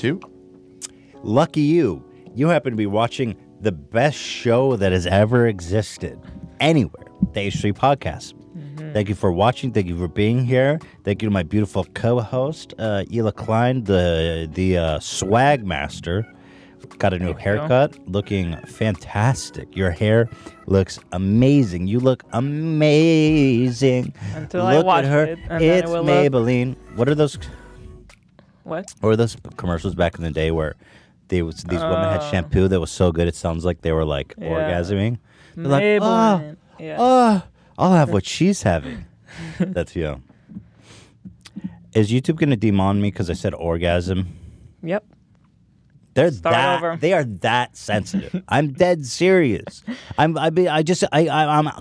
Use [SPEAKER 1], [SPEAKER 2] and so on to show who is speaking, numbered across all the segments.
[SPEAKER 1] too.
[SPEAKER 2] Lucky you. You happen to be watching the best show that has ever existed anywhere, the H3 Podcast. Thank you for watching. Thank you for being here. Thank you to my beautiful co-host, Ela Klein, the swag master. Got a new haircut, looking fantastic. Your hair looks amazing. You look amazing.
[SPEAKER 3] Until
[SPEAKER 2] look
[SPEAKER 3] I watch
[SPEAKER 2] at her.
[SPEAKER 3] it, and
[SPEAKER 2] It's
[SPEAKER 3] then it will
[SPEAKER 2] Maybelline. What are those?
[SPEAKER 3] What?
[SPEAKER 2] Or those commercials back in the day where these women had shampoo that was so good it sounds like they were like orgasming. They're like,
[SPEAKER 3] Maybelline.
[SPEAKER 2] I'll have what she's having. That's you. Is YouTube going to demon me because I said orgasm?
[SPEAKER 3] Yep.
[SPEAKER 2] They are that sensitive. I'm dead serious. I'm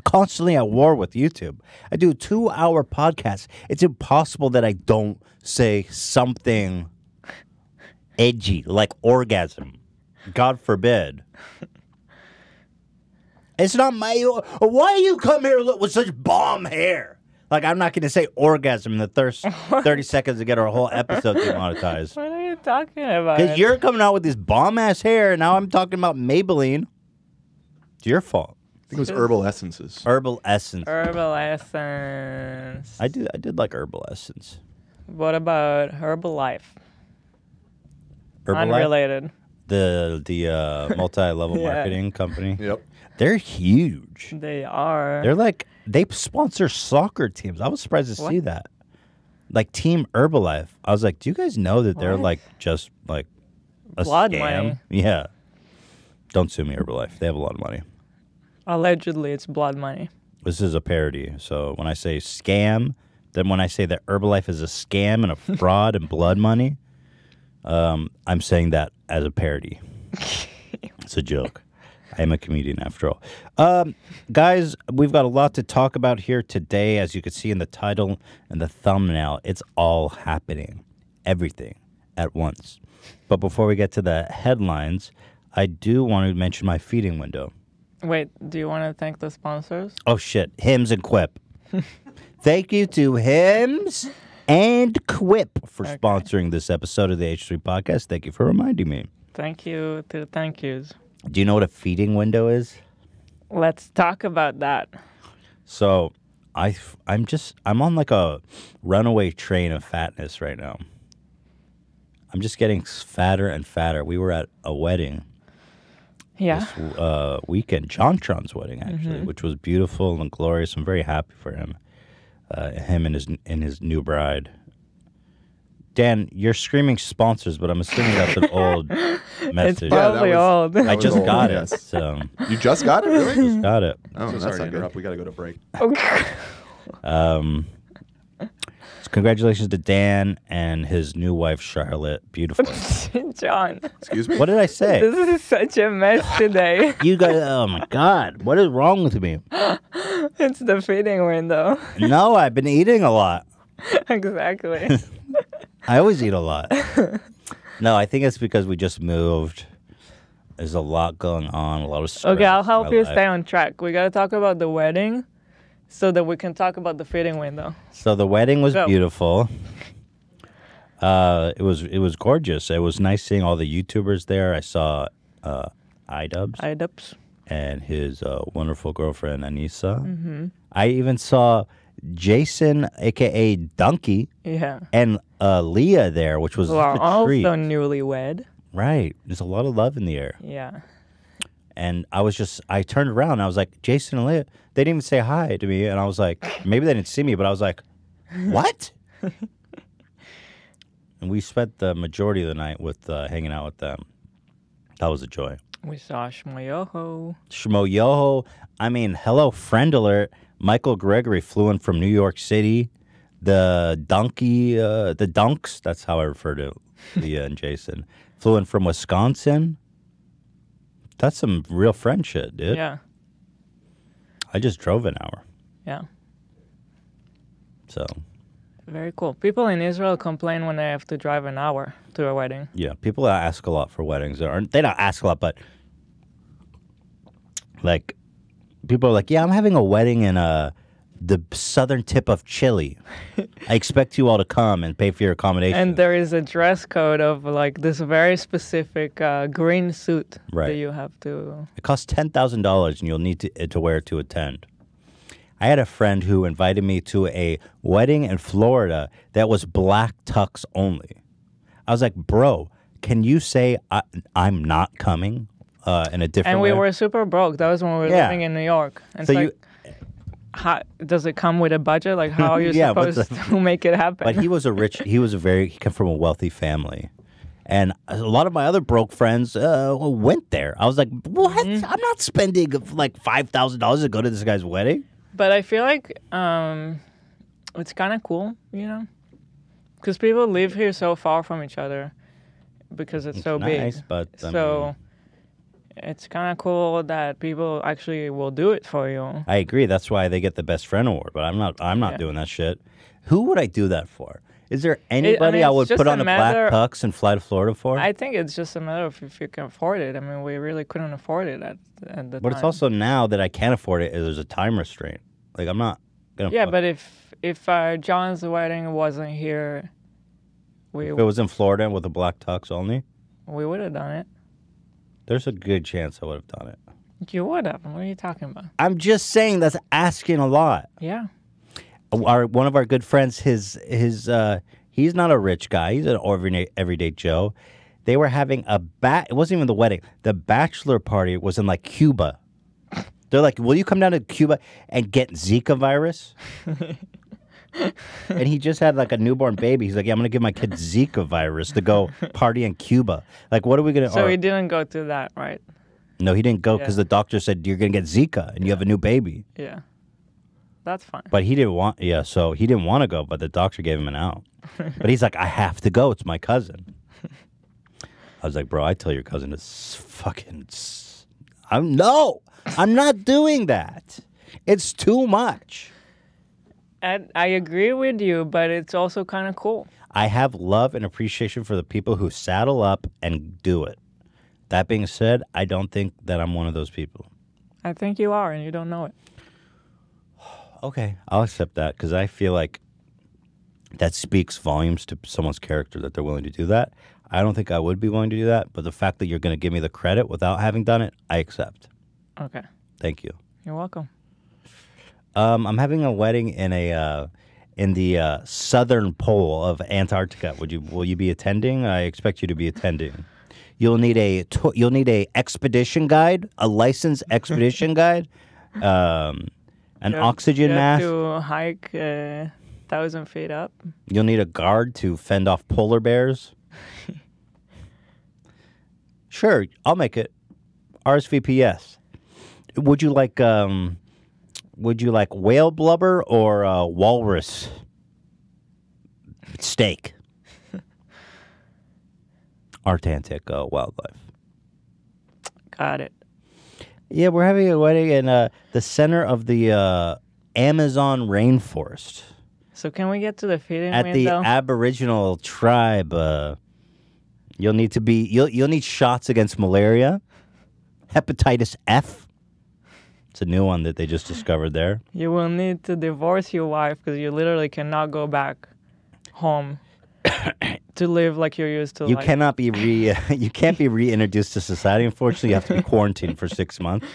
[SPEAKER 2] constantly at war with YouTube. I do a 2-hour podcast. It's impossible that I don't say something edgy like orgasm. God forbid. It's not my. Why you come here with such bomb hair? Like, I'm not going to say orgasm in the 30 seconds to get our whole episode demonetized.
[SPEAKER 3] What are you talking about?
[SPEAKER 2] Because you're coming out with this bomb-ass hair, and now I'm talking about Maybelline. It's your fault.
[SPEAKER 1] I think it was Herbal Essences.
[SPEAKER 2] Herbal Essence.
[SPEAKER 3] Herbal Essence.
[SPEAKER 2] I did like Herbal Essence.
[SPEAKER 3] What about Herbalife?
[SPEAKER 2] Herbalife?
[SPEAKER 3] Unrelated.
[SPEAKER 2] The multi-level marketing company.
[SPEAKER 1] Yep.
[SPEAKER 2] They're huge.
[SPEAKER 3] They are.
[SPEAKER 2] They're like, they sponsor soccer teams. I was surprised to see that. Like Team Herbalife. I was like, do you guys know that they're like just like a
[SPEAKER 3] blood
[SPEAKER 2] scam?
[SPEAKER 3] money.
[SPEAKER 2] Yeah. Don't sue me, Herbalife. They have a lot of money.
[SPEAKER 3] Allegedly, it's blood money.
[SPEAKER 2] This is a parody. So when I say scam, then when I say that Herbalife is a scam and a fraud and blood money, I'm saying that as a parody. It's a joke. I am a comedian after all. Guys, we've got a lot to talk about here today. As you can see in the title and the thumbnail, it's all happening. Everything at once. But before we get to the headlines, I do want to mention my feeding window.
[SPEAKER 3] Wait, do you want to thank the sponsors?
[SPEAKER 2] Oh, shit. Hims and Quip. Thank you to Hims and Quip for sponsoring this episode of the H3 Podcast. Thank you for reminding me.
[SPEAKER 3] Thank you to the thank yous.
[SPEAKER 2] Do you know what a feeding window is?
[SPEAKER 3] Let's talk about that.
[SPEAKER 2] So I'm on like a runaway train of fatness right now. I'm just getting fatter and fatter. We were at a wedding this weekend, JonTron's wedding actually, which was beautiful and glorious. I'm very happy for him, him and his new bride. Dan, you're screaming sponsors, but I'm assuming that's an old message.
[SPEAKER 3] It's probably old.
[SPEAKER 2] I just
[SPEAKER 1] old,
[SPEAKER 2] got it.
[SPEAKER 1] yes.
[SPEAKER 2] So
[SPEAKER 1] You just got it, really?
[SPEAKER 2] just got it.
[SPEAKER 1] Oh,
[SPEAKER 4] So
[SPEAKER 1] that's
[SPEAKER 4] sorry to
[SPEAKER 1] not good.
[SPEAKER 4] interrupt. We got to go to break.
[SPEAKER 2] So congratulations to Dan and his new wife Charlotte. Beautiful.
[SPEAKER 3] John,
[SPEAKER 1] Excuse me?
[SPEAKER 2] What did I say?
[SPEAKER 3] this is such a mess today.
[SPEAKER 2] You guys, oh my God, what is wrong with me?
[SPEAKER 3] It's the feeding window.
[SPEAKER 2] No, I've been eating a lot.
[SPEAKER 3] Exactly.
[SPEAKER 2] I always eat a lot. No, I think it's because we just moved. There's a lot going on, a lot of stress.
[SPEAKER 3] Okay, I'll
[SPEAKER 2] in
[SPEAKER 3] help
[SPEAKER 2] my
[SPEAKER 3] you
[SPEAKER 2] life.
[SPEAKER 3] stay on track. We got to talk about the wedding so that we can talk about the feeding window.
[SPEAKER 2] So the wedding was
[SPEAKER 3] Go.
[SPEAKER 2] beautiful. It was gorgeous. It was nice seeing all the YouTubers there. I saw iDubbbz
[SPEAKER 3] IDUPS.
[SPEAKER 2] and his wonderful girlfriend Anissa. I even saw Jason, aka Donkey,
[SPEAKER 3] Yeah.
[SPEAKER 2] and Leah there, which was
[SPEAKER 3] Who are
[SPEAKER 2] a treat.
[SPEAKER 3] also newlywed.
[SPEAKER 2] Right. There's a lot of love in the air.
[SPEAKER 3] Yeah.
[SPEAKER 2] And I turned around and I was like, Jason and Leah, they didn't even say hi to me. And I was like, maybe they didn't see me, but I was like, what? And we spent the majority of the night with hanging out with them. That was a joy.
[SPEAKER 3] We saw Shmoyoho.
[SPEAKER 2] Shmo Yoho. I mean, hello, friend alert. Michael Gregory flew in from New York City. The Dunks, that's how I refer to Leah and Jason, flew in from Wisconsin. That's some real friend shit, dude.
[SPEAKER 3] Yeah.
[SPEAKER 2] I just drove an hour.
[SPEAKER 3] Yeah.
[SPEAKER 2] So,
[SPEAKER 3] Very cool. People in Israel complain when they have to drive an hour to a wedding.
[SPEAKER 2] yeah, people ask a lot for weddings. They don't ask a lot, but like, people are like, yeah, I'm having a wedding in the southern tip of Chile. I expect you all to come and pay for your accommodation.
[SPEAKER 3] And there is a dress code of like this very specific green suit
[SPEAKER 2] Right.
[SPEAKER 3] that you have to.
[SPEAKER 2] It costs $10,000, and you'll need to wear it to attend. I had a friend who invited me to a wedding in Florida that was black tux only. I was like, bro, can you say I'm not coming in a different
[SPEAKER 3] And
[SPEAKER 2] way?
[SPEAKER 3] we were super broke. That was when we were
[SPEAKER 2] Yeah.
[SPEAKER 3] living in New York. And
[SPEAKER 2] So
[SPEAKER 3] it's
[SPEAKER 2] you-
[SPEAKER 3] like, how, does it come with a budget? Like, how are you
[SPEAKER 2] Yeah, what's
[SPEAKER 3] supposed to make it happen?
[SPEAKER 2] But he came from a wealthy family. And a lot of my other broke friends went there. I was like, what?
[SPEAKER 3] Mm-hmm.
[SPEAKER 2] I'm not spending like $5,000 to go to this guy's wedding.
[SPEAKER 3] But I feel like it's kind of cool, you know? Because people live here so far from each other because it's so
[SPEAKER 2] nice,
[SPEAKER 3] big.
[SPEAKER 2] but I
[SPEAKER 3] so
[SPEAKER 2] mean,
[SPEAKER 3] it's kind of cool that people actually will do it for you.
[SPEAKER 2] I agree. That's why they get the best friend award. But I'm not
[SPEAKER 3] Yeah.
[SPEAKER 2] doing that shit. Who would I do that for? Is there anybody I
[SPEAKER 3] it's
[SPEAKER 2] would
[SPEAKER 3] just
[SPEAKER 2] put
[SPEAKER 3] a
[SPEAKER 2] on a black
[SPEAKER 3] matter-
[SPEAKER 2] tux and fly to Florida for?
[SPEAKER 3] I think it's just a matter of if you can afford it. I mean, we really couldn't afford it at the time.
[SPEAKER 2] But it's also now that I can't afford it, there's a time restraint. Like I'm not gonna.
[SPEAKER 3] Yeah, but if John's wedding wasn't here,
[SPEAKER 2] if it was in Florida with a black tux only,
[SPEAKER 3] we would have done it.
[SPEAKER 2] there's a good chance I would have done it.
[SPEAKER 3] You would have. What are you talking about?
[SPEAKER 2] I'm just saying that's asking a lot.
[SPEAKER 3] Yeah.
[SPEAKER 2] One of our good friends, he's not a rich guy. He's an everyday Joe. They were having it wasn't even the wedding. The bachelor party was in like Cuba. They're like, will you come down to Cuba and get Zika virus? And he just had like a newborn baby. He's like, yeah, I'm going to give my kid Zika virus to go party in Cuba. Like, what are we going to...
[SPEAKER 3] So he didn't go to that, right?
[SPEAKER 2] No, he didn't go because
[SPEAKER 3] Yeah.
[SPEAKER 2] the doctor said, you're going to get Zika and you have a new baby.
[SPEAKER 3] Yeah. That's fine.
[SPEAKER 2] But he didn't want... Yeah, so he didn't want to go, but the doctor gave him an out. But he's like, I have to go. It's my cousin. I was like, bro, I tell your cousin to fucking... I'm not doing that. It's too much.
[SPEAKER 3] I agree with you, but it's also kind of cool.
[SPEAKER 2] I have love and appreciation for the people who saddle up and do it. That being said, I don't think that I'm one of those people.
[SPEAKER 3] I think you are, and you don't know it.
[SPEAKER 2] Okay, I'll accept that because I feel like that speaks volumes to someone's character that they're willing to do that. I don't think I would be willing to do that, but the fact that you're going to give me the credit without having done it, I accept.
[SPEAKER 3] Okay.
[SPEAKER 2] Thank you.
[SPEAKER 3] You're welcome.
[SPEAKER 2] I'm having a wedding in the southern pole of Antarctica. Will you be attending? I expect you to be attending. You'll need a expedition guide, a licensed expedition guide, an oxygen
[SPEAKER 3] you
[SPEAKER 2] mask.
[SPEAKER 3] have to hike 1,000 feet up.
[SPEAKER 2] You'll need a guard to fend off polar bears. Sure, I'll make it. RSVP yes. Would you like whale blubber or walrus steak? Arctic wildlife.
[SPEAKER 3] Got it.
[SPEAKER 2] Yeah, we're having a wedding in the center of the Amazon rainforest.
[SPEAKER 3] So can we get to the feeding
[SPEAKER 2] At the
[SPEAKER 3] window?
[SPEAKER 2] Aboriginal tribe. You'll need shots against malaria, hepatitis F. It's a new one that they just discovered there.
[SPEAKER 3] You will need to divorce your wife because you literally cannot go back home to live like you're used to.
[SPEAKER 2] You
[SPEAKER 3] like.
[SPEAKER 2] cannot be you can't be reintroduced to society. Unfortunately, you have to be quarantined for 6 months.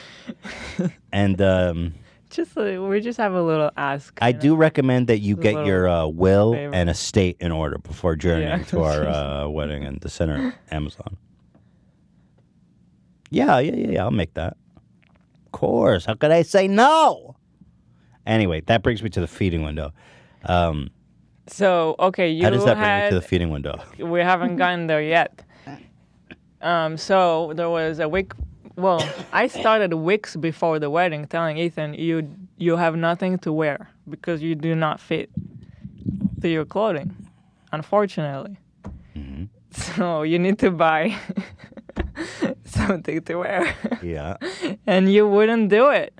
[SPEAKER 2] And
[SPEAKER 3] We just have a little ask.
[SPEAKER 2] I do recommend that you get
[SPEAKER 3] little
[SPEAKER 2] your will
[SPEAKER 3] favor.
[SPEAKER 2] and estate in order before journeying
[SPEAKER 3] Yeah.
[SPEAKER 2] to our wedding in the center of Amazon. Yeah, I'll make that. Of course. How could I say no? Anyway, that brings me to the feeding window.
[SPEAKER 3] So okay, you
[SPEAKER 2] How does that bring me
[SPEAKER 3] had.
[SPEAKER 2] to the feeding window?
[SPEAKER 3] We haven't gotten there yet. So there was a week. Well, I started weeks before the wedding telling Ethan, you have nothing to wear because you do not fit to your clothing, unfortunately.
[SPEAKER 2] Mm-hmm.
[SPEAKER 3] So you need to buy something to wear.
[SPEAKER 2] Yeah.
[SPEAKER 3] And you wouldn't do it.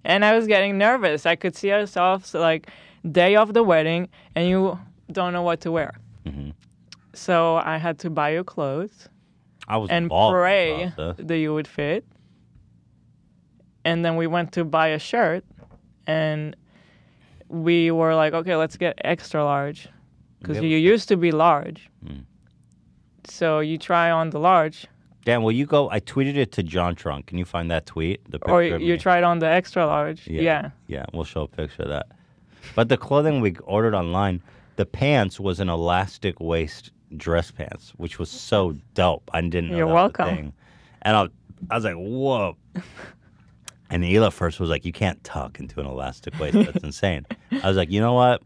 [SPEAKER 3] And I was getting nervous. I could see ourselves like day of the wedding and you don't know what to wear.
[SPEAKER 2] Mm-hmm.
[SPEAKER 3] So I had to buy you clothes
[SPEAKER 2] I was
[SPEAKER 3] and
[SPEAKER 2] involved in the
[SPEAKER 3] pray
[SPEAKER 2] process.
[SPEAKER 3] that you would fit. And then we went to buy a shirt and we were like, okay, let's get extra large, because
[SPEAKER 2] Yeah.
[SPEAKER 3] you used to be large.
[SPEAKER 2] Mm.
[SPEAKER 3] So you try on the large,
[SPEAKER 2] Dan, will you go? I tweeted it to John Trunk. Can you find that tweet? The
[SPEAKER 3] or
[SPEAKER 2] picture of
[SPEAKER 3] you
[SPEAKER 2] me?
[SPEAKER 3] tried on the extra large. Yeah.
[SPEAKER 2] Yeah, we'll show a picture of that. But the clothing we ordered online, the pants was an elastic waist dress pants, which was so dope. I didn't know
[SPEAKER 3] You're
[SPEAKER 2] that was a
[SPEAKER 3] welcome.
[SPEAKER 2] thing. And I was like, whoa. And Hila first was like, you can't tuck into an elastic waist. That's insane. I was like, you know what?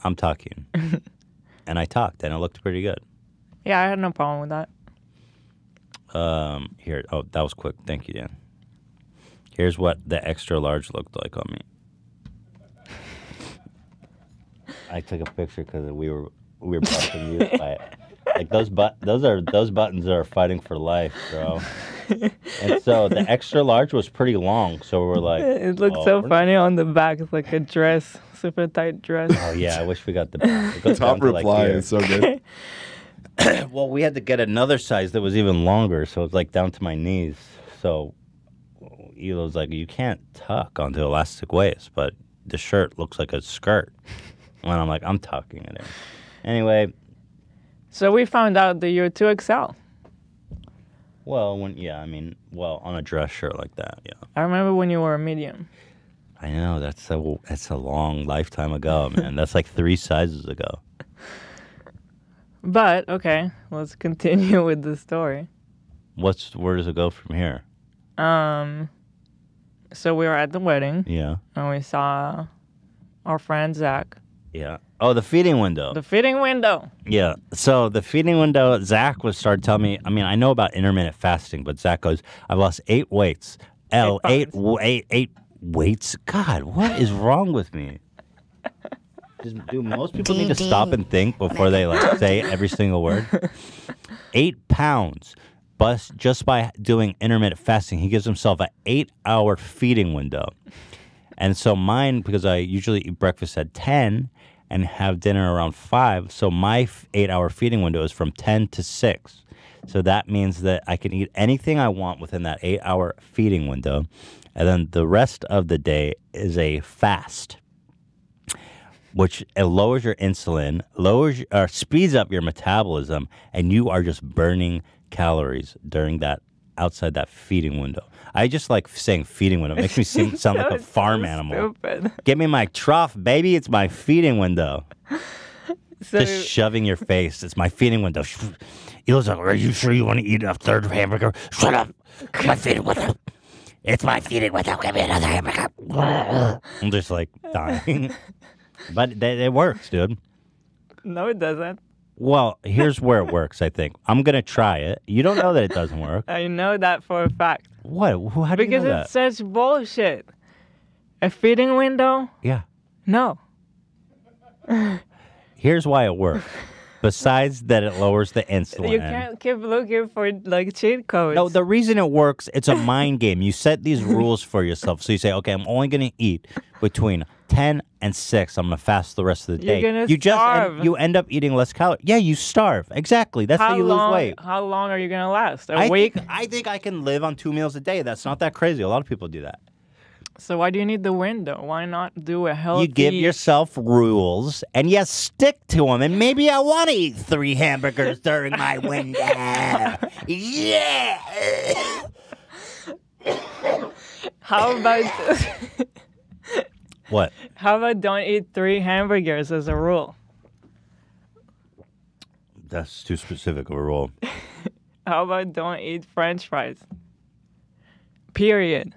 [SPEAKER 2] I'm tucking. And I tucked, and it looked pretty good.
[SPEAKER 3] Yeah, I had no problem with that.
[SPEAKER 2] Here. Oh, that was quick. Thank you, Dan. Here's what the extra large looked like on me. I took a picture because we were both amused by it. Like those buttons are fighting for life, bro. And so the extra large was pretty long, so we were like,
[SPEAKER 3] It looked
[SPEAKER 2] oh,
[SPEAKER 3] so
[SPEAKER 2] we're-
[SPEAKER 3] funny on the back. It's like a dress, super tight dress.
[SPEAKER 2] Oh yeah, I wish we got the back. It goes down
[SPEAKER 1] Top
[SPEAKER 2] to, like,
[SPEAKER 1] reply
[SPEAKER 2] here.
[SPEAKER 1] is so good.
[SPEAKER 2] Well, we had to get another size that was even longer, so it's like down to my knees. So Elo's like, you can't tuck onto elastic waist, but the shirt looks like a skirt. And I'm like, I'm tucking it in. Anyway,
[SPEAKER 3] So we found out that you're 2XL.
[SPEAKER 2] well, on a dress shirt like that, yeah.
[SPEAKER 3] I remember when you were a medium.
[SPEAKER 2] I know, that's a long lifetime ago, man. That's like 3 sizes ago.
[SPEAKER 3] But, okay, let's continue with the story.
[SPEAKER 2] Where does it go from here?
[SPEAKER 3] So we were at the wedding,
[SPEAKER 2] Yeah.
[SPEAKER 3] and we saw our friend Zach.
[SPEAKER 2] Yeah. Oh, the feeding window.
[SPEAKER 3] The fitting window.
[SPEAKER 2] Yeah. So the feeding window, Zach started telling me, I mean, I know about intermittent fasting, but Zach goes, I've lost 8 weights. Eight weights? God, what is wrong with me? Do most people need to stop and think before they say every single word? 8 pounds. But just by doing intermittent fasting, he gives himself an 8-hour feeding window. And so mine, because I usually eat breakfast at 10 and have dinner around 5, so my 8-hour feeding window is from 10 to 6. So that means that I can eat anything I want within that 8-hour feeding window. And then the rest of the day is a fast, which lowers your insulin, speeds up your metabolism, and you are just burning calories during that, outside that feeding window. I just like saying feeding window. It makes me sound like a
[SPEAKER 3] That's
[SPEAKER 2] farm
[SPEAKER 3] so
[SPEAKER 2] animal.
[SPEAKER 3] Stupid.
[SPEAKER 2] Give me my trough, baby. It's my feeding window.
[SPEAKER 3] So,
[SPEAKER 2] Just shoving your face. It's my feeding window. Elo's like, are you sure you want to eat a third hamburger? Shut up. My feeding window. It's my feeding window. Give me another hamburger. I'm just like dying. But it works, dude.
[SPEAKER 3] no, it doesn't.
[SPEAKER 2] Well, here's where it works, I think. I'm going to try it. You don't know that it doesn't work.
[SPEAKER 3] I know that for a fact.
[SPEAKER 2] What? How do you
[SPEAKER 3] Because
[SPEAKER 2] know
[SPEAKER 3] it's
[SPEAKER 2] that?
[SPEAKER 3] such bullshit. A feeding window?
[SPEAKER 2] Yeah.
[SPEAKER 3] No.
[SPEAKER 2] Here's why it works. Besides that it lowers the insulin.
[SPEAKER 3] You can't keep looking for like cheat codes.
[SPEAKER 2] No, the reason it works, it's a mind game. You set these rules for yourself. So you say, okay, I'm only going to eat between 10 and 6. I'm going to fast the rest of the day.
[SPEAKER 3] You're gonna
[SPEAKER 2] you
[SPEAKER 3] starve.
[SPEAKER 2] You end up eating less calories. Yeah, you starve. Exactly. That's how you lose weight.
[SPEAKER 3] How long are you gonna last? A
[SPEAKER 2] I
[SPEAKER 3] week?
[SPEAKER 2] think I can live on 2 meals a day. That's not that crazy. A lot of people do that.
[SPEAKER 3] So why do you need the window? Why not do a healthy?
[SPEAKER 2] You give yourself rules and you stick to them. And maybe I want to eat 3 hamburgers during my window. Yeah.
[SPEAKER 3] How about
[SPEAKER 2] What?
[SPEAKER 3] how about don't eat 3 hamburgers as a rule?
[SPEAKER 2] That's too specific of a rule.
[SPEAKER 3] How about don't eat French fries? Period.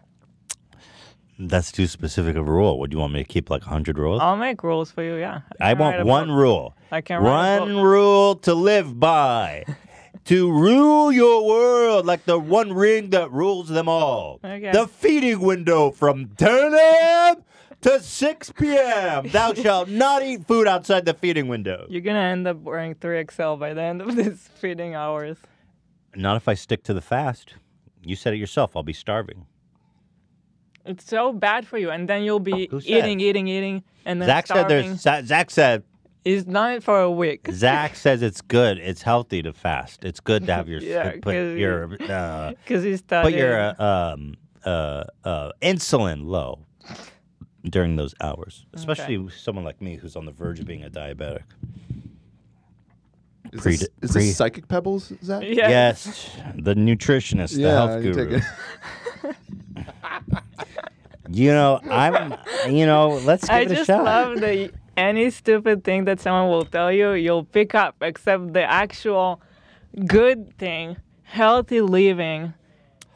[SPEAKER 2] That's too specific of a rule. Would you want me to keep like 100 rules?
[SPEAKER 3] I'll make rules for you. Yeah.
[SPEAKER 2] I
[SPEAKER 3] can write
[SPEAKER 2] want
[SPEAKER 3] a
[SPEAKER 2] one
[SPEAKER 3] book.
[SPEAKER 2] rule.
[SPEAKER 3] I can write a
[SPEAKER 2] One
[SPEAKER 3] book.
[SPEAKER 2] rule to live by. To rule your world like the one ring that rules them all.
[SPEAKER 3] Okay.
[SPEAKER 2] The feeding window from 10 a.m. to 6 p.m. Thou shalt not eat food outside the feeding window.
[SPEAKER 3] You're gonna end up wearing 3XL by the end of this feeding hours.
[SPEAKER 2] Not if I stick to the fast. You said it yourself. I'll be starving.
[SPEAKER 3] It's so bad for you, and then you'll be
[SPEAKER 2] Who said?
[SPEAKER 3] eating, and then
[SPEAKER 2] Zach
[SPEAKER 3] starving.
[SPEAKER 2] Zach said
[SPEAKER 3] It's not for a week.
[SPEAKER 2] Zach says it's good. It's healthy to fast. It's good to have your
[SPEAKER 3] Yeah,
[SPEAKER 2] put
[SPEAKER 3] 'cause
[SPEAKER 2] your
[SPEAKER 3] Because he's
[SPEAKER 2] put
[SPEAKER 3] studying.
[SPEAKER 2] your insulin low. during those hours, especially with someone like me who's on the verge of being a diabetic.
[SPEAKER 1] Is this Psychic Pebbles, Zach?
[SPEAKER 3] Yeah.
[SPEAKER 2] Yes, the nutritionist, the health
[SPEAKER 1] you
[SPEAKER 2] guru.
[SPEAKER 1] take it.
[SPEAKER 2] Let's give
[SPEAKER 3] I
[SPEAKER 2] it a
[SPEAKER 3] just
[SPEAKER 2] shot.
[SPEAKER 3] love the any stupid thing that someone will tell you, you'll pick up, except the actual good thing, healthy living.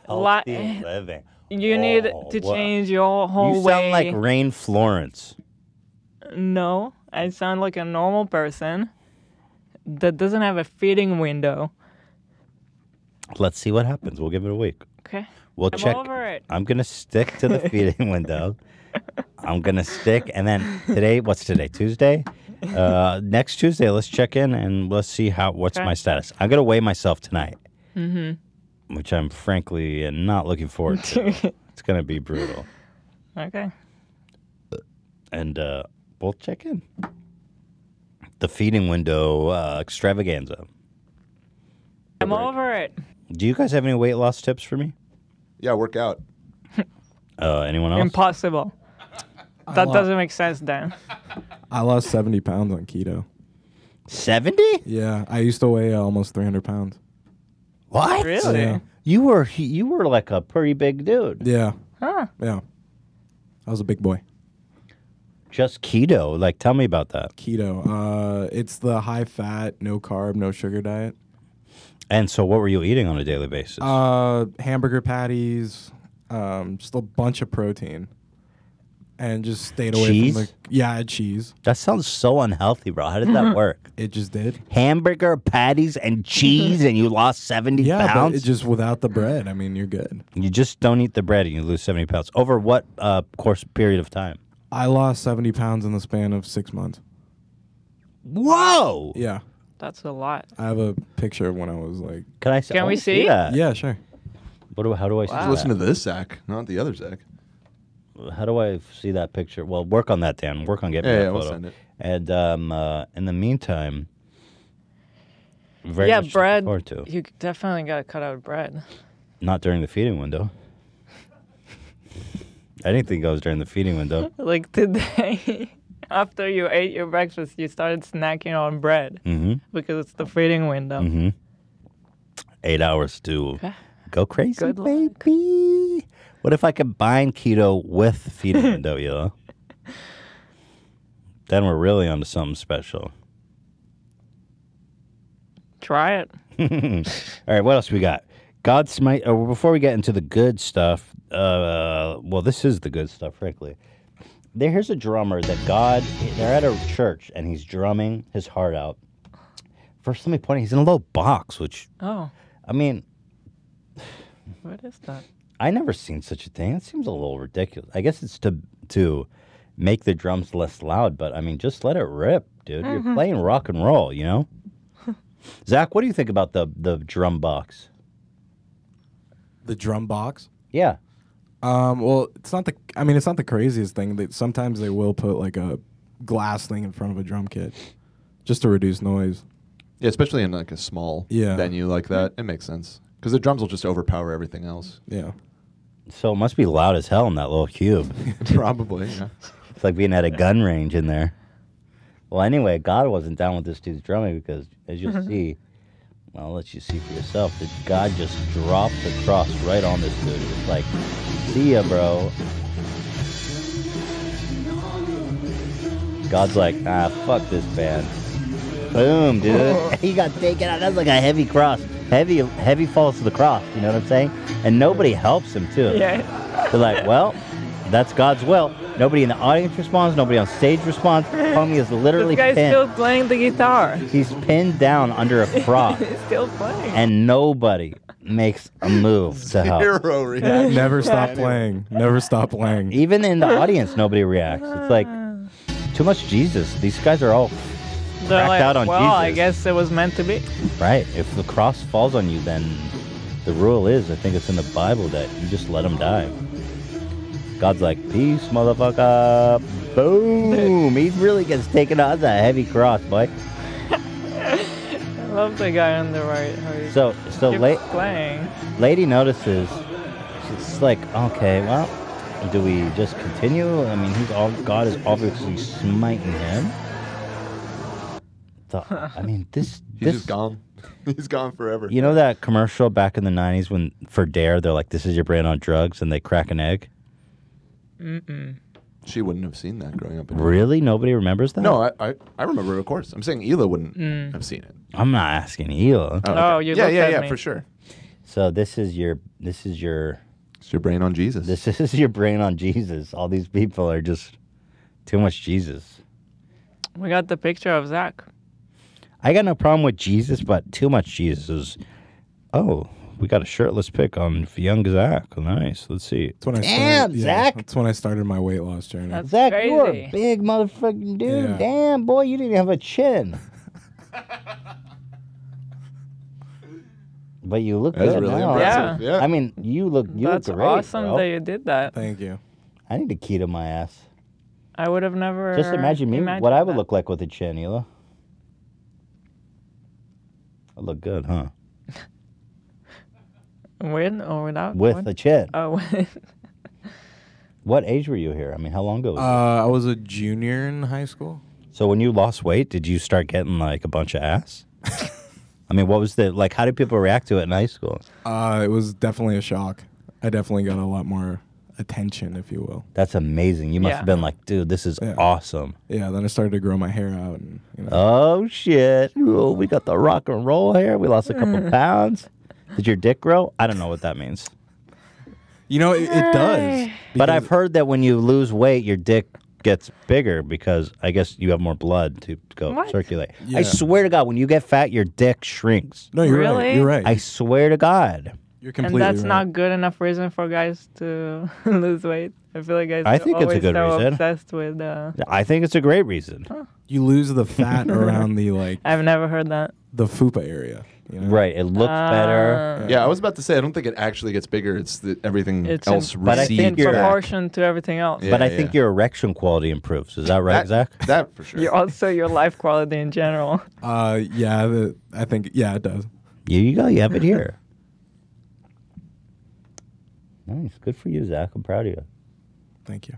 [SPEAKER 2] Healthy living.
[SPEAKER 3] You need
[SPEAKER 2] Oh,
[SPEAKER 3] to
[SPEAKER 2] wow.
[SPEAKER 3] change your whole
[SPEAKER 2] You
[SPEAKER 3] way.
[SPEAKER 2] sound like Rain Florence.
[SPEAKER 3] No, I sound like a normal person that doesn't have a feeding window.
[SPEAKER 2] Let's see what happens. We'll give it a week.
[SPEAKER 3] Okay.
[SPEAKER 2] We'll
[SPEAKER 3] I'm
[SPEAKER 2] check.
[SPEAKER 3] over it.
[SPEAKER 2] I'm gonna stick to the feeding window. I'm gonna stick, and then today. What's today? Tuesday. Next Tuesday, let's check in and let's see what's
[SPEAKER 3] Okay.
[SPEAKER 2] my status. I'm gonna weigh myself tonight, which I'm frankly not looking forward to. It's gonna be brutal,
[SPEAKER 3] Okay.
[SPEAKER 2] and we'll check in. The feeding window extravaganza.
[SPEAKER 3] I'm over it.
[SPEAKER 2] Do you guys have any weight loss tips for me?
[SPEAKER 1] Yeah, work out.
[SPEAKER 2] Anyone else?
[SPEAKER 3] Impossible. That doesn't make sense, Dan.
[SPEAKER 4] I lost 70 pounds on keto.
[SPEAKER 2] 70?
[SPEAKER 4] Yeah, I used to weigh almost 300 pounds.
[SPEAKER 2] What?
[SPEAKER 3] Really?
[SPEAKER 4] Yeah.
[SPEAKER 2] You were like a pretty big dude.
[SPEAKER 4] Yeah,
[SPEAKER 3] Huh.
[SPEAKER 4] yeah. I was a big boy.
[SPEAKER 2] Just keto. Like, tell me about that.
[SPEAKER 4] Keto. It's the high fat, no carb, no sugar diet.
[SPEAKER 2] And so, what were you eating on a daily basis?
[SPEAKER 4] Hamburger patties, just a bunch of protein, and just stayed away
[SPEAKER 2] Cheese?
[SPEAKER 4] from the. Yeah, I had cheese.
[SPEAKER 2] That sounds so unhealthy, bro. How did that work?
[SPEAKER 4] It just did.
[SPEAKER 2] Hamburger patties and cheese, and you lost 70
[SPEAKER 4] Yeah, but
[SPEAKER 2] pounds?
[SPEAKER 4] it just without the bread. I mean, you're good.
[SPEAKER 2] You just don't eat the bread and you lose 70 pounds. Over what course period of time?
[SPEAKER 4] I lost 70 pounds in the span of 6 months.
[SPEAKER 2] Whoa!
[SPEAKER 4] Yeah,
[SPEAKER 3] That's a lot.
[SPEAKER 4] I have a picture of when I was like.
[SPEAKER 2] Can I
[SPEAKER 3] Can
[SPEAKER 2] I
[SPEAKER 3] we
[SPEAKER 2] wanna
[SPEAKER 3] see?
[SPEAKER 2] that?
[SPEAKER 4] Yeah, sure.
[SPEAKER 2] How do I see
[SPEAKER 3] Wow.
[SPEAKER 2] that?
[SPEAKER 1] Listen to this Zach, not the other Zach.
[SPEAKER 2] How do I see that picture? Well, work on that, Dan. Work on getting me
[SPEAKER 1] Yeah,
[SPEAKER 2] that
[SPEAKER 1] yeah, we'll
[SPEAKER 2] photo.
[SPEAKER 1] send it.
[SPEAKER 2] And in the meantime, very
[SPEAKER 3] Yeah,
[SPEAKER 2] much looking
[SPEAKER 3] bread.
[SPEAKER 2] forward to.
[SPEAKER 3] You definitely gotta cut out bread.
[SPEAKER 2] Not during the feeding window. Anything goes during the feeding window.
[SPEAKER 3] Like today, after you ate your breakfast, you started snacking on bread
[SPEAKER 2] Mm-hmm.
[SPEAKER 3] because it's the feeding window.
[SPEAKER 2] Mm-hmm. 8 hours to
[SPEAKER 3] Okay.
[SPEAKER 2] go crazy,
[SPEAKER 3] Good luck.
[SPEAKER 2] baby. What if I combine keto with feeding window, you know? Then we're really onto something special.
[SPEAKER 3] Try it.
[SPEAKER 2] All right, what else we got? God smite. Before we get into the good stuff, well, this is the good stuff, frankly. Here's a drummer that they're at a church and he's drumming his heart out. First, let me point out, he's in a little box, which,
[SPEAKER 3] Oh,
[SPEAKER 2] I mean,
[SPEAKER 3] what is that?
[SPEAKER 2] I never seen such a thing. It seems a little ridiculous. I guess it's to make the drums less loud, but I mean, just let it rip, dude. You're playing rock and roll, you know? Zach, what do you think about the drum box?
[SPEAKER 4] The drum box.
[SPEAKER 2] Yeah.
[SPEAKER 4] Well, it's not the craziest thing. Sometimes they will put like a glass thing in front of a drum kit just to reduce noise.
[SPEAKER 1] Yeah, especially in like a small
[SPEAKER 4] Yeah.
[SPEAKER 1] venue like that, it makes sense because the drums will just overpower everything else.
[SPEAKER 4] Yeah.
[SPEAKER 2] So it must be loud as hell in that little cube.
[SPEAKER 1] Probably. Yeah.
[SPEAKER 2] It's like being at a gun range in there. Well, anyway, God wasn't down with this dude's drumming because, as you'll see, I'll let you see for yourself, that God just dropped the cross right on this dude. It's like, see ya, bro. God's like, fuck this band. Boom, dude. He got taken out. That's like a heavy cross. Heavy falls to the cross, you know what I'm saying? And nobody helps him, too.
[SPEAKER 3] Yeah.
[SPEAKER 2] They're like, well, that's God's will. Nobody in the audience responds. Nobody on stage responds. Homie is literally
[SPEAKER 3] This guy's
[SPEAKER 2] pinned.
[SPEAKER 3] still playing the guitar.
[SPEAKER 2] He's pinned down under a cross,
[SPEAKER 3] He's still playing.
[SPEAKER 2] and nobody makes a move to help.
[SPEAKER 1] Hero reaction.
[SPEAKER 4] Never stop playing. Never stop playing.
[SPEAKER 2] Even in the audience, nobody reacts. It's like too much Jesus. These guys are all
[SPEAKER 3] They're
[SPEAKER 2] cracked
[SPEAKER 3] like,
[SPEAKER 2] out on
[SPEAKER 3] well,
[SPEAKER 2] Jesus.
[SPEAKER 3] I guess it was meant to be.
[SPEAKER 2] right. If the cross falls on you, then the rule is, I think it's in the Bible, that you just let them die. God's like, peace, motherfucker. Boom. He really gets taken out. That's a heavy cross, boy.
[SPEAKER 3] I love the guy on the right. How he
[SPEAKER 2] So
[SPEAKER 3] keeps
[SPEAKER 2] late.
[SPEAKER 3] playing.
[SPEAKER 2] Lady notices. She's like, okay, well, Do we just continue? I mean, God is obviously smiting him. I mean,
[SPEAKER 1] He's just gone. He's gone forever.
[SPEAKER 2] You know that commercial back in the 90s when for Dare, they're like, this is your brain on drugs, and they crack an egg?
[SPEAKER 1] She wouldn't have seen that growing up.
[SPEAKER 2] Really? Nobody remembers that?
[SPEAKER 1] No, I remember it, of course. I'm saying Hila wouldn't have seen it.
[SPEAKER 2] I'm not asking Hila.
[SPEAKER 3] Oh, you
[SPEAKER 1] yeah,
[SPEAKER 3] looked at
[SPEAKER 1] yeah,
[SPEAKER 3] me.
[SPEAKER 1] for sure.
[SPEAKER 2] So this is your
[SPEAKER 1] It's your brain on Jesus.
[SPEAKER 2] this is your brain on Jesus. All these people are just too much Jesus.
[SPEAKER 3] We got the picture of Zach.
[SPEAKER 2] I got no problem with Jesus, but too much Jesus is. Oh, we got a shirtless pic on young Zach. Nice. Let's see.
[SPEAKER 4] That's when I
[SPEAKER 2] Damn,
[SPEAKER 4] started, yeah,
[SPEAKER 2] Zach.
[SPEAKER 4] That's when I started my weight loss journey.
[SPEAKER 3] That's
[SPEAKER 2] Zach, you are a
[SPEAKER 3] crazy.
[SPEAKER 2] big motherfucking dude.
[SPEAKER 4] Yeah.
[SPEAKER 2] Damn, boy, you didn't have a chin. But you look
[SPEAKER 1] That's
[SPEAKER 2] good
[SPEAKER 1] really
[SPEAKER 2] now.
[SPEAKER 1] impressive.
[SPEAKER 3] Yeah.
[SPEAKER 1] Yeah.
[SPEAKER 2] I mean, you look
[SPEAKER 3] That's
[SPEAKER 2] great,
[SPEAKER 3] awesome
[SPEAKER 2] bro.
[SPEAKER 3] that you did that.
[SPEAKER 4] Thank you.
[SPEAKER 2] I need to keto my ass.
[SPEAKER 3] I would have never.
[SPEAKER 2] Just imagine me, what
[SPEAKER 3] imagined
[SPEAKER 2] I would
[SPEAKER 3] that.
[SPEAKER 2] look like with a chin, Hila. I look good, huh?
[SPEAKER 3] With or without?
[SPEAKER 2] With
[SPEAKER 3] What?
[SPEAKER 2] a chin.
[SPEAKER 3] Oh, with.
[SPEAKER 2] What age were you here? I mean, how long ago was it?
[SPEAKER 4] I was a junior in high school.
[SPEAKER 2] So when you lost weight, did you start getting like a bunch of ass? I mean, what was how did people react to it in high school?
[SPEAKER 4] It was definitely a shock. I definitely got a lot more attention, if you will.
[SPEAKER 2] That's amazing. You must
[SPEAKER 3] Yeah.
[SPEAKER 2] have been like, dude, this is
[SPEAKER 4] Yeah.
[SPEAKER 2] awesome.
[SPEAKER 4] Yeah, then I started to grow my hair out, and
[SPEAKER 2] Oh, shit. Ooh, we got the rock and roll hair. We lost a couple pounds. Did your dick grow? I don't know what that means.
[SPEAKER 4] it does.
[SPEAKER 2] But
[SPEAKER 4] because-
[SPEAKER 2] I've heard that when you lose weight, your dick gets bigger because I guess you have more blood to go
[SPEAKER 3] What?
[SPEAKER 2] circulate.
[SPEAKER 4] Yeah.
[SPEAKER 2] I swear to God, when you get fat, your dick shrinks.
[SPEAKER 4] No, you're right.
[SPEAKER 3] Really?
[SPEAKER 4] You're right.
[SPEAKER 2] I swear to God.
[SPEAKER 4] You're
[SPEAKER 3] And
[SPEAKER 4] completely
[SPEAKER 3] that's
[SPEAKER 4] right.
[SPEAKER 3] not good enough reason for guys to lose weight. I feel like guys
[SPEAKER 2] I
[SPEAKER 3] are
[SPEAKER 2] think it's a
[SPEAKER 3] always
[SPEAKER 2] good
[SPEAKER 3] so
[SPEAKER 2] reason.
[SPEAKER 3] obsessed with.
[SPEAKER 2] I think it's a great reason.
[SPEAKER 4] You lose the fat around the
[SPEAKER 3] I've never heard that.
[SPEAKER 4] the fupa area. You know?
[SPEAKER 2] Right. It looks better.
[SPEAKER 1] Yeah, I was about to say, I don't think it actually gets bigger. It's that everything
[SPEAKER 3] It's
[SPEAKER 1] else
[SPEAKER 3] in,
[SPEAKER 2] But I
[SPEAKER 1] recedes
[SPEAKER 2] think
[SPEAKER 3] in
[SPEAKER 2] you're-
[SPEAKER 1] back.
[SPEAKER 3] proportion to everything else.
[SPEAKER 1] Yeah,
[SPEAKER 2] But I
[SPEAKER 1] yeah.
[SPEAKER 2] think your erection quality improves. Is that right, Zach?
[SPEAKER 1] That for sure.
[SPEAKER 3] You're also your life quality in general.
[SPEAKER 4] Yeah. I think it does.
[SPEAKER 2] Here you go. You have it here. Nice. Good for you, Zach. I'm proud of you.
[SPEAKER 4] Thank you.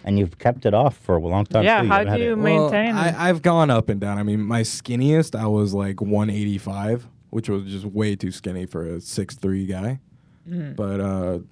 [SPEAKER 2] And you've kept it off for a long time.
[SPEAKER 3] Yeah,
[SPEAKER 2] too.
[SPEAKER 3] how
[SPEAKER 2] haven't
[SPEAKER 3] do
[SPEAKER 2] had
[SPEAKER 3] you
[SPEAKER 2] it-
[SPEAKER 3] maintain?
[SPEAKER 4] I've gone up and down. I mean, my skinniest, I was like 185, which was just way too skinny for a 6'3" guy. But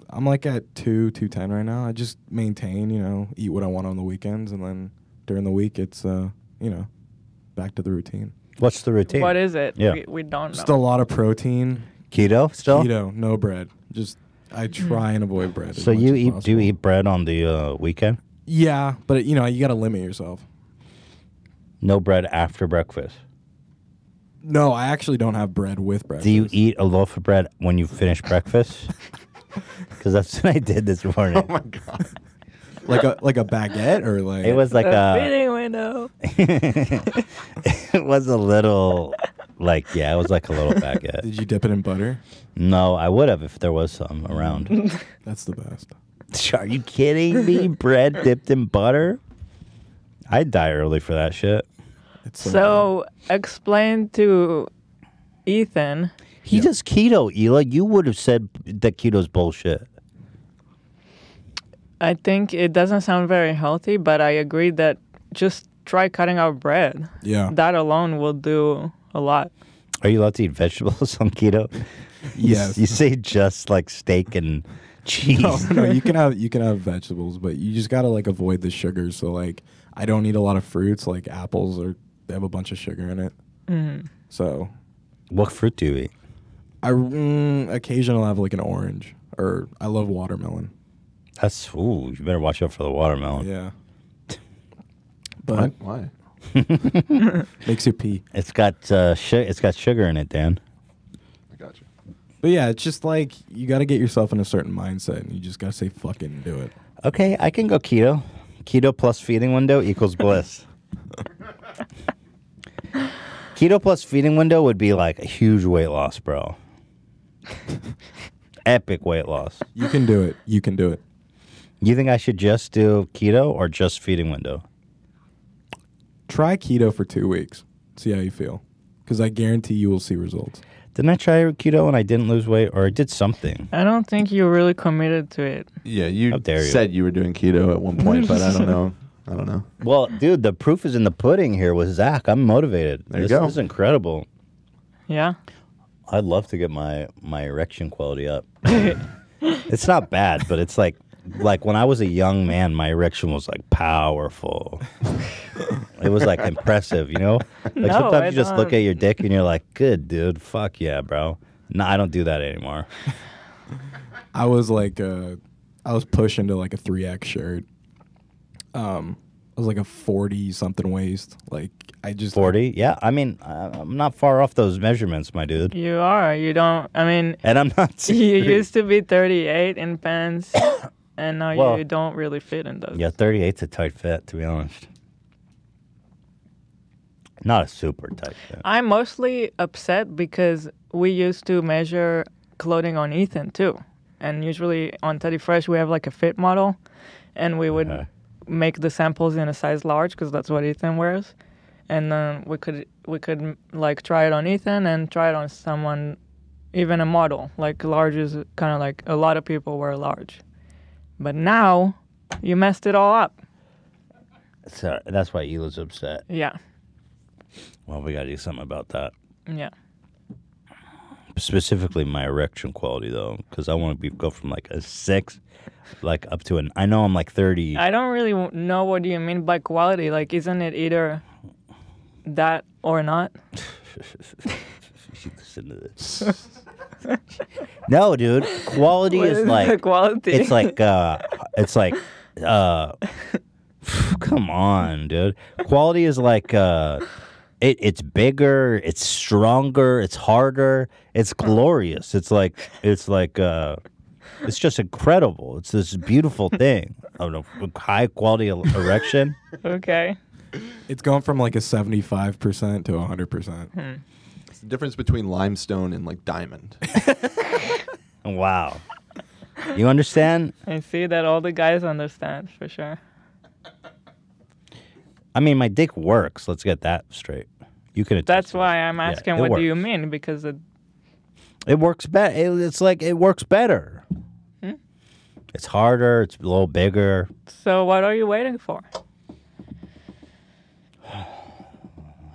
[SPEAKER 4] I'm like at 210 right now. I just maintain, eat what I want on the weekends, and then during the week, it's back to the routine.
[SPEAKER 2] What's the routine?
[SPEAKER 3] What is it?
[SPEAKER 2] Yeah.
[SPEAKER 3] We don't
[SPEAKER 4] Just a
[SPEAKER 3] know.
[SPEAKER 4] lot of protein,
[SPEAKER 2] Keto still?
[SPEAKER 4] keto, no bread. Just I try and avoid bread. as
[SPEAKER 2] So
[SPEAKER 4] much
[SPEAKER 2] you
[SPEAKER 4] as
[SPEAKER 2] eat? Do
[SPEAKER 4] possible.
[SPEAKER 2] you eat bread on the weekend?
[SPEAKER 4] Yeah, but you got to limit yourself.
[SPEAKER 2] No bread after breakfast.
[SPEAKER 4] No, I actually don't have bread with breakfast.
[SPEAKER 2] Do you eat a loaf of bread when you finish breakfast? Because that's what I did this morning.
[SPEAKER 1] Oh my god.
[SPEAKER 4] like a baguette or like
[SPEAKER 2] It was like
[SPEAKER 3] The
[SPEAKER 2] a.
[SPEAKER 3] feeding window.
[SPEAKER 2] It was a little, it was like a little baguette.
[SPEAKER 4] Did you dip it in butter?
[SPEAKER 2] No, I would have if there was some around.
[SPEAKER 4] That's the best.
[SPEAKER 2] Are you kidding me? Bread dipped in butter? I'd die early for that shit.
[SPEAKER 4] It's
[SPEAKER 3] So explain to Ethan.
[SPEAKER 2] He does keto, Ela. You would have said that keto's bullshit.
[SPEAKER 3] I think it doesn't sound very healthy, but I agree that just try cutting out bread.
[SPEAKER 4] yeah.
[SPEAKER 3] That alone will do a lot.
[SPEAKER 2] Are you allowed to eat vegetables on keto?
[SPEAKER 4] Yes.
[SPEAKER 2] You say just like steak and cheese.
[SPEAKER 4] No, you can have vegetables, but you just gotta like avoid the sugar. So like, I don't eat a lot of fruits like apples, or they have a bunch of sugar in it. So
[SPEAKER 2] What fruit do you eat?
[SPEAKER 4] I occasionally have like an orange, or I love watermelon.
[SPEAKER 2] You better watch out for the watermelon.
[SPEAKER 4] Yeah. But
[SPEAKER 1] Why?
[SPEAKER 4] makes you pee.
[SPEAKER 2] It's got it's got sugar in it, Dan.
[SPEAKER 1] I got you.
[SPEAKER 4] But yeah, it's just like you got to get yourself in a certain mindset, and you just got to say fucking do it.
[SPEAKER 2] Okay, I can go keto. Keto plus feeding window equals bliss. Keto plus feeding window would be like a huge weight loss, bro. Epic weight loss.
[SPEAKER 4] You can do it. You can do it.
[SPEAKER 2] You think I should just do keto or just feeding window?
[SPEAKER 4] Try keto for 2 weeks. See how you feel, because I guarantee you will see results.
[SPEAKER 2] Didn't I try keto and I didn't lose weight, or I did something?
[SPEAKER 3] I don't think you really committed to it.
[SPEAKER 1] Yeah, you
[SPEAKER 2] How dare you.
[SPEAKER 1] said you were doing keto at one point, but I don't know. I don't know.
[SPEAKER 2] Well, dude, the proof is in the pudding here with Zach. I'm motivated.
[SPEAKER 1] There you go.
[SPEAKER 2] This is incredible.
[SPEAKER 3] Yeah.
[SPEAKER 2] I'd love to get my erection quality up. It's not bad, but it's like when I was a young man, my erection was like powerful. It was like impressive, you know? Like
[SPEAKER 3] No,
[SPEAKER 2] sometimes
[SPEAKER 3] I
[SPEAKER 2] you just look
[SPEAKER 3] don't.
[SPEAKER 2] at your dick and you're like, good, dude. Fuck yeah, bro. No, I don't do that anymore.
[SPEAKER 4] I was like, I was pushing to like a 3X shirt. I was like a 40 something waist. Like I just
[SPEAKER 2] 40? Yeah, I mean, I'm not far off those measurements, my dude.
[SPEAKER 3] You are. You don't. I mean,
[SPEAKER 2] And I'm not.
[SPEAKER 3] you used to be 38 in pants, and now
[SPEAKER 2] Well,
[SPEAKER 3] you don't really fit in those.
[SPEAKER 2] Yeah, 38's a tight fit, to be honest. Not a super tight fit.
[SPEAKER 3] I'm mostly upset because we used to measure clothing on Ethan too. And usually on Teddy Fresh, we have like a fit model, and we would
[SPEAKER 2] Okay.
[SPEAKER 3] make the samples in a size large because that's what Ethan wears. And then we could like try it on Ethan and try it on someone, even a model. Like large is kind of like a lot of people wear large. But now you messed it all up.
[SPEAKER 2] So that's why Hila's upset.
[SPEAKER 3] Yeah.
[SPEAKER 2] Well, we got to do something about that.
[SPEAKER 3] Yeah.
[SPEAKER 2] Specifically my erection quality, though, because I want to go from like a 6 like up to an... I know I'm like 30.
[SPEAKER 3] I don't really know what you mean by quality. Like, isn't it either that or not?
[SPEAKER 2] You listen to this. No, dude. Quality
[SPEAKER 3] What
[SPEAKER 2] is
[SPEAKER 3] is
[SPEAKER 2] like...
[SPEAKER 3] the quality?
[SPEAKER 2] It's like, come on, dude. Quality is like, it's bigger, it's stronger, it's harder, it's glorious. It's just incredible. It's this beautiful thing. I don't know, high quality erection.
[SPEAKER 3] Okay.
[SPEAKER 4] It's going from like a 75% to 100%.
[SPEAKER 1] It's the difference between limestone and like diamond.
[SPEAKER 2] Wow. You understand?
[SPEAKER 3] I see that all the guys understand for sure.
[SPEAKER 2] I mean, my dick works. Let's get that straight. You can. attest
[SPEAKER 3] That's
[SPEAKER 2] to
[SPEAKER 3] why
[SPEAKER 2] that.
[SPEAKER 3] I'm
[SPEAKER 2] Yeah,
[SPEAKER 3] asking
[SPEAKER 2] it
[SPEAKER 3] what do you
[SPEAKER 2] works.
[SPEAKER 3] mean? Because
[SPEAKER 2] It works better. It's like it works better. It's harder. It's a little bigger.
[SPEAKER 3] so what are you waiting for?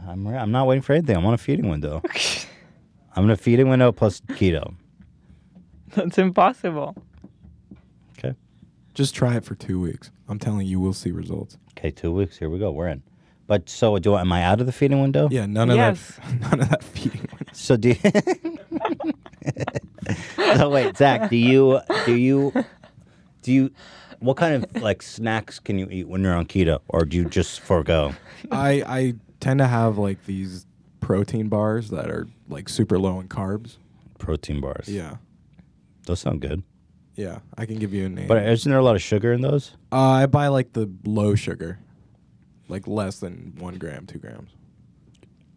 [SPEAKER 2] I'm not waiting for anything. I'm on a feeding window. I'm on a feeding window plus keto.
[SPEAKER 3] That's impossible.
[SPEAKER 2] Okay.
[SPEAKER 4] Just try it for 2 weeks. I'm telling you, we'll see results.
[SPEAKER 2] Okay, 2 weeks. Here we go. We're in. But so am I out of the feeding window?
[SPEAKER 4] Yeah, none of
[SPEAKER 3] Yes.
[SPEAKER 4] that. None of that feeding.
[SPEAKER 2] So do you... So wait, Zach, do you what kind of like snacks can you eat when you're on keto, or do you just forego?
[SPEAKER 4] I tend to have like these protein bars that are like super low in carbs.
[SPEAKER 2] Protein bars.
[SPEAKER 4] Yeah.
[SPEAKER 2] Those sound good.
[SPEAKER 4] Yeah, I can give you a name.
[SPEAKER 2] But isn't there a lot of sugar in those?
[SPEAKER 4] I buy like the low sugar, like less than 1 gram, 2 grams.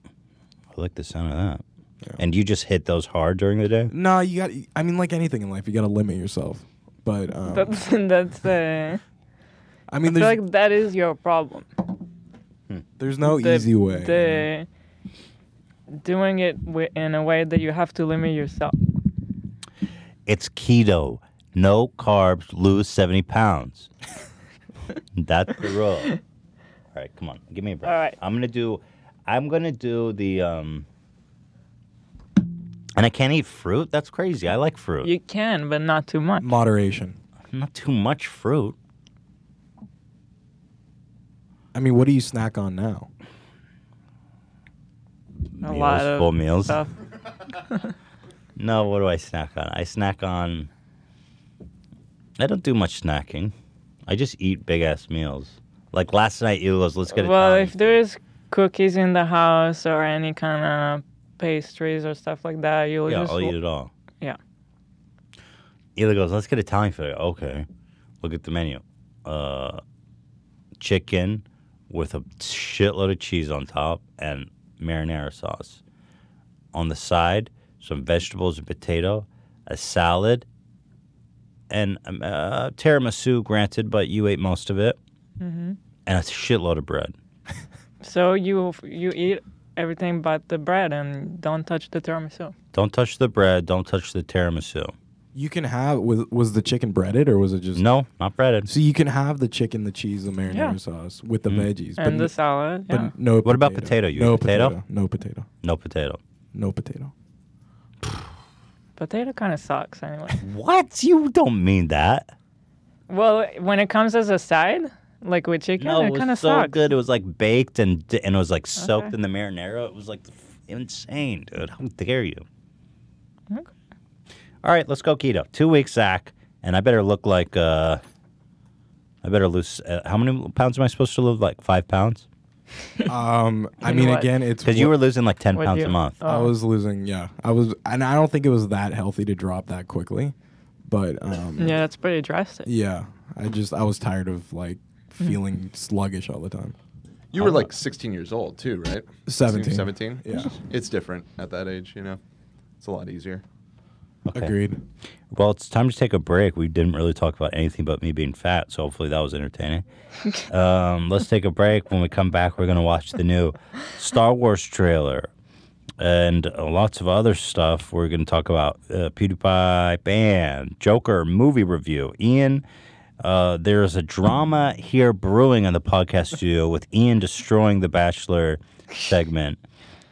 [SPEAKER 2] I like the sound of that.
[SPEAKER 4] Yeah.
[SPEAKER 2] And you just hit those hard during the day?
[SPEAKER 4] No, you got. I mean, like anything in life, you got to limit yourself. But
[SPEAKER 3] That's
[SPEAKER 4] I
[SPEAKER 3] I
[SPEAKER 4] mean,
[SPEAKER 3] feel
[SPEAKER 4] there's
[SPEAKER 3] like that is your problem.
[SPEAKER 4] there's no
[SPEAKER 3] The-
[SPEAKER 4] easy way.
[SPEAKER 3] The doing it in a way that you have to limit yourself.
[SPEAKER 2] It's keto. No carbs, lose 70 pounds. That's the rule. All right, come on. Give me a break.
[SPEAKER 3] All right.
[SPEAKER 2] I'm gonna do the and I can't eat fruit? That's crazy. I like fruit.
[SPEAKER 3] You can, but not too much.
[SPEAKER 4] Moderation.
[SPEAKER 2] Not too much fruit.
[SPEAKER 4] I mean, what do you snack on now?
[SPEAKER 3] A lot of
[SPEAKER 2] full meals.
[SPEAKER 3] stuff.
[SPEAKER 2] No, what do I snack on? I snack on. I don't do much snacking. I just eat big ass meals. Like last night, you goes, let's get
[SPEAKER 3] Well,
[SPEAKER 2] Italian.
[SPEAKER 3] if there's cookies in the house or any kind of pastries or stuff like that, you'll
[SPEAKER 2] Yeah,
[SPEAKER 3] just
[SPEAKER 2] I'll eat it all.
[SPEAKER 3] Yeah.
[SPEAKER 2] Ela goes, let's get Italian food. Okay. Look at the menu. Chicken with a shitload of cheese on top and marinara sauce. On the side, some vegetables and potato, a salad, and tiramisu, granted, but you ate most of it, and a shitload of bread.
[SPEAKER 3] So you eat everything but the bread and don't touch the tiramisu.
[SPEAKER 2] Don't touch the bread. Don't touch the tiramisu.
[SPEAKER 4] You can have was the chicken breaded or was it just
[SPEAKER 2] No, not breaded.
[SPEAKER 4] So you can have the chicken, the cheese, the marinara
[SPEAKER 3] Yeah.
[SPEAKER 4] sauce with the veggies,
[SPEAKER 3] And the salad. Yeah.
[SPEAKER 4] but no.
[SPEAKER 2] What about potato? You
[SPEAKER 4] no
[SPEAKER 2] eat potato?
[SPEAKER 4] No potato.
[SPEAKER 2] No potato.
[SPEAKER 4] No potato.
[SPEAKER 3] Potato kind of sucks anyway.
[SPEAKER 2] What? You don't mean that.
[SPEAKER 3] Well, when it comes as a side, like with chicken,
[SPEAKER 2] No,
[SPEAKER 3] it
[SPEAKER 2] it
[SPEAKER 3] kind of
[SPEAKER 2] was so
[SPEAKER 3] sucks.
[SPEAKER 2] good. It was like baked and it was like soaked
[SPEAKER 3] Okay.
[SPEAKER 2] in the marinara. It was like insane, dude. How dare you?
[SPEAKER 3] Okay.
[SPEAKER 2] All right, let's go keto. 2 weeks, Zach, and I better look like I better lose. How many pounds am I supposed to lose? Like 5 pounds?
[SPEAKER 4] I
[SPEAKER 3] In
[SPEAKER 4] mean,
[SPEAKER 3] what?
[SPEAKER 4] again, it's
[SPEAKER 2] Because you were losing like 10
[SPEAKER 3] What
[SPEAKER 2] pounds
[SPEAKER 3] you-
[SPEAKER 2] a month.
[SPEAKER 3] Oh.
[SPEAKER 4] I was losing. Yeah, I was, and I don't think it was that healthy to drop that quickly. But
[SPEAKER 3] Yeah, that's pretty drastic.
[SPEAKER 4] yeah, I was tired of like feeling sluggish all the time.
[SPEAKER 1] You were like 16 years old too, right?
[SPEAKER 4] 17.
[SPEAKER 1] 17?
[SPEAKER 4] Yeah.
[SPEAKER 1] It's different at that age, you know. It's a lot easier.
[SPEAKER 2] Okay.
[SPEAKER 4] Agreed.
[SPEAKER 2] Well, it's time to take a break. We didn't really talk about anything but me being fat, so hopefully that was entertaining. Let's take a break. When we come back, we're going to watch the new Star Wars trailer and lots of other stuff. We're going to talk about PewDiePie and Joker movie review. Ian, there's a drama here brewing in the podcast studio with Ian destroying the Bachelor segment.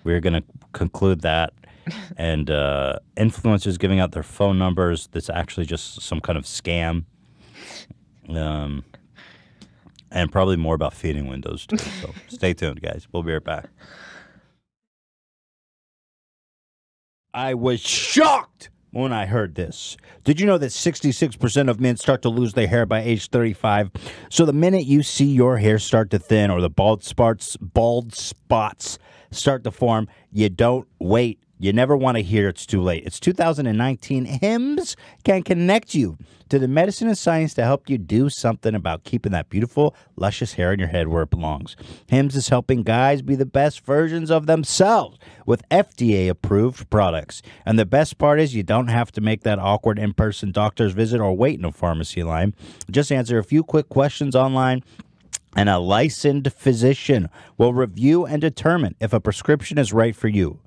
[SPEAKER 2] We're going to conclude that. And influencers giving out their phone numbers. That's actually just some kind of scam. And probably more about feeding windows too. So stay tuned, guys. We'll be right back. I was shocked when I heard this. Did you know that 66% of men start to lose their hair by age 35? So the minute you see your hair start to thin or the bald spots start to form, you don't wait. You never want to hear it's too late. It's 2019. Hims can connect you to the medicine and science to help you do something about keeping that beautiful, luscious hair in your head where it belongs. Hims is helping guys be the best versions of themselves with FDA-approved products. And the best part is you don't have to make that awkward in-person doctor's visit or wait in a pharmacy line. Just answer a few quick questions online, and a licensed physician will review and determine if a prescription is right for you.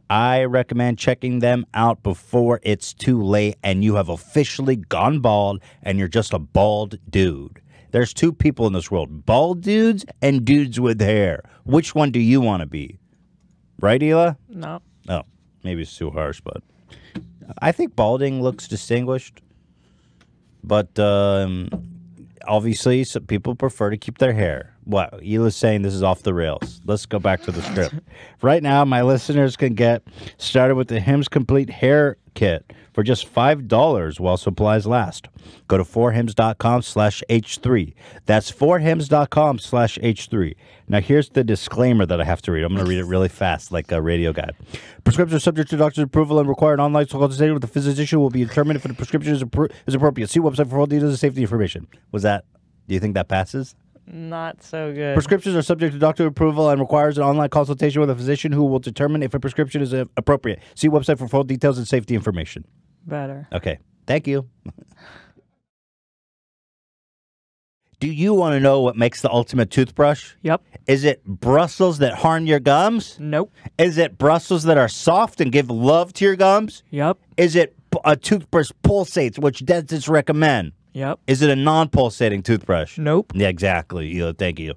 [SPEAKER 2] I recommend checking them out before it's too late and you have officially gone bald and you're just a bald dude. There's two people in this world, bald dudes and dudes with hair. Which one do you want to be? Right, Hila?
[SPEAKER 3] No.
[SPEAKER 2] Oh, maybe it's too harsh, but I think balding looks distinguished. But obviously, some people prefer to keep their hair. What? Hila's saying this is off the rails. Let's go back to the script. Right now, my listeners can get started with the Hims Complete Hair Kit for just $5 while supplies last. Go to 4hims.com/H3. That's 4hims.com/H3. Now, here's the disclaimer that I have to read. I'm going to read it really fast, like a radio guide. Prescriptions are subject to doctor's approval and required online consultation with the physician will be determined if the prescription is appropriate. See website for all details and safety information. Do you think that passes?
[SPEAKER 3] Not so good.
[SPEAKER 2] Prescriptions are subject to doctor approval and requires an online consultation with a physician who will determine if a prescription is appropriate. See website for full details and safety information.
[SPEAKER 3] Better.
[SPEAKER 2] Okay. Thank you. Do you want to know what makes the ultimate toothbrush?
[SPEAKER 3] Yep.
[SPEAKER 2] Is it Brussels that harm your gums?
[SPEAKER 3] Nope.
[SPEAKER 2] Is it Brussels that are soft and give love to your gums?
[SPEAKER 3] Yep.
[SPEAKER 2] Is it a toothbrush pulsates, which dentists recommend?
[SPEAKER 3] Yep.
[SPEAKER 2] Is it a non-pulsating toothbrush?
[SPEAKER 3] Nope.
[SPEAKER 2] Yeah, exactly. Thank you.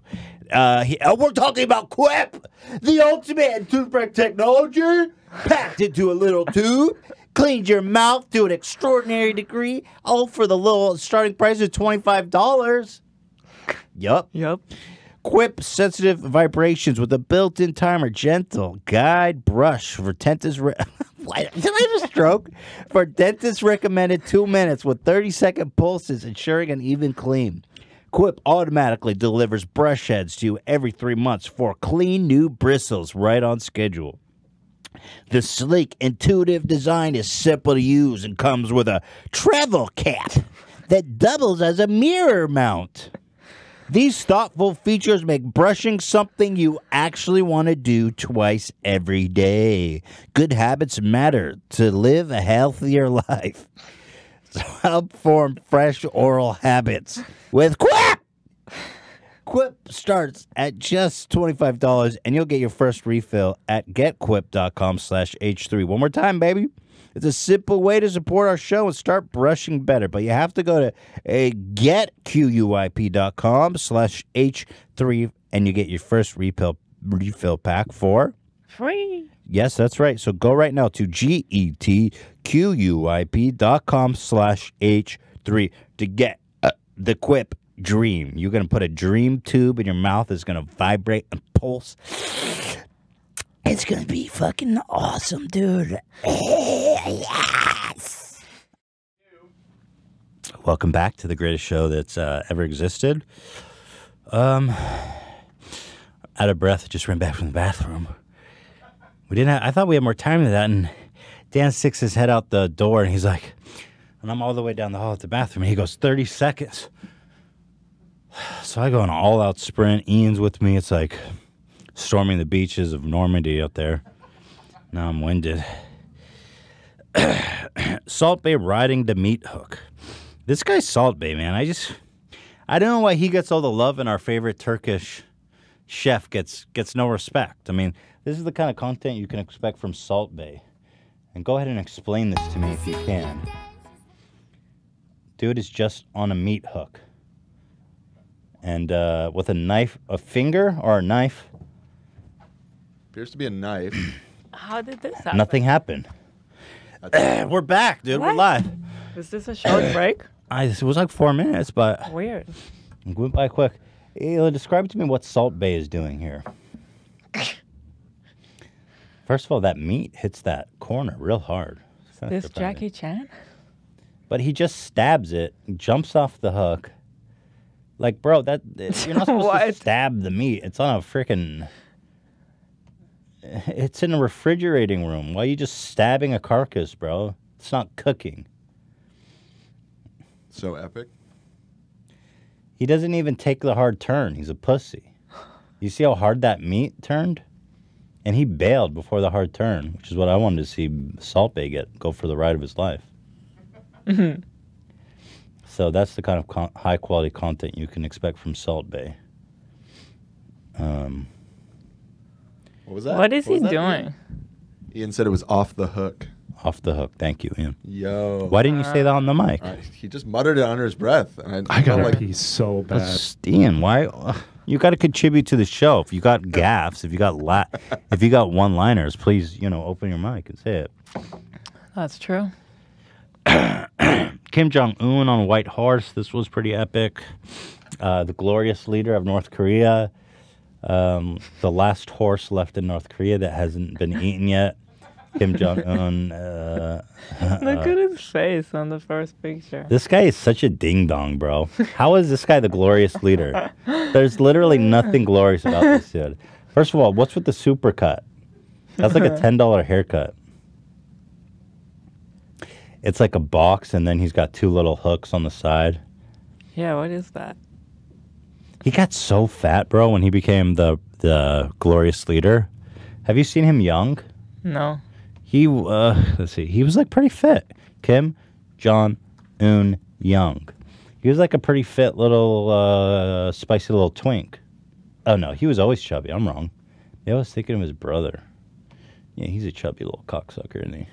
[SPEAKER 2] We're talking about Quip, the ultimate toothbrush technology, packed into a little tube, cleans your mouth to an extraordinary degree, all for the little starting price of $25. Yup.
[SPEAKER 3] Yep.
[SPEAKER 2] Quip sensitive vibrations with a built-in timer, gentle guide brush for dentist. Did I have a stroke? For dentist recommended 2 minutes with 30-second pulses, ensuring an even clean. Quip automatically delivers brush heads to you every 3 months for clean new bristles right on schedule. The sleek, intuitive design is simple to use and comes with a travel cap that doubles as a mirror mount. These thoughtful features make brushing something you actually want to do twice every day. Good habits matter to live a healthier life. So help form fresh oral habits with Quip. Quip starts at just $25, and you'll get your first refill at getquip.com/H3. One more time, baby. It's a simple way to support our show and start brushing better, but you have to go to getquip.com/H3, and you get your first refill pack for
[SPEAKER 3] Free.
[SPEAKER 2] Yes, that's right. So go right now to getquip.com/H3 to get the Quip Dream. You're going to put a dream tube in your mouth. It's going to vibrate and pulse. It's going to be fucking awesome, dude. Yes. Welcome back to the greatest show that's ever existed. Out of breath, just ran back from the bathroom. I thought we had more time than that, and Dan sticks his head out the door, and he's like, and I'm all the way down the hall at the bathroom, and he goes, 30 seconds. So I go on an all-out sprint. Ian's with me. It's like storming the beaches of Normandy out there. Now I'm winded. Salt Bay riding the meat hook. This guy's Salt Bay, man. I don't know why he gets all the love and our favorite Turkish chef gets no respect. I mean, this is the kind of content you can expect from Salt Bay. And go ahead and explain this to me if you can. Dude is just on a meat hook. And with a knife, a finger or a knife?
[SPEAKER 1] Appears to be a knife.
[SPEAKER 3] How did this happen?
[SPEAKER 2] Nothing happened. We're back, dude.
[SPEAKER 3] What?
[SPEAKER 2] We're live.
[SPEAKER 3] Was this a short break?
[SPEAKER 2] It was like 4 minutes, but
[SPEAKER 3] Weird.
[SPEAKER 2] it went by quick. Describe to me what Salt Bay is doing here. First of all, that meat hits that corner real hard.
[SPEAKER 3] This Jackie Chan?
[SPEAKER 2] But he just stabs it, jumps off the hook. Like, bro, you're not supposed to stab the meat. It's on a freaking... It's in a refrigerating room. Why are you just stabbing a carcass, bro? It's not cooking.
[SPEAKER 1] So epic.
[SPEAKER 2] He doesn't even take the hard turn. He's a pussy. You see how hard that meat turned? And he bailed before the hard turn, which is what I wanted to see Salt Bay go for the ride of his life.
[SPEAKER 3] Mm-hmm.
[SPEAKER 2] So that's the kind of high-quality content you can expect from Salt Bay.
[SPEAKER 1] What was that?
[SPEAKER 3] What is he
[SPEAKER 1] was that,
[SPEAKER 3] doing?
[SPEAKER 1] Ian said it was off the hook.
[SPEAKER 2] Off the hook. Thank you, Ian.
[SPEAKER 1] Yo.
[SPEAKER 2] Why didn't you say that on the mic?
[SPEAKER 1] He just muttered it under his breath. And
[SPEAKER 4] I
[SPEAKER 1] felt
[SPEAKER 4] gotta
[SPEAKER 1] like
[SPEAKER 4] pee so bad.
[SPEAKER 2] Ian, why? You got to contribute to the show. If you got gaffes, if you got one-liners, please, open your mic and say it.
[SPEAKER 3] That's true.
[SPEAKER 2] Kim Jong-un on a white horse. This was pretty epic. The glorious leader of North Korea. The last horse left in North Korea that hasn't been eaten yet. Kim Jong-un.
[SPEAKER 3] Look at his face on the first picture.
[SPEAKER 2] This guy is such a ding-dong, bro. How is this guy the glorious leader? There's literally nothing glorious about this dude. First of all, what's with the supercut? That's like a $10 haircut. It's like a box, and then he's got 2 little hooks on the side.
[SPEAKER 3] Yeah, what is that?
[SPEAKER 2] He got so fat, bro, when he became the glorious leader. Have you seen him young?
[SPEAKER 3] No.
[SPEAKER 2] Let's see. He was like pretty fit. Kim Jong-un young. He was like a pretty fit little, spicy little twink. Oh, no, he was always chubby. I'm wrong. Yeah, I was thinking of his brother. Yeah, he's a chubby little cocksucker, isn't he?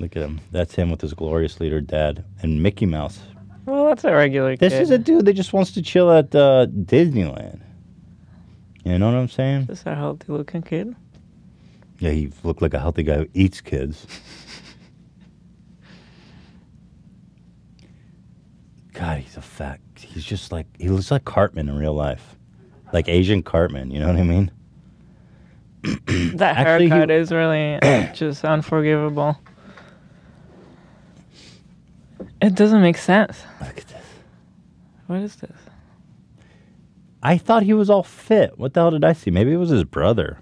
[SPEAKER 2] Look at him. That's him with his glorious leader dad. And Mickey Mouse.
[SPEAKER 3] Well, that's a regular
[SPEAKER 2] This
[SPEAKER 3] kid.
[SPEAKER 2] is a dude that just wants to chill at Disneyland. You know what I'm saying?
[SPEAKER 3] This is a healthy looking kid.
[SPEAKER 2] Yeah, he looked like a healthy guy who eats kids. God, he's just like, he looks like Cartman in real life. Like Asian Cartman, you know what I mean?
[SPEAKER 3] That
[SPEAKER 2] Actually,
[SPEAKER 3] haircut is really just unforgivable. It doesn't make sense.
[SPEAKER 2] Look at this.
[SPEAKER 3] What is this?
[SPEAKER 2] I thought he was all fit. What the hell did I see? Maybe it was his brother.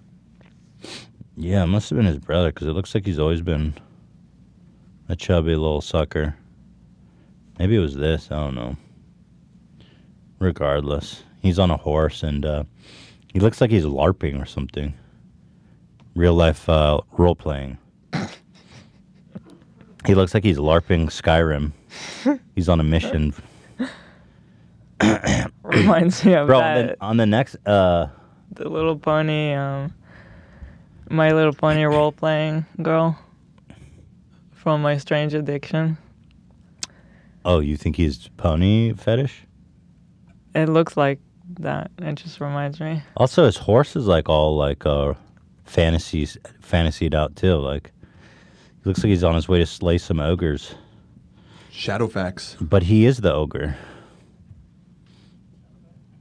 [SPEAKER 2] Yeah, it must have been his brother, because it looks like he's always been a chubby little sucker. Maybe it was this. I don't know. Regardless, he's on a horse, and he looks like he's LARPing or something. Real life role playing. He looks like he's LARPing Skyrim. He's on a mission.
[SPEAKER 3] reminds me of
[SPEAKER 2] Bro,
[SPEAKER 3] that.
[SPEAKER 2] on the next
[SPEAKER 3] The Little Pony, My Little Pony role playing girl from My Strange Addiction.
[SPEAKER 2] oh, you think he's pony fetish?
[SPEAKER 3] It looks like that. It just reminds me.
[SPEAKER 2] Also, his horse is like all like fantasied out too. Like, he looks like he's on his way to slay some ogres.
[SPEAKER 1] Shadowfax.
[SPEAKER 2] But he is the ogre.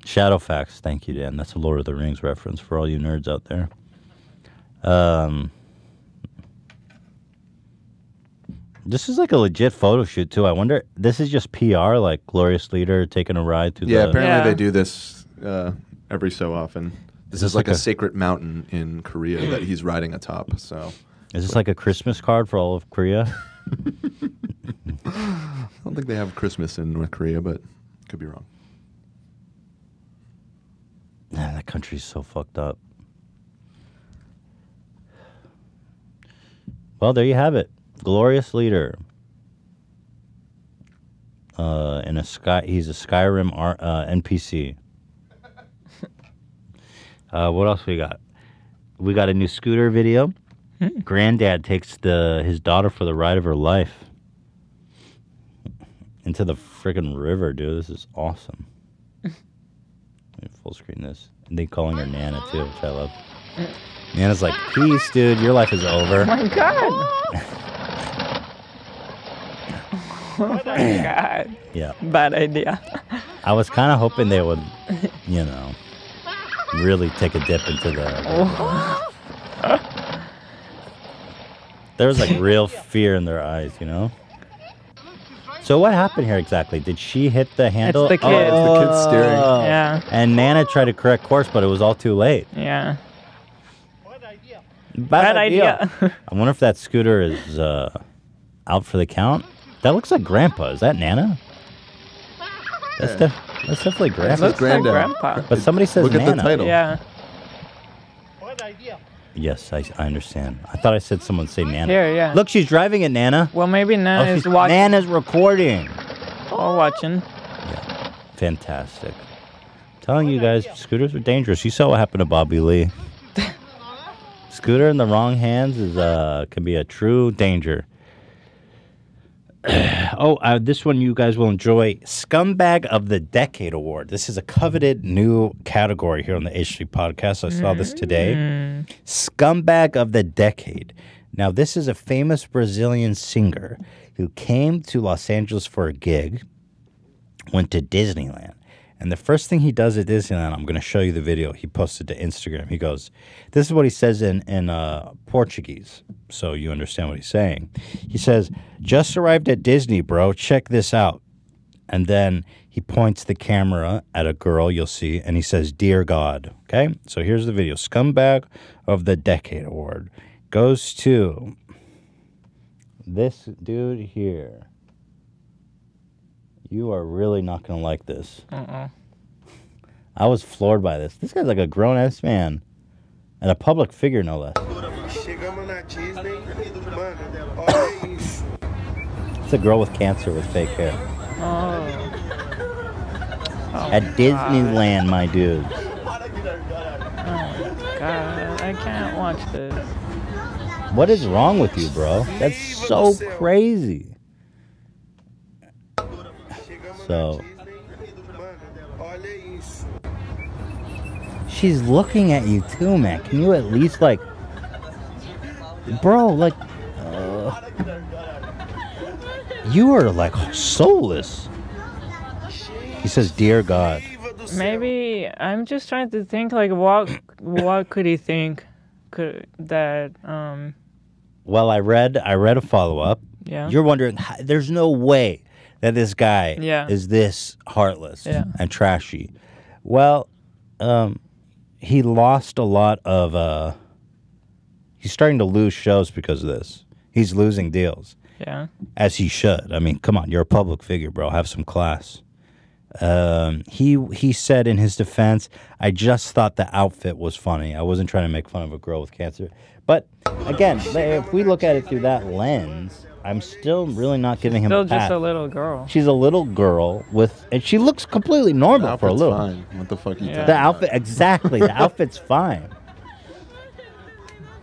[SPEAKER 2] Shadowfax. Thank you, Dan. That's a Lord of the Rings reference for all you nerds out there. This is like a legit photo shoot too. I wonder. This is just PR, like Glorious Leader taking a ride through
[SPEAKER 1] Yeah,
[SPEAKER 2] the.
[SPEAKER 1] apparently
[SPEAKER 3] Yeah.
[SPEAKER 1] they do this every so often. This
[SPEAKER 2] this
[SPEAKER 1] is like
[SPEAKER 2] like
[SPEAKER 1] a
[SPEAKER 2] a-
[SPEAKER 1] sacred mountain in Korea that he's riding atop. So
[SPEAKER 2] Is this like a Christmas card for all of Korea?
[SPEAKER 1] I don't think they have Christmas in North Korea, but could be wrong.
[SPEAKER 2] Man, that country's so fucked up. Well, there you have it. Glorious Leader. He's a Skyrim NPC. What else we got? We got a new scooter video. Granddad takes his daughter for the ride of her life into the friggin' river, dude. This is awesome. Let me full screen this. And they calling her Nana too, which I love. Nana's like, peace, dude. Your life is over.
[SPEAKER 3] Oh my god! Oh my god.
[SPEAKER 2] Yeah.
[SPEAKER 3] Bad idea.
[SPEAKER 2] I was kind of hoping they would, you know, really take a dip into the. There was like real fear in their eyes, you know? So what happened here exactly? Did she hit the handle?
[SPEAKER 3] the kid.
[SPEAKER 1] Oh, it's the kid steering.
[SPEAKER 3] Yeah.
[SPEAKER 2] And Nana tried to correct course, but it was all too late.
[SPEAKER 3] Yeah.
[SPEAKER 2] Bad idea. I wonder if that scooter is out for the count. That looks like Grandpa. Is that Nana? That's definitely Grandpa.
[SPEAKER 3] Looks like
[SPEAKER 1] Granddad.
[SPEAKER 3] Grandpa.
[SPEAKER 2] But somebody says
[SPEAKER 1] Look at
[SPEAKER 2] Nana.
[SPEAKER 1] the title.
[SPEAKER 3] Yeah.
[SPEAKER 2] Yes, I understand. I thought I said someone say Nana.
[SPEAKER 3] Here, yeah.
[SPEAKER 2] Look, she's driving it, Nana.
[SPEAKER 3] Well, maybe Nana is watching
[SPEAKER 2] Nana's recording.
[SPEAKER 3] or watching.
[SPEAKER 2] Yeah, fantastic. I'm telling you guys, scooters are dangerous. You saw what happened to Bobby Lee. Scooter in the wrong hands can be a true danger. This one you guys will enjoy. Scumbag of the Decade Award. This is a coveted new category here on the H3 podcast. I saw this today. Scumbag of the Decade. Now, this is a famous Brazilian singer who came to Los Angeles for a gig, went to Disneyland. And the first thing he does at Disneyland, I'm going to show you the video he posted to Instagram. He goes, this is what he says in Portuguese, so you understand what he's saying. He says, just arrived at Disney, bro. Check this out. And then he points the camera at a girl, you'll see, and he says, dear God. Okay? So here's the video. Scumbag of the Decade Award goes to this dude here. You are really not going to like this. I was floored by this. This guy's like a grown-ass man. And a public figure, no less. It's a girl with cancer with fake hair.
[SPEAKER 3] Oh.
[SPEAKER 2] At Disneyland, my dudes.
[SPEAKER 3] God, I can't watch this.
[SPEAKER 2] What is wrong with you, bro? That's so crazy. So... she's looking at you too, man. Can you at least, like... bro, like... you are, like, soulless. He says, dear God.
[SPEAKER 3] Maybe I'm just trying to think like what could he think that
[SPEAKER 2] Well, I read a follow-up.
[SPEAKER 3] yeah.
[SPEAKER 2] You're wondering, there's no way that this guy
[SPEAKER 3] Yeah.
[SPEAKER 2] is this heartless
[SPEAKER 3] Yeah.
[SPEAKER 2] and trashy. Well, he lost a lot of... he's starting to lose shows because of this. He's losing deals.
[SPEAKER 3] Yeah.
[SPEAKER 2] As he should. I mean, come on, you're a public figure, bro. Have some class. He said in his defense, I just thought the outfit was funny. I wasn't trying to make fun of a girl with cancer. But again, if we look at it through that lens, I'm still really not giving him
[SPEAKER 3] Still
[SPEAKER 2] a pass.
[SPEAKER 3] just a little girl.
[SPEAKER 2] She's a little girl and she looks completely normal for a little.
[SPEAKER 1] Fine. What the fuck are you talking
[SPEAKER 2] The
[SPEAKER 1] about?
[SPEAKER 2] outfit, exactly. The outfit's fine.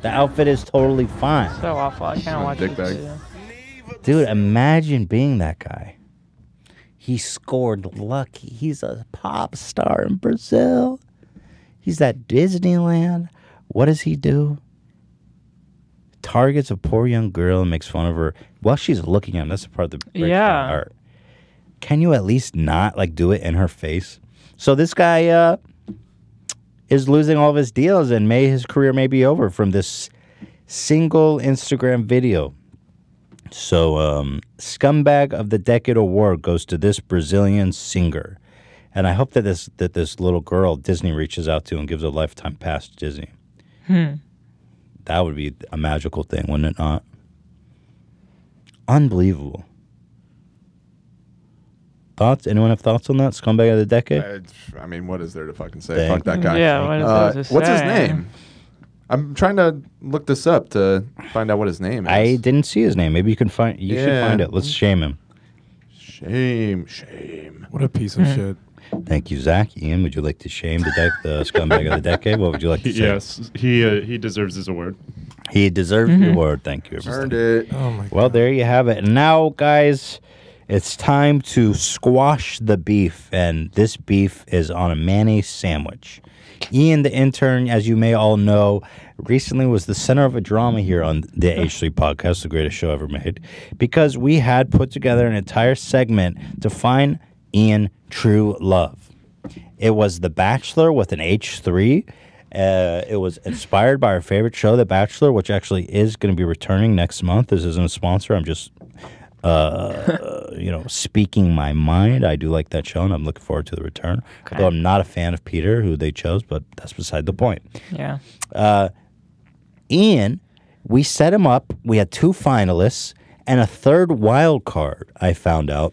[SPEAKER 2] The outfit is totally fine.
[SPEAKER 3] So awful. I can't watch
[SPEAKER 1] Dick
[SPEAKER 3] this
[SPEAKER 1] bag.
[SPEAKER 3] video.
[SPEAKER 2] Dude, imagine being that guy. He scored lucky. He's a pop star in Brazil. He's at Disneyland. What does he do? Targets a poor young girl and makes fun of her while she's looking at him. That's the part that breaks my heart. Can you at least not do it in her face? So this guy is losing all of his deals, and his career may be over from this single Instagram video. So, Scumbag of the Decade award goes to this Brazilian singer, and I hope that this little girl Disney reaches out to and gives a lifetime pass to Disney. That would be a magical thing, wouldn't it not? Unbelievable. Thoughts? Anyone have thoughts on that? Scumbag of the Decade?
[SPEAKER 1] I mean, what is there to fucking say?
[SPEAKER 2] Dang.
[SPEAKER 1] Fuck that guy.
[SPEAKER 3] Yeah, what is there to
[SPEAKER 1] what's his
[SPEAKER 3] say?
[SPEAKER 1] name? I'm trying to look this up to find out what his name is.
[SPEAKER 2] I didn't see his name. Maybe you can find. You should
[SPEAKER 1] Yeah.
[SPEAKER 2] find it. Let's shame him.
[SPEAKER 1] Shame.
[SPEAKER 4] What a piece of shit.
[SPEAKER 2] Thank you, Zach. Ian, would you like to shame the Scumbag of the Decade? What would you like to say?
[SPEAKER 5] Yes, he deserves his award.
[SPEAKER 2] He deserves the award. Thank you, everybody.
[SPEAKER 1] Earned it.
[SPEAKER 4] Oh my god.
[SPEAKER 2] Well, there you have it. And now, guys, it's time to squash the beef. And this beef is on a mayonnaise sandwich. Ian, the intern, as you may all know, recently was the center of a drama here on the H3 podcast, the greatest show ever made, because we had put together an entire segment to find Ian true love. It was The Bachelor with an H3. It was inspired by our favorite show, The Bachelor, which actually is going to be returning next month. This isn't a sponsor. I'm just, speaking my mind. I do like that show, and I'm looking forward to the return.
[SPEAKER 3] Okay.
[SPEAKER 2] Although I'm not a fan of Peter, who they chose, but that's beside the point.
[SPEAKER 3] Yeah.
[SPEAKER 2] Ian, we set him up. We had 2 finalists and a third wild card, I found out,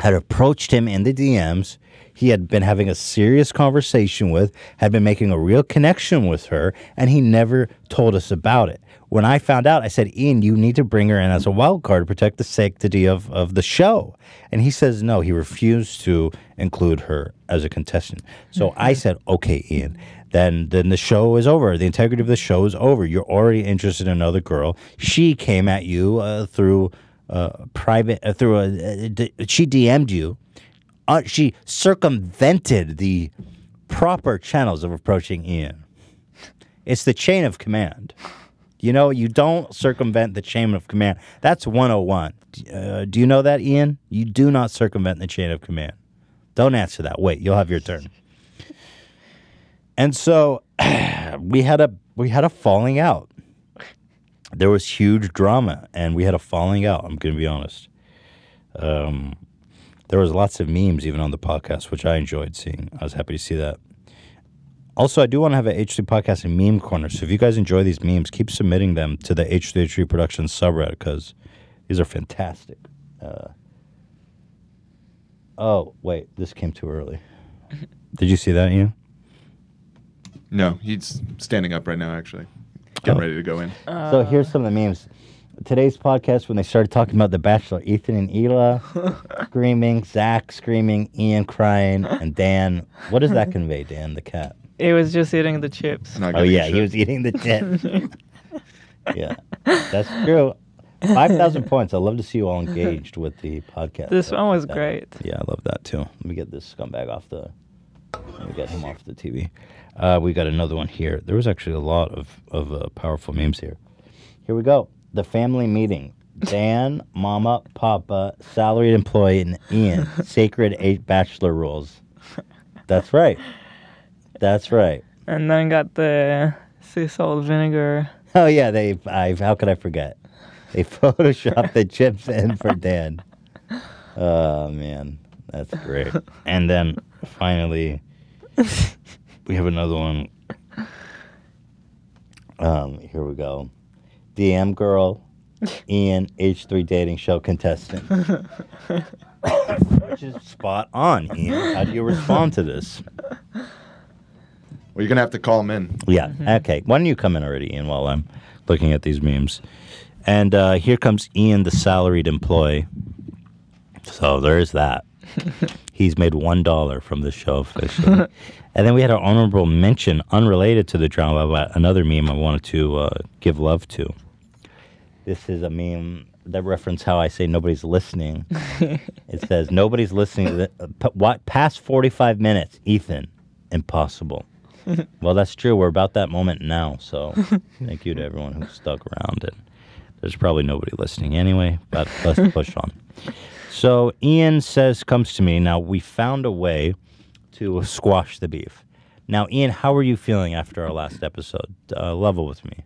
[SPEAKER 2] had approached him in the DMs. He had been having a serious conversation with, had been making a real connection with her, and he never told us about it. When I found out, I said, Ian, you need to bring her in as a wild card to protect the sanctity of the show. And he says no, he refused to include her as a contestant. So I said, okay, Ian, then the show is over. The integrity of the show is over. You're already interested in another girl. She came at you through she DM'd you. She circumvented the proper channels of approaching Ian. It's the chain of command. You don't circumvent the chain of command. That's 101. Do you know that, Ian? You do not circumvent the chain of command. Don't answer that. Wait, you'll have your turn. And so we had a falling out. There was huge drama, and we had a falling out. I'm going to be honest. There was lots of memes even on the podcast, which I enjoyed seeing. I was happy to see that. Also, I do want to have an H3 podcast and meme corner. So if you guys enjoy these memes, keep submitting them to the H3 Productions subreddit because these are fantastic. Oh, wait, this came too early. Did you see that, Ian?
[SPEAKER 1] No, he's standing up right now, actually. Getting ready to go in.
[SPEAKER 2] So here's some of the memes. Today's podcast, when they started talking about The Bachelor, Ethan and Hila screaming, Zach screaming, Ian crying, and Dan. What does that convey, Dan, the cat?
[SPEAKER 3] It was just eating the chips.
[SPEAKER 1] Not
[SPEAKER 2] Oh,
[SPEAKER 1] giving a
[SPEAKER 2] yeah,
[SPEAKER 1] shit.
[SPEAKER 2] he was eating the tit. Yeah, that's true. 5,000 points. I'd love to see you all engaged with the podcast.
[SPEAKER 3] This one was great.
[SPEAKER 2] Yeah, I love that too. Let me get this scumbag off the. Let me get him off the TV. We got another one here. There was actually a lot of powerful memes here. Here we go. The family meeting. Dan, Mama, Papa, salaried employee, and Ian. Sacred 8 bachelor rules. That's right. That's right.
[SPEAKER 3] And then got the sea salt vinegar.
[SPEAKER 2] Oh yeah, how could I forget? They photoshopped the chips in for Dan. Oh man, that's great. And then finally, we have another one. Here we go. DM girl, Ian, H3 dating show contestant. Which is spot on, Ian. How do you respond to this?
[SPEAKER 1] Well, you're gonna have to call him in.
[SPEAKER 2] Yeah. Okay. Why don't you come in already, Ian, while I'm looking at these memes? And here comes Ian, the salaried employee. So there's that. He's made $1 from this show officially. And then we had our honorable mention, unrelated to the drama, about another meme I wanted to give love to. This is a meme that references how I say nobody's listening. It says, nobody's listening to what past 45 minutes, Ethan. Impossible. Well, that's true. We're about that moment now. So thank you to everyone who stuck around. And there's probably nobody listening anyway, but let's push on. So Ian comes to me. Now, we found a way to squash the beef. Now, Ian, how are you feeling after our last episode? Level with me.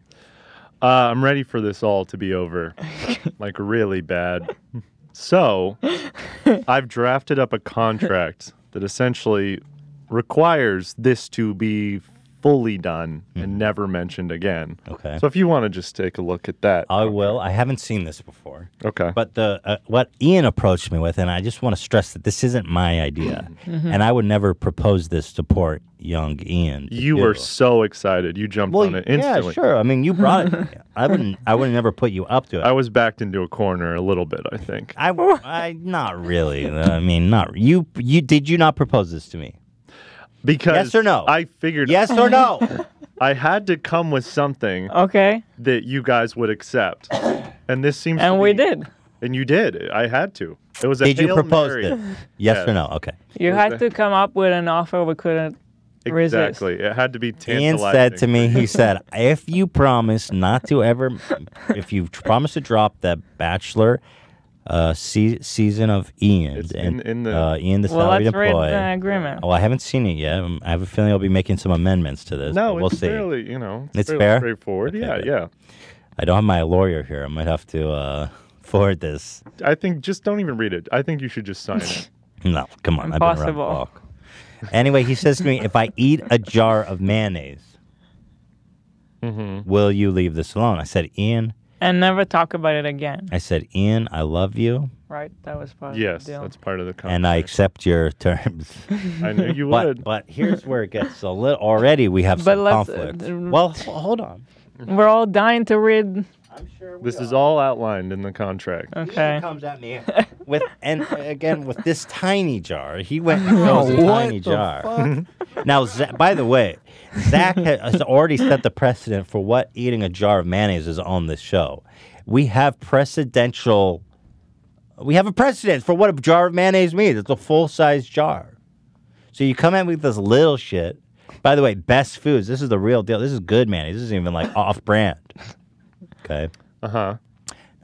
[SPEAKER 5] I'm ready for this all to be over, like really bad. So, I've drafted up a contract that essentially requires this to be fully done and never mentioned again.
[SPEAKER 2] Okay.
[SPEAKER 5] So if you want to just take a look at that.
[SPEAKER 2] I will. I haven't seen this before.
[SPEAKER 5] Okay.
[SPEAKER 2] But what Ian approached me with, and I just want to stress that this isn't my idea, and I would never propose this to poor young Ian.
[SPEAKER 5] You were so excited. You jumped on it instantly.
[SPEAKER 2] Yeah, sure. I mean, you brought it. I would never put you up to it.
[SPEAKER 5] I was backed into a corner a little bit, I think.
[SPEAKER 2] I not really. I mean, not you. Did you not propose this to me?
[SPEAKER 5] Because
[SPEAKER 2] yes or no?
[SPEAKER 5] I figured
[SPEAKER 2] yes or no.
[SPEAKER 5] I had to come with something
[SPEAKER 3] Okay.
[SPEAKER 5] that you guys would accept. And this seems
[SPEAKER 3] And
[SPEAKER 5] to
[SPEAKER 3] we
[SPEAKER 5] be,
[SPEAKER 3] did.
[SPEAKER 5] And you did. I had to. It was a
[SPEAKER 2] Did you
[SPEAKER 5] Hail
[SPEAKER 2] propose
[SPEAKER 5] Mary.
[SPEAKER 2] this? Yes
[SPEAKER 5] Yes.
[SPEAKER 2] or no? Okay.
[SPEAKER 3] You had to come up with an offer we couldn't resist.
[SPEAKER 5] Exactly. It had to be tantalizing.
[SPEAKER 2] Ian said to me, he said, if you promise not to ever, if you promise to drop that Bachelor season of Ian,
[SPEAKER 5] It's
[SPEAKER 2] and
[SPEAKER 5] in the-
[SPEAKER 2] Ian the
[SPEAKER 3] Well,
[SPEAKER 2] salaried
[SPEAKER 3] let's read
[SPEAKER 2] employee.
[SPEAKER 3] the agreement.
[SPEAKER 2] Oh, I haven't seen it yet. I have a feeling I'll be making some amendments to this.
[SPEAKER 5] No,
[SPEAKER 2] but we'll
[SPEAKER 5] it's
[SPEAKER 2] see.
[SPEAKER 5] fairly,
[SPEAKER 2] It's
[SPEAKER 5] fairly
[SPEAKER 2] fair?
[SPEAKER 5] straightforward.
[SPEAKER 2] Okay,
[SPEAKER 5] Yeah,
[SPEAKER 2] good.
[SPEAKER 5] yeah.
[SPEAKER 2] I don't have my lawyer here. I might have to forward this.
[SPEAKER 5] I think just don't even read it. I think you should just sign it.
[SPEAKER 2] No, come on. I've been around the
[SPEAKER 3] Impossible.
[SPEAKER 2] block. Anyway, he says to me, if I eat a jar of mayonnaise, will you leave this alone? I said, Ian.
[SPEAKER 3] And never talk about it again.
[SPEAKER 2] I said, Ian, I love you,
[SPEAKER 3] Right? That was part
[SPEAKER 5] Yes,
[SPEAKER 3] of the deal.
[SPEAKER 5] that's part of the contract.
[SPEAKER 2] and I accept your terms.
[SPEAKER 5] I knew you would.
[SPEAKER 2] But here's where it gets a little. Already we have
[SPEAKER 3] But
[SPEAKER 2] some
[SPEAKER 3] let's,
[SPEAKER 2] conflict.
[SPEAKER 3] uh,
[SPEAKER 2] Well, hold on.
[SPEAKER 3] We're all dying to read.
[SPEAKER 2] I'm sure
[SPEAKER 5] This is all outlined in the contract.
[SPEAKER 3] Okay.
[SPEAKER 2] He comes at me with, and again with this tiny jar. He went and chose a tiny jar. Now, by the way, Zach has already set the precedent for what eating a jar of mayonnaise is on this show. We have a precedent for what a jar of mayonnaise means. It's a full-size jar. So you come at me with this little shit. By the way, Best Foods. This is the real deal. This is good mayonnaise. This isn't even like off-brand. Okay.
[SPEAKER 5] Uh-huh.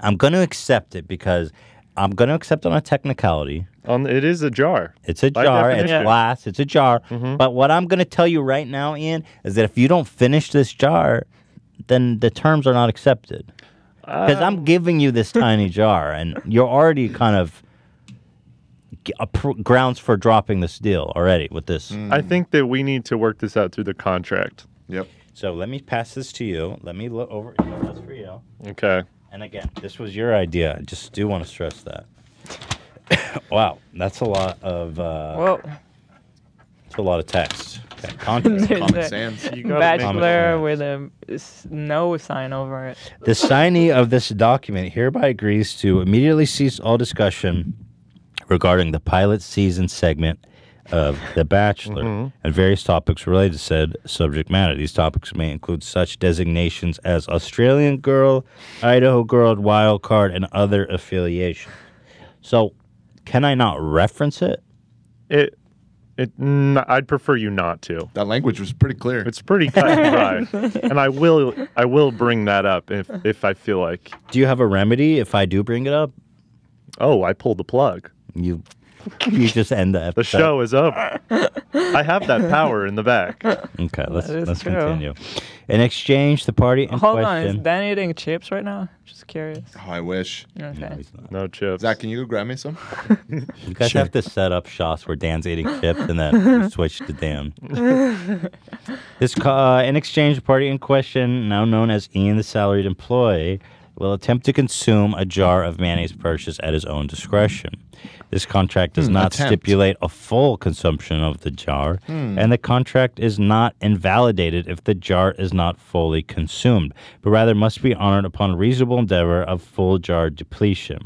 [SPEAKER 2] I'm going to accept it because I'm going to accept on a technicality.
[SPEAKER 5] It is a jar.
[SPEAKER 2] It's a
[SPEAKER 5] By
[SPEAKER 2] jar. It's
[SPEAKER 5] definition.
[SPEAKER 2] glass. It's a jar. But what I'm going to tell you right now, Ian, is that if you don't finish this jar, then the terms are not accepted. Because I'm giving you this tiny jar, and you're already kind of grounds for dropping this deal already with this.
[SPEAKER 5] I think that we need to work this out through the contract.
[SPEAKER 1] Yep.
[SPEAKER 2] So let me pass this to you. Let me look over. That's for you.
[SPEAKER 5] Okay.
[SPEAKER 2] And again, this was your idea. I just do want to stress that. Wow, that's a lot of
[SPEAKER 3] Whoa.
[SPEAKER 2] that's a lot of text. Okay, contract.
[SPEAKER 3] There's
[SPEAKER 1] Common
[SPEAKER 3] a
[SPEAKER 1] Sans.
[SPEAKER 5] You gotta make
[SPEAKER 3] Bachelor
[SPEAKER 2] it.
[SPEAKER 3] with a no sign over it.
[SPEAKER 2] The signee of this document hereby agrees to immediately cease all discussion regarding the pilot season segment of The Bachelor and various topics related to said subject matter. These topics may include such designations as Australian Girl, Idaho Girl, Wild Card, and other affiliations. So, can I not reference it?
[SPEAKER 5] I'd prefer you not to.
[SPEAKER 1] That language was pretty clear.
[SPEAKER 5] It's pretty cut and dry, and I will bring that up if I feel like.
[SPEAKER 2] Do you have a remedy if I do bring it up?
[SPEAKER 5] Oh, I pulled the plug.
[SPEAKER 2] You just end the episode.
[SPEAKER 5] The show is over. I have that power in the back.
[SPEAKER 2] Okay, let's
[SPEAKER 3] is true.
[SPEAKER 2] continue. In exchange, the party in
[SPEAKER 3] Hold on, is
[SPEAKER 2] question.
[SPEAKER 3] Dan eating chips right now? Just curious.
[SPEAKER 1] Oh, I wish.
[SPEAKER 3] Okay.
[SPEAKER 2] No, he's not.
[SPEAKER 5] No chips.
[SPEAKER 1] Zach, can you go grab me some?
[SPEAKER 2] You guys
[SPEAKER 1] Sure.
[SPEAKER 2] have to set up shots where Dan's eating chips and then you switch to Dan. In exchange, the party in question, now known as Ian, the salaried employee, will attempt to consume a jar of mayonnaise purchased at his own discretion. This contract does not
[SPEAKER 1] attempt.
[SPEAKER 2] stipulate a full consumption of the jar, and the contract is not invalidated if the jar is not fully consumed, but rather must be honored upon reasonable endeavor of full jar depletion.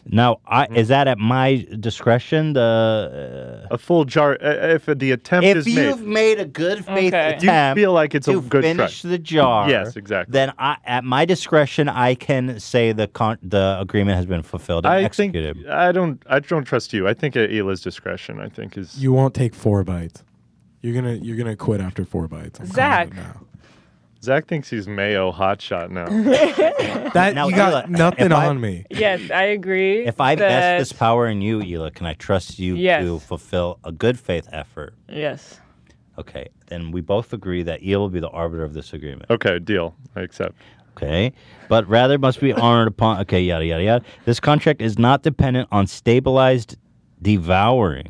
[SPEAKER 2] Now, is that at my discretion?
[SPEAKER 5] A full jar. If the attempt
[SPEAKER 2] If
[SPEAKER 5] is
[SPEAKER 2] you've
[SPEAKER 5] made,
[SPEAKER 2] made a good faith
[SPEAKER 3] Okay.
[SPEAKER 5] you
[SPEAKER 2] attempt
[SPEAKER 5] feel like it's a
[SPEAKER 2] to
[SPEAKER 5] good try.
[SPEAKER 2] finish the jar,
[SPEAKER 5] Yes, exactly.
[SPEAKER 2] then at my discretion, I can say the agreement has been fulfilled and
[SPEAKER 5] I think
[SPEAKER 2] executed.
[SPEAKER 5] I don't trust you. I think at Hila's discretion. I think is
[SPEAKER 4] You won't take 4 bites. You're gonna quit after 4 bites. I'm calling
[SPEAKER 3] Zach.
[SPEAKER 4] it now.
[SPEAKER 5] Zach thinks he's Mayo hotshot now.
[SPEAKER 4] That
[SPEAKER 2] Now,
[SPEAKER 4] you got
[SPEAKER 2] Hila,
[SPEAKER 4] nothing
[SPEAKER 2] if I-
[SPEAKER 4] on me.
[SPEAKER 3] Yes, I agree.
[SPEAKER 2] If I
[SPEAKER 3] that-
[SPEAKER 2] vest this power in you, Hila, can I trust you
[SPEAKER 3] Yes.
[SPEAKER 2] to fulfill a good faith effort?
[SPEAKER 3] Yes.
[SPEAKER 2] Okay, then we both agree that Hila will be the arbiter of this agreement.
[SPEAKER 5] Okay, deal. I accept.
[SPEAKER 2] Okay, but rather must be honored upon. Okay, yada yada yada. This contract is not dependent on stabilized devouring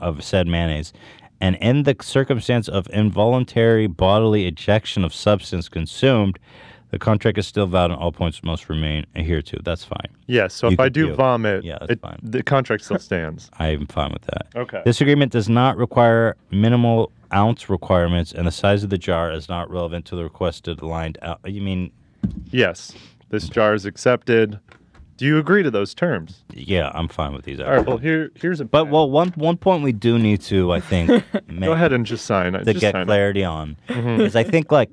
[SPEAKER 2] of said mayonnaise, and in the circumstance of involuntary bodily ejection of substance consumed, the contract is still valid and all points must remain adhered to. That's fine.
[SPEAKER 5] Yes. So
[SPEAKER 2] You
[SPEAKER 5] if I
[SPEAKER 2] could
[SPEAKER 5] do
[SPEAKER 2] do it.
[SPEAKER 5] vomit,
[SPEAKER 2] Yeah, that's fine.
[SPEAKER 5] the contract still stands.
[SPEAKER 2] I'm fine with that.
[SPEAKER 5] Okay.
[SPEAKER 2] This agreement does not require minimal ounce requirements, and the size of the jar is not relevant to the requested lined out. You mean,
[SPEAKER 5] Yes. This jar is accepted. Do you agree to those terms?
[SPEAKER 2] yeah, I'm fine with these.
[SPEAKER 5] All right. Well, here's a.
[SPEAKER 2] But one point we do need to, I think,
[SPEAKER 5] Go ahead and just sign.
[SPEAKER 2] to
[SPEAKER 5] Just
[SPEAKER 2] get
[SPEAKER 5] sign it.
[SPEAKER 2] clarity on is I think like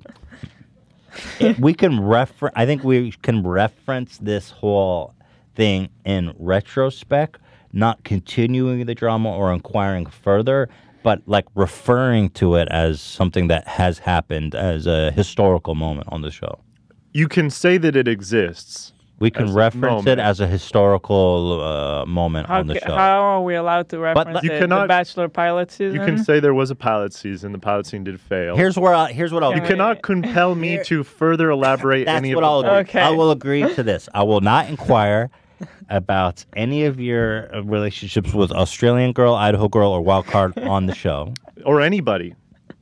[SPEAKER 2] we can reference. I think we can reference this whole thing in retrospect, not continuing the drama or inquiring further, but like referring to it as something that has happened as a historical moment on the show.
[SPEAKER 5] You can say that it exists.
[SPEAKER 2] We can
[SPEAKER 5] As a
[SPEAKER 2] reference
[SPEAKER 5] moment.
[SPEAKER 2] it as a historical moment on the show.
[SPEAKER 3] How are we allowed to reference
[SPEAKER 5] you
[SPEAKER 3] the
[SPEAKER 5] cannot-
[SPEAKER 3] Bachelor pilot season?
[SPEAKER 5] You can say there was a pilot season. The pilot scene did fail.
[SPEAKER 2] Here's what I'll.
[SPEAKER 5] you cannot compel me to further elaborate
[SPEAKER 2] That's
[SPEAKER 5] any
[SPEAKER 2] what
[SPEAKER 5] of
[SPEAKER 2] I'll
[SPEAKER 5] the
[SPEAKER 2] agree.
[SPEAKER 3] Okay.
[SPEAKER 2] I will agree to this. I will not inquire about any of your relationships with Australian girl, Idaho girl, or wild card on the show.
[SPEAKER 5] or anybody.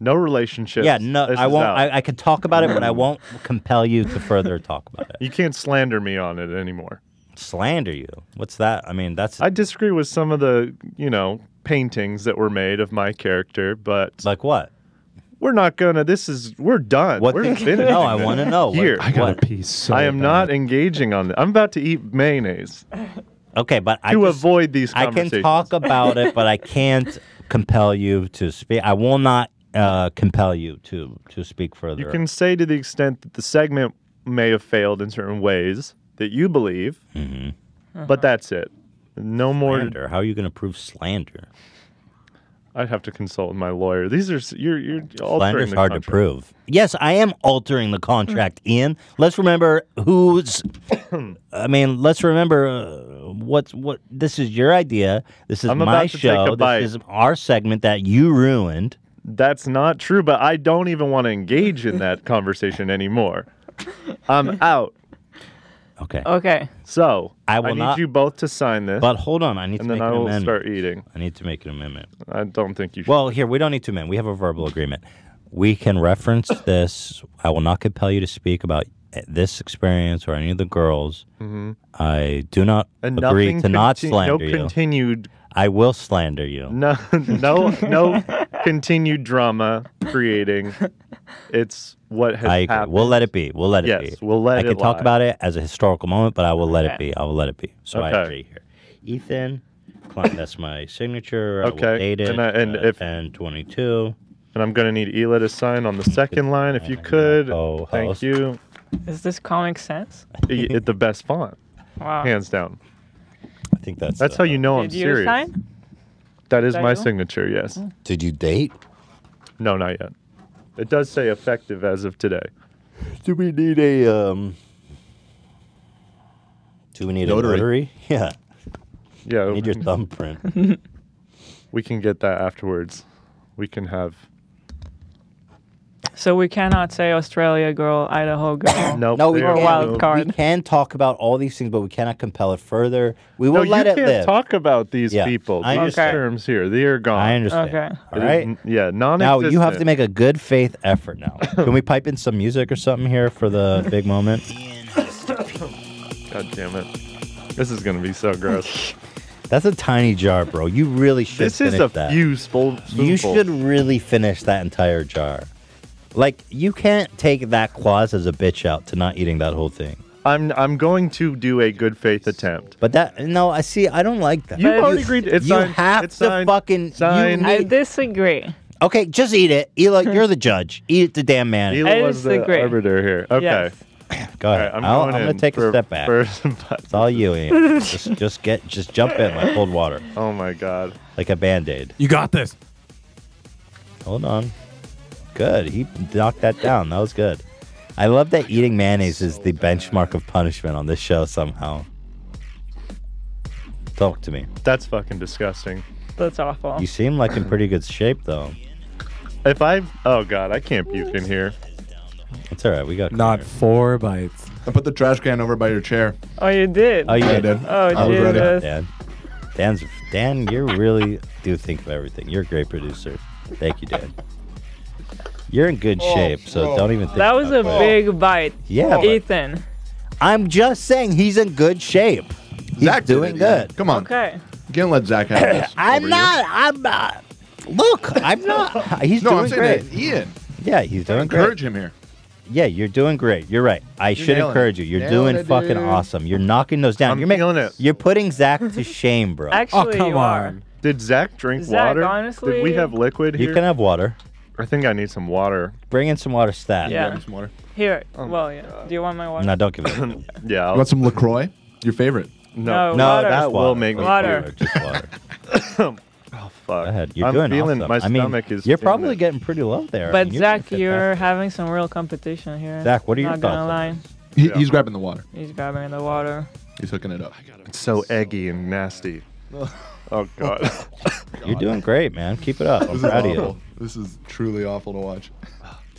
[SPEAKER 5] No relationships.
[SPEAKER 2] Yeah, no,
[SPEAKER 5] This
[SPEAKER 2] I
[SPEAKER 5] is
[SPEAKER 2] won't.
[SPEAKER 5] out.
[SPEAKER 2] I can talk about it, but I won't compel you to further talk about it.
[SPEAKER 5] You can't slander me on it anymore.
[SPEAKER 2] Slander you? What's that? I mean, that's
[SPEAKER 5] I disagree with some of the, paintings that were made of my character, but
[SPEAKER 2] like what?
[SPEAKER 5] we're not gonna. We're done.
[SPEAKER 2] What?
[SPEAKER 5] We're finished.
[SPEAKER 2] No, I want to know.
[SPEAKER 5] Here.
[SPEAKER 1] I got
[SPEAKER 2] What?
[SPEAKER 1] a piece. So
[SPEAKER 5] I am
[SPEAKER 1] bad.
[SPEAKER 5] not engaging on that. I'm about to eat mayonnaise
[SPEAKER 2] Okay, but I
[SPEAKER 5] to
[SPEAKER 2] just,
[SPEAKER 5] avoid these
[SPEAKER 2] I can
[SPEAKER 5] conversations.
[SPEAKER 2] talk about it, but I can't compel you to speak. I will not compel you to speak further.
[SPEAKER 5] You can say to the extent that the segment may have failed in certain ways that you believe, but that's it. No more.
[SPEAKER 2] slander. How are you going to prove slander?
[SPEAKER 5] I'd have to consult with my lawyer. These are you're altering
[SPEAKER 2] Slander's
[SPEAKER 5] the
[SPEAKER 2] hard to
[SPEAKER 5] contract.
[SPEAKER 2] prove. Yes, I am altering the contract, Ian. Let's remember who's. I mean, let's remember what. This is your idea. This is
[SPEAKER 5] I'm
[SPEAKER 2] my
[SPEAKER 5] about to take
[SPEAKER 2] show.
[SPEAKER 5] a bite.
[SPEAKER 2] This is our segment that you ruined.
[SPEAKER 5] That's not true, but I don't even want to engage in that conversation anymore. I'm out.
[SPEAKER 2] Okay,
[SPEAKER 3] Okay.
[SPEAKER 5] So
[SPEAKER 2] I will
[SPEAKER 5] need
[SPEAKER 2] not-
[SPEAKER 5] you both to sign this,
[SPEAKER 2] but hold on. I need to
[SPEAKER 5] and
[SPEAKER 2] make
[SPEAKER 5] then
[SPEAKER 2] an
[SPEAKER 5] I will
[SPEAKER 2] amendment.
[SPEAKER 5] start eating.
[SPEAKER 2] I need to make an amendment.
[SPEAKER 5] I don't think you should.
[SPEAKER 2] Well, here we don't need to amend. We have a verbal agreement. We can reference this. I will not compel you to speak about this experience or any of the girls. I do not
[SPEAKER 5] and
[SPEAKER 2] agree
[SPEAKER 5] nothing
[SPEAKER 2] to not
[SPEAKER 5] no
[SPEAKER 2] slander you.
[SPEAKER 5] continued
[SPEAKER 2] I will slander you.
[SPEAKER 5] no continued drama creating. It's what has
[SPEAKER 2] I agree.
[SPEAKER 5] happened.
[SPEAKER 2] We'll let it be. We'll let it
[SPEAKER 5] Yes,
[SPEAKER 2] be.
[SPEAKER 5] we'll let
[SPEAKER 2] I
[SPEAKER 5] it
[SPEAKER 2] can talk
[SPEAKER 5] lie.
[SPEAKER 2] about it as a historical moment, but I will let it
[SPEAKER 3] Okay.
[SPEAKER 2] be. I will let it be. So I
[SPEAKER 5] Okay.
[SPEAKER 2] agree here. Ethan, that's my signature. I will
[SPEAKER 5] Okay.
[SPEAKER 2] date it.
[SPEAKER 5] And if-
[SPEAKER 2] 10/22.
[SPEAKER 5] And I'm gonna need Ela to sign on the second line if you could.
[SPEAKER 2] Oh,
[SPEAKER 5] Thank
[SPEAKER 2] host.
[SPEAKER 5] you.
[SPEAKER 3] Is this Comic Sans?
[SPEAKER 5] At the best font,
[SPEAKER 3] Wow.
[SPEAKER 5] hands down.
[SPEAKER 2] I think
[SPEAKER 5] That's how you know I'm
[SPEAKER 3] Did you
[SPEAKER 5] serious.
[SPEAKER 3] sign?
[SPEAKER 5] That is
[SPEAKER 3] That
[SPEAKER 5] my
[SPEAKER 3] you?
[SPEAKER 5] signature. Yes.
[SPEAKER 2] Did you date?
[SPEAKER 5] No, not yet. It does say effective as of today.
[SPEAKER 2] Do we need a Do we need
[SPEAKER 1] Notary.
[SPEAKER 2] a notary? Yeah.
[SPEAKER 5] Yeah,
[SPEAKER 2] I need your thumbprint.
[SPEAKER 5] we can get that afterwards. We can have.
[SPEAKER 3] So we cannot say Australia girl, Idaho girl.
[SPEAKER 5] Nope.
[SPEAKER 2] No, we
[SPEAKER 5] there
[SPEAKER 3] Or
[SPEAKER 5] you
[SPEAKER 3] wild
[SPEAKER 5] go.
[SPEAKER 3] card.
[SPEAKER 2] We can talk about all these things, but we cannot compel it further. We will
[SPEAKER 5] No, you
[SPEAKER 2] let it
[SPEAKER 5] can't
[SPEAKER 2] live.
[SPEAKER 5] talk about these
[SPEAKER 2] Yeah,
[SPEAKER 5] people.
[SPEAKER 2] I
[SPEAKER 5] These
[SPEAKER 3] understand.
[SPEAKER 5] terms here, they are gone.
[SPEAKER 2] I understand.
[SPEAKER 3] Okay.
[SPEAKER 2] All right.
[SPEAKER 5] Yeah,
[SPEAKER 2] Now
[SPEAKER 5] non-existent.
[SPEAKER 2] you have to make a good faith effort. Now, can we pipe in some music or something here for the big moment?
[SPEAKER 5] God damn it. This is gonna be so gross.
[SPEAKER 2] That's a tiny jar, bro. You really should.
[SPEAKER 5] This is
[SPEAKER 2] finish
[SPEAKER 5] a
[SPEAKER 2] that.
[SPEAKER 5] few
[SPEAKER 2] You
[SPEAKER 5] spoonfuls.
[SPEAKER 2] should really finish that entire jar. Like you can't take that clause as a bitch out to not eating that whole thing.
[SPEAKER 5] I'm going to do a good faith attempt.
[SPEAKER 2] But that no, I see. I don't like that.
[SPEAKER 5] You've
[SPEAKER 3] But
[SPEAKER 5] already agreed. It's
[SPEAKER 2] you
[SPEAKER 5] signed.
[SPEAKER 2] have
[SPEAKER 5] It's
[SPEAKER 2] to
[SPEAKER 5] signed.
[SPEAKER 2] fucking.
[SPEAKER 5] Signed.
[SPEAKER 2] You
[SPEAKER 3] I
[SPEAKER 2] need,
[SPEAKER 3] disagree.
[SPEAKER 2] okay, just eat it. Ela, you're the judge. Eat the damn man.
[SPEAKER 5] Hila
[SPEAKER 3] I
[SPEAKER 5] was the
[SPEAKER 3] disagree.
[SPEAKER 5] arbiter here. Okay.
[SPEAKER 3] Yes.
[SPEAKER 2] Go
[SPEAKER 5] All
[SPEAKER 2] ahead.
[SPEAKER 5] right, I'm
[SPEAKER 2] I'm
[SPEAKER 5] going
[SPEAKER 2] gonna
[SPEAKER 5] in
[SPEAKER 2] take a
[SPEAKER 5] for
[SPEAKER 2] step back.
[SPEAKER 5] first bite.
[SPEAKER 2] It's all you, Ian. just jump in like cold water,
[SPEAKER 5] Oh my god.
[SPEAKER 2] like a band-aid.
[SPEAKER 4] You got this.
[SPEAKER 2] Hold on. Good. He knocked that down. That was good. I love that eating mayonnaise is the benchmark of punishment on this show somehow. Talk to me.
[SPEAKER 5] That's fucking disgusting.
[SPEAKER 3] That's awful.
[SPEAKER 2] You seem like in pretty good shape, though.
[SPEAKER 5] If I oh god, I can't puke in here.
[SPEAKER 2] It's all right. We got
[SPEAKER 4] Not
[SPEAKER 2] clear.
[SPEAKER 4] 4 bites.
[SPEAKER 1] I put the trash can over by your chair.
[SPEAKER 3] Oh, you did?
[SPEAKER 2] Oh, you
[SPEAKER 1] I
[SPEAKER 2] did.
[SPEAKER 1] did.
[SPEAKER 3] Oh,
[SPEAKER 1] I was ready.
[SPEAKER 3] Jesus.
[SPEAKER 2] Dan, you really do think of everything. You're a great producer. Thank you, Dan. You're in good shape, so don't even think
[SPEAKER 3] That was a
[SPEAKER 2] about it.
[SPEAKER 3] big bite.
[SPEAKER 2] Yeah, but
[SPEAKER 3] Ethan.
[SPEAKER 2] I'm just saying he's in good shape. He's
[SPEAKER 1] Zach did
[SPEAKER 2] doing
[SPEAKER 1] it,
[SPEAKER 2] good.
[SPEAKER 1] Ian. Come on.
[SPEAKER 3] Okay.
[SPEAKER 1] You can't let Zach have this.
[SPEAKER 2] I'm
[SPEAKER 1] over you.
[SPEAKER 2] not. I'm not. Look, I'm not. He's
[SPEAKER 1] No,
[SPEAKER 2] doing
[SPEAKER 1] I'm saying
[SPEAKER 2] great.
[SPEAKER 1] that Ian.
[SPEAKER 2] Yeah, he's doing great.
[SPEAKER 1] Encourage him here.
[SPEAKER 2] Yeah, you're doing great. You're right. I should
[SPEAKER 1] nailing
[SPEAKER 2] encourage
[SPEAKER 1] it.
[SPEAKER 2] you. You're
[SPEAKER 1] Nailing
[SPEAKER 2] doing
[SPEAKER 1] it,
[SPEAKER 2] fucking
[SPEAKER 1] dude.
[SPEAKER 2] awesome. You're knocking those down.
[SPEAKER 5] I'm
[SPEAKER 2] You're
[SPEAKER 5] feeling it.
[SPEAKER 2] You're putting Zach to shame, bro.
[SPEAKER 3] Actually,
[SPEAKER 4] come
[SPEAKER 3] you are.
[SPEAKER 4] on.
[SPEAKER 5] Did Zach drink
[SPEAKER 3] Zach,
[SPEAKER 5] water?
[SPEAKER 3] honestly-
[SPEAKER 5] Did we have liquid here?
[SPEAKER 2] You can have water.
[SPEAKER 5] I think I need some water.
[SPEAKER 2] Bring in some water, stat.
[SPEAKER 3] Yeah.
[SPEAKER 1] Grab me some water.
[SPEAKER 3] Here. Well, yeah. Do you want my water?
[SPEAKER 2] No, don't give it. to me.
[SPEAKER 5] Yeah.
[SPEAKER 1] You
[SPEAKER 5] I'll,
[SPEAKER 1] want some LaCroix? Your favorite.
[SPEAKER 3] No,
[SPEAKER 2] No,
[SPEAKER 3] water.
[SPEAKER 5] that
[SPEAKER 2] just
[SPEAKER 5] will
[SPEAKER 2] water.
[SPEAKER 5] make me
[SPEAKER 3] Water.
[SPEAKER 2] Just water.
[SPEAKER 5] oh fuck.
[SPEAKER 2] Go ahead. You're
[SPEAKER 5] I'm
[SPEAKER 2] doing
[SPEAKER 5] feeling
[SPEAKER 2] awesome.
[SPEAKER 5] my
[SPEAKER 2] I mean,
[SPEAKER 5] stomach is
[SPEAKER 2] you're
[SPEAKER 5] feeling
[SPEAKER 2] probably
[SPEAKER 5] it.
[SPEAKER 2] getting pretty low there. I
[SPEAKER 3] But
[SPEAKER 2] mean, you're
[SPEAKER 3] Zach,
[SPEAKER 2] doing
[SPEAKER 3] you're
[SPEAKER 2] fantastic.
[SPEAKER 3] having some real competition here.
[SPEAKER 2] Zach, what are your
[SPEAKER 3] Not gonna
[SPEAKER 2] thoughts on
[SPEAKER 3] lie.
[SPEAKER 1] He's grabbing the water.
[SPEAKER 3] He's grabbing the water.
[SPEAKER 1] He's hooking it up.
[SPEAKER 5] It's so eggy and nasty. Oh god.
[SPEAKER 2] You're doing great, man. Keep it up. I'm
[SPEAKER 1] This is
[SPEAKER 2] proud of you.
[SPEAKER 1] awful. This is truly awful to watch.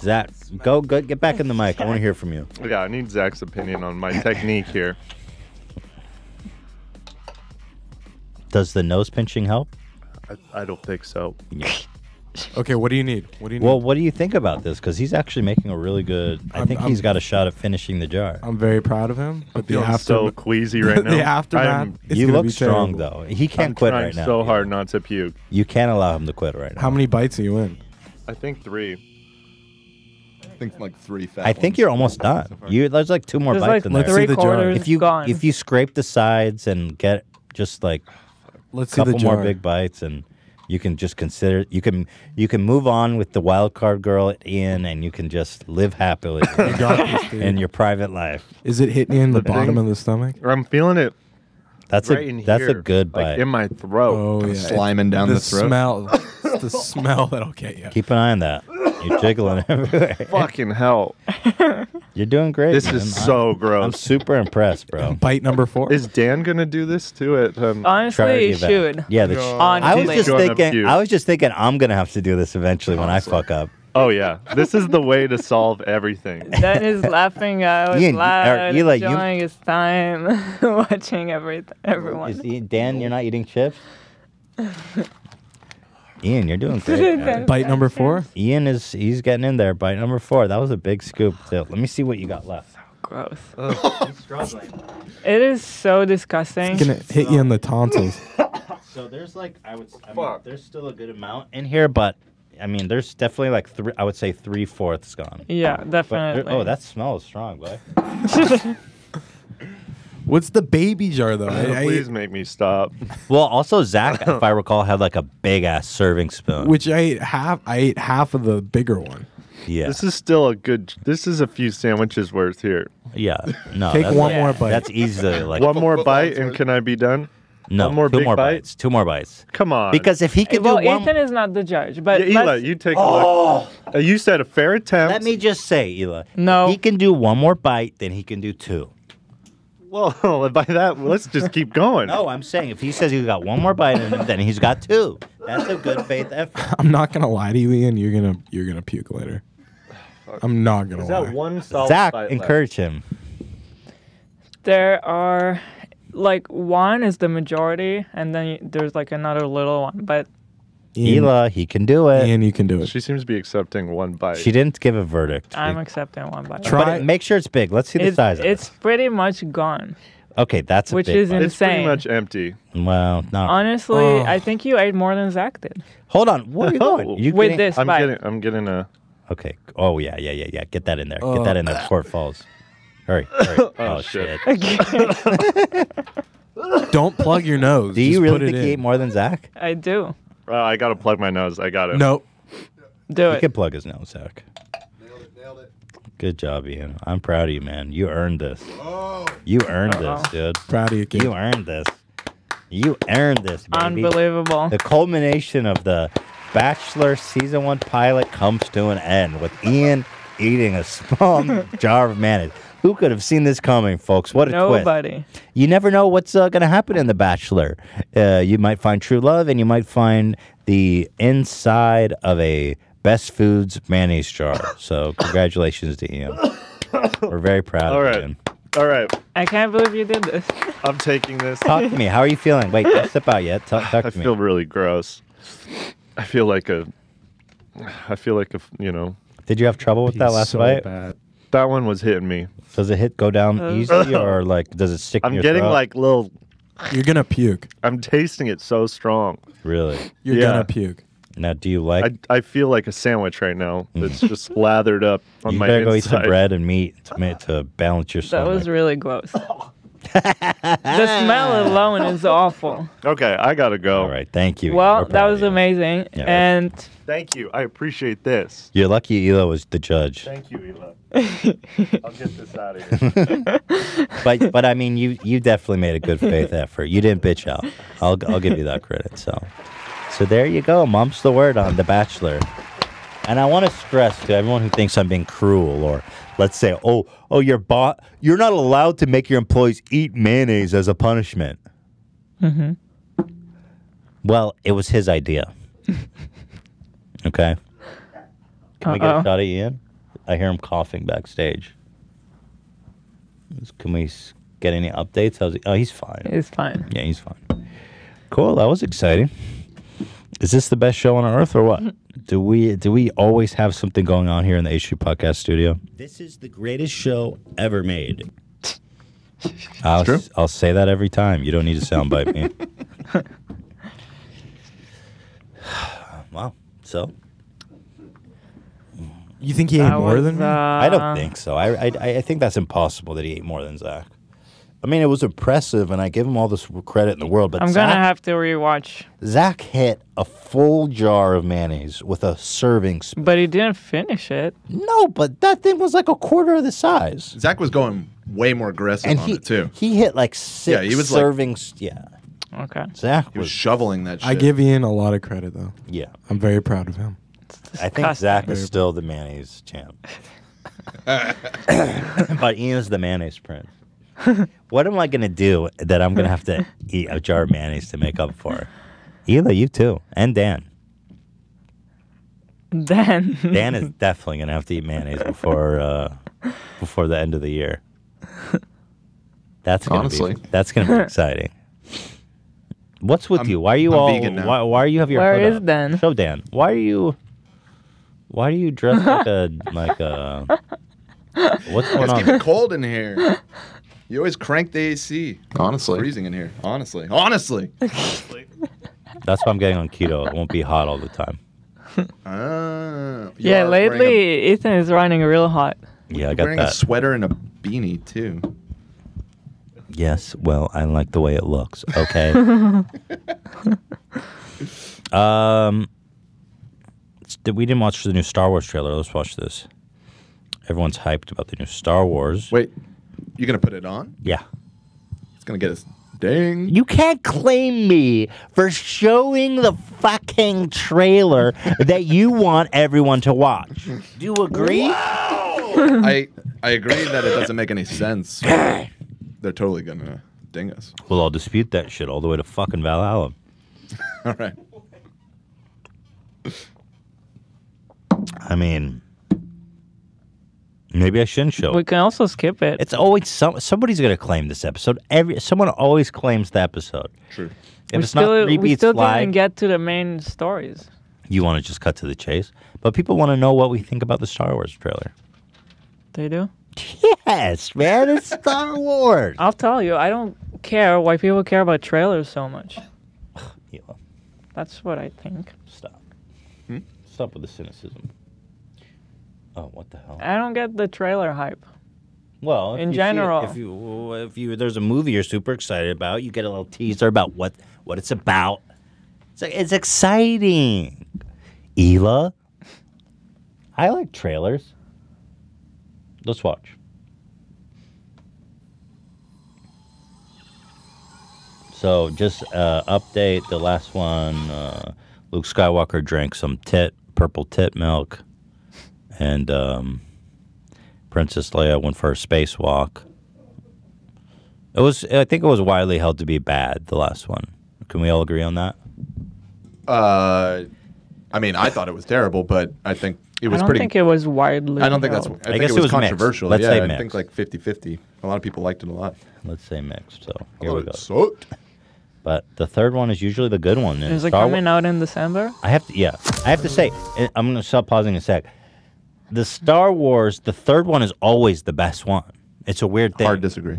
[SPEAKER 2] Zach, go, get back in the mic. I want to hear from you.
[SPEAKER 5] Yeah, I need Zach's opinion on my technique here.
[SPEAKER 2] Does the nose pinching help?
[SPEAKER 5] I don't think so.
[SPEAKER 4] Okay, what do you need? What do you need?
[SPEAKER 2] Well, what do you think about this? Because he's actually making a really good. I think he's got a shot at finishing the jar.
[SPEAKER 4] I'm very proud of him. But the
[SPEAKER 5] Feeling
[SPEAKER 4] after
[SPEAKER 5] so queasy right now.
[SPEAKER 4] the aftermath.
[SPEAKER 5] I'm-
[SPEAKER 4] it's
[SPEAKER 2] You
[SPEAKER 4] gonna
[SPEAKER 2] look
[SPEAKER 4] be
[SPEAKER 2] strong
[SPEAKER 4] terrible.
[SPEAKER 2] though. He can't
[SPEAKER 5] I'm
[SPEAKER 2] quit
[SPEAKER 5] trying
[SPEAKER 2] right now.
[SPEAKER 5] so hard not to puke.
[SPEAKER 2] You can't allow him to quit right now.
[SPEAKER 4] How many bites are you in?
[SPEAKER 5] I think 3.
[SPEAKER 1] I think like 3 fat
[SPEAKER 2] I think
[SPEAKER 1] ones.
[SPEAKER 2] you're almost done. There's like 2 more
[SPEAKER 3] There's
[SPEAKER 2] bites
[SPEAKER 3] like
[SPEAKER 2] in there.
[SPEAKER 4] Let's see the jar.
[SPEAKER 3] 3/4
[SPEAKER 2] If you
[SPEAKER 3] gone.
[SPEAKER 2] if you scrape the sides and get just like
[SPEAKER 4] Let's
[SPEAKER 2] a
[SPEAKER 4] see the
[SPEAKER 2] couple
[SPEAKER 4] jar.
[SPEAKER 2] more big bites, and you can just consider you can move on with the wild card girl Ian, and you can just live happily
[SPEAKER 4] You got this, dude.
[SPEAKER 2] in your private life.
[SPEAKER 4] Is it hitting you in the
[SPEAKER 5] The
[SPEAKER 4] bottom
[SPEAKER 5] thing-
[SPEAKER 4] of the stomach?
[SPEAKER 5] I'm feeling it
[SPEAKER 2] That's
[SPEAKER 5] right in
[SPEAKER 2] a
[SPEAKER 5] here,
[SPEAKER 2] good
[SPEAKER 5] like
[SPEAKER 2] bite.
[SPEAKER 5] in my throat.
[SPEAKER 4] Oh yeah,
[SPEAKER 1] Sliming down the throat.
[SPEAKER 4] smell. It's the smell that'll get you.
[SPEAKER 2] Keep an eye on that. You're jiggling everywhere.
[SPEAKER 5] Fucking hell.
[SPEAKER 2] You're doing great.
[SPEAKER 5] This
[SPEAKER 2] man.
[SPEAKER 5] is so
[SPEAKER 2] I'm
[SPEAKER 5] gross.
[SPEAKER 2] super impressed, bro.
[SPEAKER 4] Bite number 4.
[SPEAKER 5] Is Dan gonna do this to it?
[SPEAKER 2] Try
[SPEAKER 3] Honestly,
[SPEAKER 2] to
[SPEAKER 3] you
[SPEAKER 2] give that-
[SPEAKER 3] should.
[SPEAKER 2] Yeah, I was
[SPEAKER 3] Honestly.
[SPEAKER 2] just
[SPEAKER 5] Gonna
[SPEAKER 2] thinking.
[SPEAKER 5] puke.
[SPEAKER 2] I was just thinking. I'm gonna have to do this eventually when I fuck up.
[SPEAKER 5] Oh yeah, this is the way to solve everything.
[SPEAKER 3] Dan is laughing out
[SPEAKER 2] Ian,
[SPEAKER 3] loud,
[SPEAKER 2] Eli, you-
[SPEAKER 3] enjoying his time, watching everyone.
[SPEAKER 2] Dan, you're not eating chips. Ian, you're doing great. man.
[SPEAKER 4] Bite number 4.
[SPEAKER 2] Ian he's getting in there. Bite number 4. That was a big scoop. Too. Let me see what you got left.
[SPEAKER 3] Gross. It is so disgusting.
[SPEAKER 4] It's gonna hit you in the tonsils.
[SPEAKER 2] So there's like there's still a good amount in here, but I mean there's definitely like I would say 3/4 gone.
[SPEAKER 3] Yeah,
[SPEAKER 2] But
[SPEAKER 3] definitely.
[SPEAKER 2] that smell is strong, boy.
[SPEAKER 4] What's the baby jar though?
[SPEAKER 5] Please make me stop.
[SPEAKER 2] Well, also Zach, if I recall, had like a big ass serving spoon.
[SPEAKER 4] Which I ate half. I ate half of the bigger one.
[SPEAKER 2] Yeah,
[SPEAKER 5] This is still a good. This is a few sandwiches worth here.
[SPEAKER 2] yeah. No,
[SPEAKER 4] Take
[SPEAKER 2] that's-
[SPEAKER 4] one more bite.
[SPEAKER 2] That's easily like
[SPEAKER 5] One more bite and can I be done?
[SPEAKER 2] no.
[SPEAKER 5] one more
[SPEAKER 2] 2
[SPEAKER 5] big
[SPEAKER 2] more
[SPEAKER 5] bite?
[SPEAKER 2] bites. 2 more bites.
[SPEAKER 5] Come on.
[SPEAKER 2] Because if he could
[SPEAKER 3] Well,
[SPEAKER 2] do one,
[SPEAKER 3] Ethan is not the judge, but
[SPEAKER 5] yeah, Eli,
[SPEAKER 3] let's-
[SPEAKER 5] you take a look. You said a fair attempt.
[SPEAKER 2] let me just say, Eli.
[SPEAKER 3] No.
[SPEAKER 2] If he can do 1 more bite, then he can do 2.
[SPEAKER 5] Well, by that, let's just keep going.
[SPEAKER 2] No, I'm saying if he says he got 1 more bite in him, then he's got 2. That's a good faith effort.
[SPEAKER 4] I'm not gonna lie to you, Ian. You're gonna puke later. I'm not gonna
[SPEAKER 5] Is
[SPEAKER 4] lie.
[SPEAKER 5] that one solid
[SPEAKER 2] Zach,
[SPEAKER 5] fight
[SPEAKER 2] encourage him.
[SPEAKER 3] There are like one is the majority, and then there's like another little one. But
[SPEAKER 4] Ian,
[SPEAKER 2] Hila, he can do it.
[SPEAKER 4] Ian, you can do
[SPEAKER 5] left?
[SPEAKER 4] it.
[SPEAKER 5] She seems to be accepting one bite.
[SPEAKER 2] She didn't give a verdict.
[SPEAKER 3] I'm accepting one bite.
[SPEAKER 4] Try-
[SPEAKER 2] But make sure it's big. Let's see the size of
[SPEAKER 3] It's
[SPEAKER 2] it.
[SPEAKER 3] pretty much gone.
[SPEAKER 2] Okay, that's a
[SPEAKER 3] which
[SPEAKER 2] big
[SPEAKER 3] is
[SPEAKER 2] one.
[SPEAKER 5] It's pretty
[SPEAKER 3] insane.
[SPEAKER 5] much empty.
[SPEAKER 2] Well, not.
[SPEAKER 3] Honestly,
[SPEAKER 4] Oh.
[SPEAKER 3] I think you ate more than Zach did.
[SPEAKER 2] Hold on. Where are you going? You
[SPEAKER 3] With
[SPEAKER 2] getting-
[SPEAKER 3] this
[SPEAKER 5] I'm
[SPEAKER 3] bite.
[SPEAKER 5] getting a.
[SPEAKER 2] Okay. Oh yeah. Get that in there. Get that in there before it falls. Hurry. Oh
[SPEAKER 5] shit.
[SPEAKER 4] Don't plug your nose.
[SPEAKER 2] Do you
[SPEAKER 4] Just
[SPEAKER 2] really
[SPEAKER 4] put it
[SPEAKER 2] think he
[SPEAKER 4] in.
[SPEAKER 2] ate more than Zach?
[SPEAKER 3] I do.
[SPEAKER 5] I gotta plug my nose. I got it.
[SPEAKER 4] Nope.
[SPEAKER 3] Do
[SPEAKER 2] He
[SPEAKER 3] it.
[SPEAKER 2] could plug his nose, Zach.
[SPEAKER 1] Nailed it.
[SPEAKER 2] Good job, Ian. I'm proud of you, man. You earned this. You earned this, dude.
[SPEAKER 4] Proud of you, kid.
[SPEAKER 2] You earned this. You earned this, baby.
[SPEAKER 3] Unbelievable.
[SPEAKER 2] The culmination of the Bachelor Season 1 pilot comes to an end with Ian eating a small jar of mayonnaise. Who could have seen this coming, folks? What a twist.
[SPEAKER 3] Nobody.
[SPEAKER 2] You never know what's going to happen in The Bachelor. You might find true love, and you might find the inside of a Best Foods mayonnaise jar. So congratulations to Ian. We're very proud
[SPEAKER 5] All
[SPEAKER 2] of
[SPEAKER 5] right.
[SPEAKER 2] Ian.
[SPEAKER 5] All right.
[SPEAKER 3] I can't believe you did this.
[SPEAKER 5] I'm taking this.
[SPEAKER 2] Talk to me. How are you feeling? Wait, don't step out yet. Talk
[SPEAKER 5] I
[SPEAKER 2] to me.
[SPEAKER 5] feel really gross. I feel like a,
[SPEAKER 2] Did you have trouble with that
[SPEAKER 4] He's
[SPEAKER 2] last
[SPEAKER 4] so
[SPEAKER 2] fight?
[SPEAKER 4] bad.
[SPEAKER 5] that one was hitting me.
[SPEAKER 2] Does it go down easy, or like does it stick in
[SPEAKER 5] I'm
[SPEAKER 2] your
[SPEAKER 5] getting
[SPEAKER 2] throat?
[SPEAKER 5] like little.
[SPEAKER 4] You're gonna puke.
[SPEAKER 5] I'm tasting it so strong.
[SPEAKER 2] Really?
[SPEAKER 4] You're
[SPEAKER 5] Yeah.
[SPEAKER 4] gonna puke.
[SPEAKER 2] Now, do you like?
[SPEAKER 5] I feel like a sandwich right now that's just lathered up on
[SPEAKER 2] You
[SPEAKER 5] my
[SPEAKER 2] better go eat some
[SPEAKER 5] inside.
[SPEAKER 2] bread and meat to balance your
[SPEAKER 3] That
[SPEAKER 2] stomach.
[SPEAKER 3] was really gross. The smell alone is awful.
[SPEAKER 5] Okay, I gotta go.
[SPEAKER 2] All right, thank you.
[SPEAKER 3] Well,
[SPEAKER 2] We're
[SPEAKER 3] that
[SPEAKER 2] proud
[SPEAKER 3] was
[SPEAKER 2] of you.
[SPEAKER 3] amazing.
[SPEAKER 2] Yeah.
[SPEAKER 3] And
[SPEAKER 5] Thank you. I appreciate this.
[SPEAKER 2] You're lucky Ela was the judge.
[SPEAKER 5] Thank you, Ela. I'll get this out of here.
[SPEAKER 2] But I mean, you definitely made a good faith effort. You didn't bitch out. I'll give you that credit. So there you go. Mum's the word on The Bachelor. And I want to stress to everyone who thinks I'm being cruel, or let's say, you're not allowed to make your employees eat mayonnaise as a punishment.
[SPEAKER 3] Mm-hmm.
[SPEAKER 2] Well, it was his idea. Okay. Can we get a
[SPEAKER 3] Uh-oh.
[SPEAKER 2] shot of Ian? I hear him coughing backstage. Can we get any updates? How's he? Oh, he's fine.
[SPEAKER 3] it's fine.
[SPEAKER 2] Yeah, he's fine. Cool. That was exciting. Is this the best show on earth, or what? Do we always have something going on here in the HU Podcast Studio? This is the greatest show ever made. I'll say that every time. You don't need to soundbite me. Wow. So
[SPEAKER 4] You think he ate more than me?
[SPEAKER 2] I don't think so. I think that's impossible that he ate more than Zach. I mean, it was impressive, and I give him all this credit in the world. But
[SPEAKER 3] I'm
[SPEAKER 2] Zach,
[SPEAKER 3] gonna have to rewatch.
[SPEAKER 2] Zach hit a full jar of mayonnaise with a serving spoon.
[SPEAKER 3] But he didn't finish it.
[SPEAKER 2] No, but that thing was like a quarter of the size.
[SPEAKER 1] Zach was going way more aggressive
[SPEAKER 2] And
[SPEAKER 1] on it too.
[SPEAKER 2] he hit like six
[SPEAKER 1] Yeah, he was like-
[SPEAKER 2] servings. Yeah,
[SPEAKER 3] Okay.
[SPEAKER 2] Zach
[SPEAKER 1] He was
[SPEAKER 2] was.
[SPEAKER 1] shoveling that shit.
[SPEAKER 4] I give Ian a lot of credit though.
[SPEAKER 2] Yeah,
[SPEAKER 4] I'm very proud of him.
[SPEAKER 2] I think
[SPEAKER 3] Disgusting.
[SPEAKER 2] Zach is still the mayonnaise champ. But Ian's the mayonnaise prince. What am I going to do that I'm going to have to eat a jar of mayonnaise to make up for? Hila, you too. And Dan.
[SPEAKER 3] Then
[SPEAKER 2] Dan is definitely going to have to eat mayonnaise before the end of the year. That's going
[SPEAKER 1] Honestly.
[SPEAKER 2] to be exciting. What's with
[SPEAKER 1] I'm-
[SPEAKER 2] you? Why are you
[SPEAKER 1] I'm
[SPEAKER 2] all?
[SPEAKER 1] vegan now.
[SPEAKER 2] Why are you have your
[SPEAKER 3] Where
[SPEAKER 2] hood
[SPEAKER 3] is
[SPEAKER 2] up?
[SPEAKER 3] Dan?
[SPEAKER 2] Show Dan. Why are you dressed like a What's going
[SPEAKER 1] Let's
[SPEAKER 2] on?
[SPEAKER 1] keep it cold in here. You always crank the AC.
[SPEAKER 6] Honestly.
[SPEAKER 1] Freezing in here. Honestly.
[SPEAKER 2] That's why I'm getting on keto. It won't be hot all the time.
[SPEAKER 1] You
[SPEAKER 3] yeah,
[SPEAKER 1] are wearing
[SPEAKER 3] lately Ethan is running real hot.
[SPEAKER 2] Yeah, I
[SPEAKER 1] a,
[SPEAKER 2] got
[SPEAKER 1] wearing a
[SPEAKER 2] that.
[SPEAKER 1] sweater and a beanie too.
[SPEAKER 2] Yes, well, I like the way it looks. Okay. We didn't watch the new Star Wars trailer. Let's watch this. Everyone's hyped about the new Star Wars.
[SPEAKER 1] Wait, you gonna put it on?
[SPEAKER 2] Yeah.
[SPEAKER 1] It's gonna get us. Dang.
[SPEAKER 2] You can't claim me for showing the fucking trailer that you want everyone to watch. Do you agree?
[SPEAKER 1] I agree that it doesn't make any sense. They're totally gonna ding us.
[SPEAKER 2] Well, I'll dispute that shit all the way to fucking Valhalla.
[SPEAKER 1] All right.
[SPEAKER 2] I mean, Maybe I shouldn't show
[SPEAKER 3] We
[SPEAKER 2] it.
[SPEAKER 3] can also skip it.
[SPEAKER 2] It's always somebody's gonna claim this episode. Someone always claims the episode.
[SPEAKER 1] True.
[SPEAKER 2] If it's not three
[SPEAKER 3] we
[SPEAKER 2] beats
[SPEAKER 3] still
[SPEAKER 2] live,
[SPEAKER 3] didn't get to the main stories.
[SPEAKER 2] you want to just cut to the chase. But people want to know what we think about the Star Wars trailer.
[SPEAKER 3] They do.
[SPEAKER 2] Yes, man, it's Star Wars.
[SPEAKER 3] I'll tell you, I don't care why people care about trailers so much.
[SPEAKER 2] Hila,
[SPEAKER 3] That's what I think.
[SPEAKER 2] stop. Stop with the cynicism. Oh, what the hell?
[SPEAKER 3] I don't get the trailer hype.
[SPEAKER 2] Well, if
[SPEAKER 3] In
[SPEAKER 2] you see it-
[SPEAKER 3] general.
[SPEAKER 2] if you there's a movie you're super excited about, you get a little teaser about what it's about. It's exciting. Hila, I like trailers. Let's watch. So just update the last one. Luke Skywalker drank some purple tit milk, and Princess Leia went for a spacewalk. I think it was widely held to be bad. The last one. Can we all agree on that?
[SPEAKER 1] I mean, I thought it was terrible, but I think it was
[SPEAKER 3] I don't
[SPEAKER 1] pretty.
[SPEAKER 3] think it was widely.
[SPEAKER 1] I don't think that's.
[SPEAKER 3] held.
[SPEAKER 1] I think
[SPEAKER 2] guess
[SPEAKER 1] it
[SPEAKER 2] it
[SPEAKER 1] was
[SPEAKER 2] was mixed.
[SPEAKER 1] controversial.
[SPEAKER 2] Let's
[SPEAKER 1] yeah,
[SPEAKER 2] say
[SPEAKER 1] I
[SPEAKER 2] mixed.
[SPEAKER 1] think like 50-50. A lot of people liked it a lot.
[SPEAKER 2] Let's say mixed. So
[SPEAKER 1] I
[SPEAKER 2] here we
[SPEAKER 1] thought
[SPEAKER 2] go.
[SPEAKER 1] it sucked.
[SPEAKER 2] But the third one is usually the good one. and
[SPEAKER 3] Is it
[SPEAKER 2] Star
[SPEAKER 3] coming
[SPEAKER 2] Wa-
[SPEAKER 3] out in December?
[SPEAKER 2] I have to say, I'm going to stop pausing a sec. The Star Wars, the third one is always the best one. It's a weird thing.
[SPEAKER 1] Hard disagree.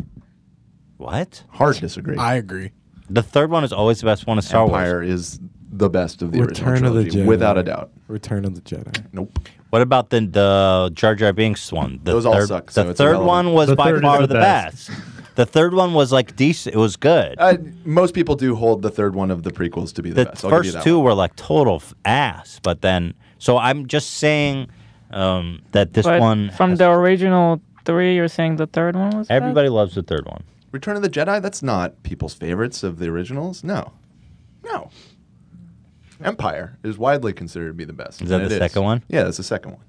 [SPEAKER 2] What?
[SPEAKER 1] Hard disagree.
[SPEAKER 4] I agree.
[SPEAKER 2] The third one is always the best one of Star Wars.
[SPEAKER 1] Empire is the best of the
[SPEAKER 4] Return
[SPEAKER 1] original
[SPEAKER 4] of the
[SPEAKER 1] trilogy,
[SPEAKER 4] Jedi.
[SPEAKER 1] without a doubt.
[SPEAKER 4] Return of the Jedi.
[SPEAKER 1] Nope.
[SPEAKER 2] What about the Jar Jar Binks one?
[SPEAKER 1] Those all suck, so
[SPEAKER 2] The
[SPEAKER 1] it's
[SPEAKER 2] third
[SPEAKER 1] irrelevant.
[SPEAKER 2] one was
[SPEAKER 5] The
[SPEAKER 2] by
[SPEAKER 5] third
[SPEAKER 2] far
[SPEAKER 5] is
[SPEAKER 2] the
[SPEAKER 5] the
[SPEAKER 2] best.
[SPEAKER 5] best.
[SPEAKER 2] The third one was like decent. It was good.
[SPEAKER 1] Most people do hold the third one of the prequels to be the
[SPEAKER 2] The
[SPEAKER 1] best. I'll give you
[SPEAKER 2] first
[SPEAKER 1] that
[SPEAKER 2] two
[SPEAKER 1] one.
[SPEAKER 2] were like total ass, but then so I'm just saying that this
[SPEAKER 3] But
[SPEAKER 2] one
[SPEAKER 3] from the original 3, you're saying the third one was bad?
[SPEAKER 2] everybody loves the third one.
[SPEAKER 1] Return of the Jedi. That's not people's favorites of the originals. No. Empire is widely considered to be the best.
[SPEAKER 2] Is that
[SPEAKER 1] and
[SPEAKER 2] the
[SPEAKER 1] it
[SPEAKER 2] second one?
[SPEAKER 1] Yeah, that's the second one.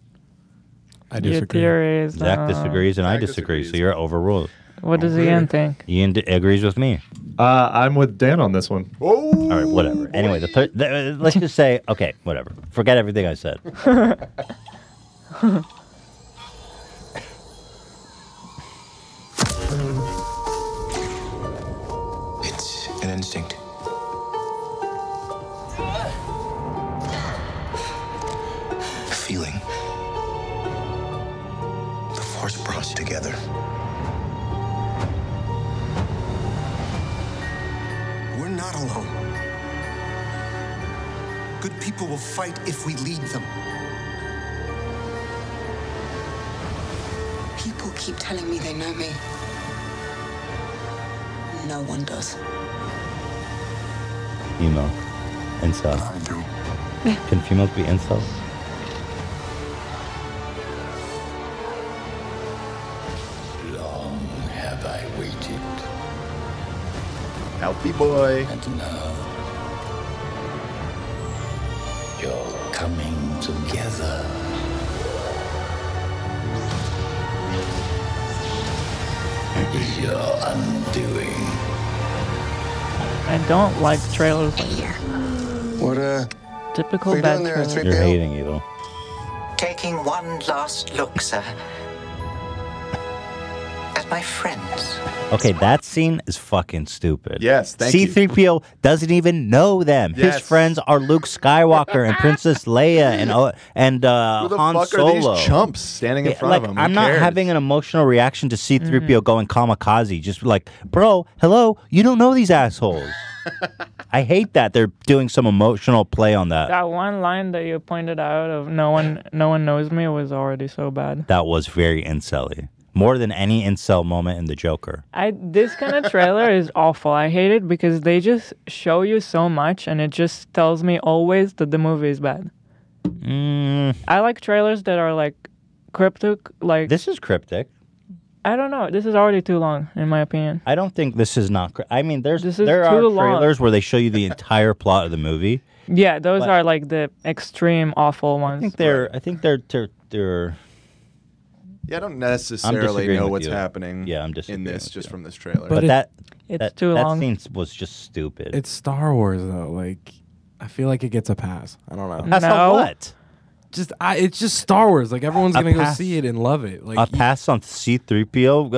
[SPEAKER 4] I
[SPEAKER 3] Your
[SPEAKER 4] disagree.
[SPEAKER 3] theory is.
[SPEAKER 2] Zach disagrees and I
[SPEAKER 1] Zach
[SPEAKER 2] disagree, so
[SPEAKER 1] disagrees.
[SPEAKER 2] you're overruled.
[SPEAKER 3] What does Ian think?
[SPEAKER 2] Ian agrees with me.
[SPEAKER 5] I'm with Dan on this one.
[SPEAKER 1] Oh.
[SPEAKER 2] All right, whatever. Anyway, let's just say, okay, whatever. Forget everything I said.
[SPEAKER 6] It's an instinct. A feeling. The Force brought us together. We're not alone. Good people will fight if we lead them.
[SPEAKER 7] People keep telling me they know me. No one does.
[SPEAKER 2] Emo. Incel.
[SPEAKER 6] I do.
[SPEAKER 2] Can females be incels?
[SPEAKER 6] Long have I waited,
[SPEAKER 1] Healthy boy.
[SPEAKER 6] and now you're coming together. Is your undoing.
[SPEAKER 3] I don't like trailers like this.
[SPEAKER 6] What,
[SPEAKER 3] Typical
[SPEAKER 6] What are you
[SPEAKER 3] bad
[SPEAKER 6] doing there,
[SPEAKER 3] trailer.
[SPEAKER 6] Three-
[SPEAKER 2] You're
[SPEAKER 6] Bill?
[SPEAKER 2] hating, Evil.
[SPEAKER 8] Taking one last look, sir. At my friends.
[SPEAKER 2] Okay, that scene is fucking stupid.
[SPEAKER 1] Yes, thank you.
[SPEAKER 2] C-3PO doesn't even know them. His
[SPEAKER 1] Yes.
[SPEAKER 2] friends are Luke Skywalker and Princess Leia and
[SPEAKER 1] Who the
[SPEAKER 2] Han
[SPEAKER 1] fuck
[SPEAKER 2] Solo.
[SPEAKER 1] are these chumps standing in
[SPEAKER 2] Yeah,
[SPEAKER 1] front
[SPEAKER 2] like,
[SPEAKER 1] of him? Who
[SPEAKER 2] I'm not
[SPEAKER 1] cares?
[SPEAKER 2] having an emotional reaction to C-3PO
[SPEAKER 3] Mm-hmm.
[SPEAKER 2] going kamikaze. Just like, bro, hello, you don't know these assholes. I hate that they're doing some emotional play on that.
[SPEAKER 3] That one line that you pointed out of no one knows me was already so bad.
[SPEAKER 2] That was very incel-y. More than any incel moment in the Joker.
[SPEAKER 3] This kind of trailer is awful. I hate it because they just show you so much and it just tells me always that the movie is bad. I like trailers that are like cryptic, like
[SPEAKER 2] This is cryptic.
[SPEAKER 3] I don't know. This is already too long, in my opinion.
[SPEAKER 2] I don't think this is not. I mean,
[SPEAKER 3] This is
[SPEAKER 2] there are
[SPEAKER 3] too long.
[SPEAKER 2] trailers where they show you the entire plot of the movie.
[SPEAKER 3] Yeah, those
[SPEAKER 2] But-
[SPEAKER 3] are like the extreme awful
[SPEAKER 2] I
[SPEAKER 3] ones.
[SPEAKER 2] think they're.
[SPEAKER 1] Yeah, I don't necessarily
[SPEAKER 2] disagreeing
[SPEAKER 1] know
[SPEAKER 2] with
[SPEAKER 1] what's
[SPEAKER 2] you.
[SPEAKER 1] happening
[SPEAKER 2] Yeah, I'm
[SPEAKER 1] in
[SPEAKER 2] disagreeing
[SPEAKER 1] this
[SPEAKER 2] with
[SPEAKER 1] just
[SPEAKER 2] you.
[SPEAKER 1] from this trailer.
[SPEAKER 2] But
[SPEAKER 4] it-
[SPEAKER 2] that
[SPEAKER 3] It's
[SPEAKER 2] that,
[SPEAKER 3] too
[SPEAKER 2] that
[SPEAKER 3] long.
[SPEAKER 2] scene was just stupid.
[SPEAKER 4] It's Star Wars though. Like, I feel like it gets a pass. I don't know.
[SPEAKER 2] Pass on
[SPEAKER 3] No.
[SPEAKER 2] what?
[SPEAKER 4] it's just Star Wars. Like everyone's
[SPEAKER 2] A
[SPEAKER 4] gonna go
[SPEAKER 2] pass-
[SPEAKER 4] see it and love it. Like
[SPEAKER 2] A pass on C-3PO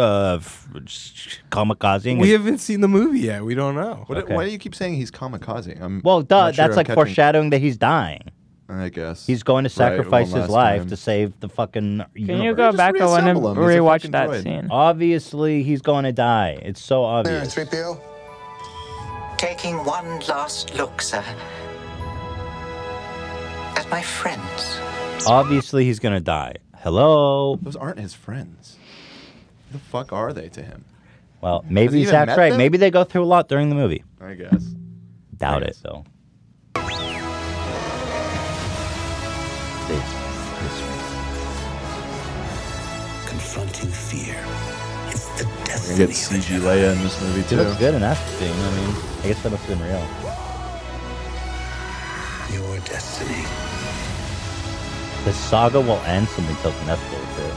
[SPEAKER 2] kamikazing.
[SPEAKER 4] we haven't seen the movie yet. We don't know.
[SPEAKER 2] Okay.
[SPEAKER 1] Why do you keep saying he's kamikaze?
[SPEAKER 2] Well, duh,
[SPEAKER 1] not sure
[SPEAKER 2] that's
[SPEAKER 1] I'm
[SPEAKER 2] like
[SPEAKER 1] catching-
[SPEAKER 2] foreshadowing that he's dying.
[SPEAKER 1] I guess
[SPEAKER 2] He's going to
[SPEAKER 1] Right,
[SPEAKER 2] sacrifice
[SPEAKER 1] one
[SPEAKER 2] his
[SPEAKER 1] last
[SPEAKER 2] life
[SPEAKER 1] time.
[SPEAKER 2] to save the fucking
[SPEAKER 3] Can
[SPEAKER 2] universe.
[SPEAKER 3] you go
[SPEAKER 1] Just
[SPEAKER 3] back? I want to
[SPEAKER 1] reassemble him. He's a
[SPEAKER 3] rewatch
[SPEAKER 1] fucking
[SPEAKER 3] that
[SPEAKER 1] droid.
[SPEAKER 3] scene.
[SPEAKER 2] Obviously, he's going to die. It's so
[SPEAKER 6] There,
[SPEAKER 2] obvious.
[SPEAKER 6] 3PO.
[SPEAKER 8] Taking one last look, sir. At my friends.
[SPEAKER 2] Obviously, he's going to die. Hello?
[SPEAKER 1] Those aren't his friends. Who the fuck are they to him?
[SPEAKER 2] Well,
[SPEAKER 1] Has he
[SPEAKER 2] maybe
[SPEAKER 1] even
[SPEAKER 2] Zach's
[SPEAKER 1] met
[SPEAKER 2] right.
[SPEAKER 1] them?
[SPEAKER 2] Maybe they go through a lot during the movie.
[SPEAKER 1] I guess.
[SPEAKER 2] Doubt
[SPEAKER 1] I
[SPEAKER 2] it,
[SPEAKER 1] guess.
[SPEAKER 2] though.
[SPEAKER 6] Confronting fear. It's the
[SPEAKER 1] We're
[SPEAKER 6] destiny
[SPEAKER 1] gonna get CG Leia in this movie
[SPEAKER 2] He
[SPEAKER 1] too.
[SPEAKER 2] looks good in that thing. I mean, I guess that must have been real.
[SPEAKER 6] Your destiny.
[SPEAKER 2] The saga will end something tells me that's bullshit.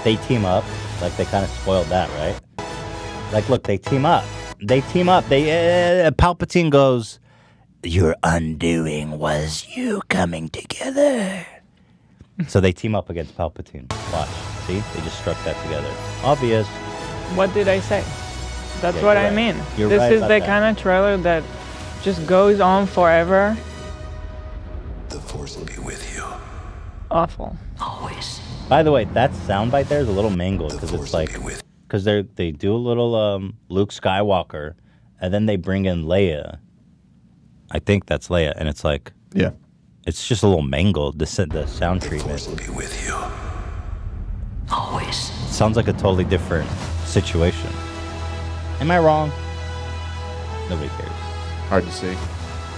[SPEAKER 2] They team up, like they kind of spoiled that, right? Like, look, they team up. They team up. Palpatine goes, "Your undoing was you coming together." So they team up against Palpatine. Watch, see? They just struck that together. Obvious.
[SPEAKER 3] What did I say? That's
[SPEAKER 2] Yeah,
[SPEAKER 3] what
[SPEAKER 2] you're
[SPEAKER 3] I
[SPEAKER 2] right.
[SPEAKER 3] mean.
[SPEAKER 2] You're
[SPEAKER 3] This
[SPEAKER 2] right
[SPEAKER 3] is
[SPEAKER 2] about
[SPEAKER 3] the
[SPEAKER 2] that.
[SPEAKER 3] kind of trailer that just goes on forever.
[SPEAKER 6] The Force will be with you.
[SPEAKER 3] Awful.
[SPEAKER 8] Always.
[SPEAKER 2] By the way, that soundbite there is a little mangled
[SPEAKER 6] The
[SPEAKER 2] because
[SPEAKER 6] Force
[SPEAKER 2] it's
[SPEAKER 6] will
[SPEAKER 2] like
[SPEAKER 6] be with
[SPEAKER 2] because they do a little Luke Skywalker, and then they bring in Leia. I think that's Leia, and it's like
[SPEAKER 1] Yeah.
[SPEAKER 2] it's just a little mangled. The sound
[SPEAKER 6] The
[SPEAKER 2] treatment
[SPEAKER 6] Force will be with you.
[SPEAKER 8] Always.
[SPEAKER 2] sounds like a totally different situation. Am I wrong? Nobody cares.
[SPEAKER 1] Hard to see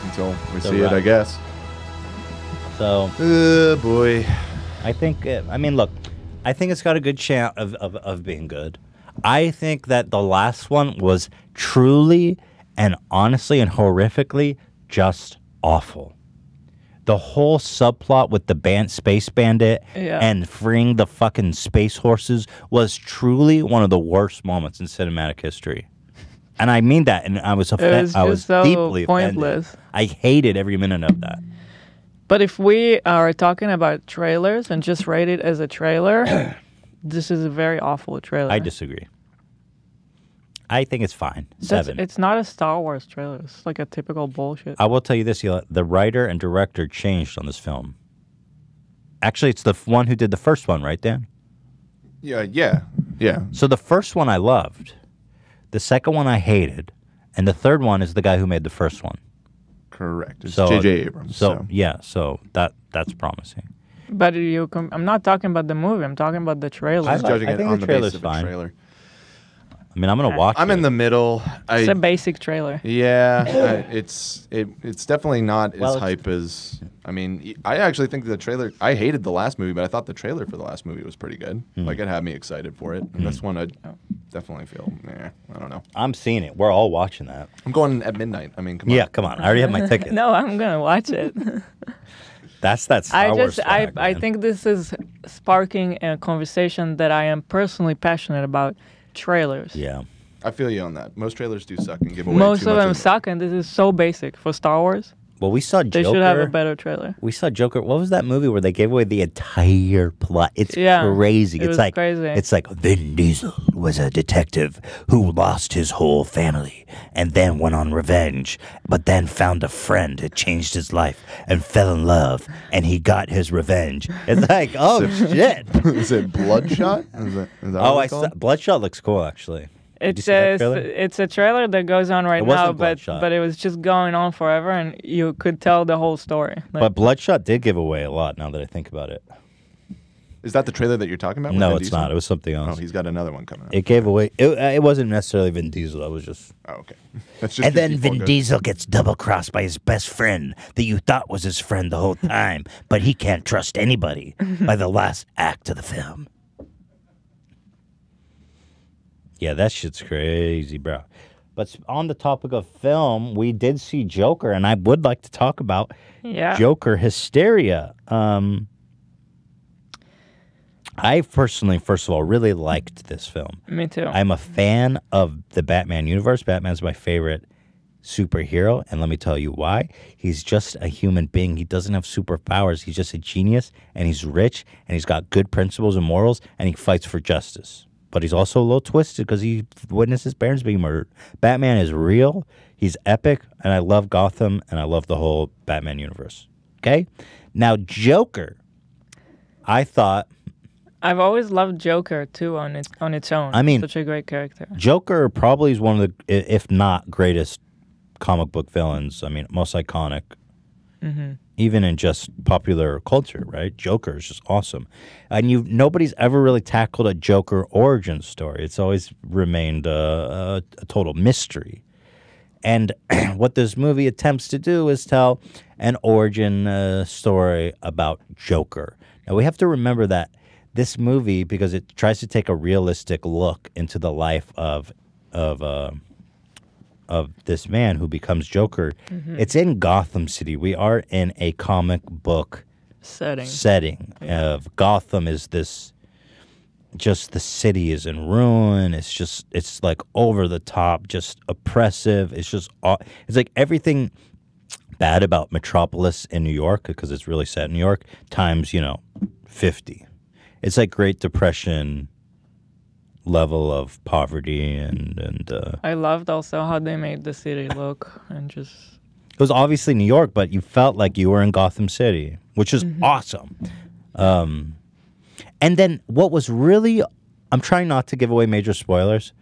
[SPEAKER 1] until we
[SPEAKER 2] So
[SPEAKER 1] see it, I
[SPEAKER 2] right.
[SPEAKER 1] guess.
[SPEAKER 2] So
[SPEAKER 1] Boy.
[SPEAKER 2] I think I mean, look, I think it's got a good chance of being good. I think that the last one was truly and honestly and horrifically just awful. The whole subplot with the space bandit
[SPEAKER 3] Yeah.
[SPEAKER 2] and freeing the fucking space horses was truly one of the worst moments in cinematic history. And I mean that, and I was
[SPEAKER 3] was
[SPEAKER 2] I was
[SPEAKER 3] just so
[SPEAKER 2] deeply
[SPEAKER 3] pointless.
[SPEAKER 2] offended. I hated every minute of that.
[SPEAKER 3] But if we are talking about trailers and just rate it as a trailer, this is a very awful trailer.
[SPEAKER 2] I disagree. I think it's fine.
[SPEAKER 3] That's-
[SPEAKER 2] 7.
[SPEAKER 3] It's not a Star Wars trailer. It's like a typical bullshit.
[SPEAKER 2] I will tell you this, Hila, the writer and director changed on this film. Actually, it's the one who did the first one, right, Dan?
[SPEAKER 1] Yeah.
[SPEAKER 2] So the first one I loved, the second one I hated, and the third one is the guy who made the first one.
[SPEAKER 1] Correct. It's
[SPEAKER 2] So
[SPEAKER 1] J.J. Abrams.
[SPEAKER 2] So yeah, so that's promising.
[SPEAKER 3] But I'm not talking about the movie. I'm talking about the trailer.
[SPEAKER 2] I
[SPEAKER 1] He's judging it
[SPEAKER 2] think
[SPEAKER 1] on
[SPEAKER 2] the
[SPEAKER 1] the basis
[SPEAKER 2] trailer's
[SPEAKER 1] of
[SPEAKER 2] fine.
[SPEAKER 1] a trailer.
[SPEAKER 2] I mean, I'm gonna watch.
[SPEAKER 1] I'm
[SPEAKER 2] it.
[SPEAKER 1] in the middle.
[SPEAKER 3] It's a basic trailer.
[SPEAKER 1] It's definitely not
[SPEAKER 2] Well,
[SPEAKER 1] as
[SPEAKER 2] it's-
[SPEAKER 1] hype as. I mean, I actually think the trailer. I hated the last movie, but I thought the trailer for the last movie was pretty good. Like it had me excited for it. And this one, I definitely feel. I don't know.
[SPEAKER 2] I'm seeing it. We're all watching that.
[SPEAKER 1] I'm going at midnight. I mean, come on.
[SPEAKER 2] Yeah, come on. I already have my ticket.
[SPEAKER 3] No, I'm gonna watch it.
[SPEAKER 2] That's that Star Wars
[SPEAKER 3] I
[SPEAKER 2] swag, man.
[SPEAKER 3] think this is sparking a conversation that I am personally passionate about. Trailers.
[SPEAKER 2] Yeah.
[SPEAKER 1] I feel you on that. Most trailers do suck and give away
[SPEAKER 3] Most
[SPEAKER 1] too
[SPEAKER 3] of
[SPEAKER 1] much
[SPEAKER 3] them suck, and this is so basic for Star Wars.
[SPEAKER 2] Well, we saw
[SPEAKER 3] They
[SPEAKER 2] Joker.
[SPEAKER 3] should have a better trailer.
[SPEAKER 2] We saw Joker. What was that movie where they gave away the entire plot? It's
[SPEAKER 3] Yeah,
[SPEAKER 2] crazy.
[SPEAKER 3] it
[SPEAKER 2] It's
[SPEAKER 3] was
[SPEAKER 2] like
[SPEAKER 3] crazy.
[SPEAKER 2] It's like Vin Diesel was a detective who lost his whole family and then went on revenge, but then found a friend who changed his life and fell in love, and he got his revenge. It's like, oh shit.
[SPEAKER 1] Is it Bloodshot? Is that
[SPEAKER 2] Oh,
[SPEAKER 1] what
[SPEAKER 2] I
[SPEAKER 1] it's
[SPEAKER 2] saw,
[SPEAKER 1] called?
[SPEAKER 2] Bloodshot looks cool actually. Did you
[SPEAKER 3] It's
[SPEAKER 2] see that
[SPEAKER 3] a
[SPEAKER 2] trailer?
[SPEAKER 3] it's a trailer that goes on right
[SPEAKER 2] It
[SPEAKER 3] now,
[SPEAKER 2] wasn't Bloodshot.
[SPEAKER 3] but it was just going on forever, and you could tell the whole story. Like,
[SPEAKER 2] But Bloodshot did give away a lot. Now that I think about it,
[SPEAKER 1] Is that the trailer that you're talking about? with
[SPEAKER 2] no,
[SPEAKER 1] Vin
[SPEAKER 2] it's
[SPEAKER 1] Diesel?
[SPEAKER 2] not. It was something
[SPEAKER 1] Oh,
[SPEAKER 2] else.
[SPEAKER 1] he's got another one coming out.
[SPEAKER 2] It gave away. It wasn't necessarily Vin Diesel. I was just.
[SPEAKER 1] Oh, okay. That's just
[SPEAKER 2] And then
[SPEAKER 1] 'cause
[SPEAKER 2] Vin
[SPEAKER 1] people go-
[SPEAKER 2] Diesel gets double crossed by his best friend that you thought was his friend the whole time, but he can't trust anybody by the last act of the film. Yeah, that shit's crazy, bro. But on the topic of film, we did see Joker, and I would like to talk about
[SPEAKER 3] yeah.
[SPEAKER 2] Joker hysteria. I personally, first of all, really liked this film.
[SPEAKER 3] Me too.
[SPEAKER 2] I'm a fan of the Batman universe. Batman's my favorite superhero, and let me tell you why. He's just a human being. He doesn't have superpowers. He's just a genius, and he's rich, and he's got good principles and morals, and he fights for justice. But he's also a little twisted because he witnessed his parents being murdered. Batman is real. He's epic, and I love Gotham, and I love the whole Batman universe. Okay? Now, Joker, I thought...
[SPEAKER 3] I've always loved Joker too on its own.
[SPEAKER 2] I mean,
[SPEAKER 3] such a great character.
[SPEAKER 2] Joker probably is one of the, if not greatest, comic book villains. I mean, most iconic, even in just popular culture, right? Joker is just awesome, and nobody's ever really tackled a Joker origin story. It's always remained a total mystery. And what this movie attempts to do is tell an origin story about Joker. Now we have to remember that this movie, because it tries to take a realistic look into the life of this man who becomes Joker. It's in Gotham City. We are in a comic book setting. Of Gotham is this, just the city is in ruin. It's like over the top, just oppressive. It's like everything bad about Metropolis in New York, because it's really set in New York, times 50. It's like Great Depression level of poverty and
[SPEAKER 3] I loved also how they made the city look and just...
[SPEAKER 2] It was obviously New York, but you felt like you were in Gotham City, which is awesome. And then what was really... I'm trying not to give away major spoilers.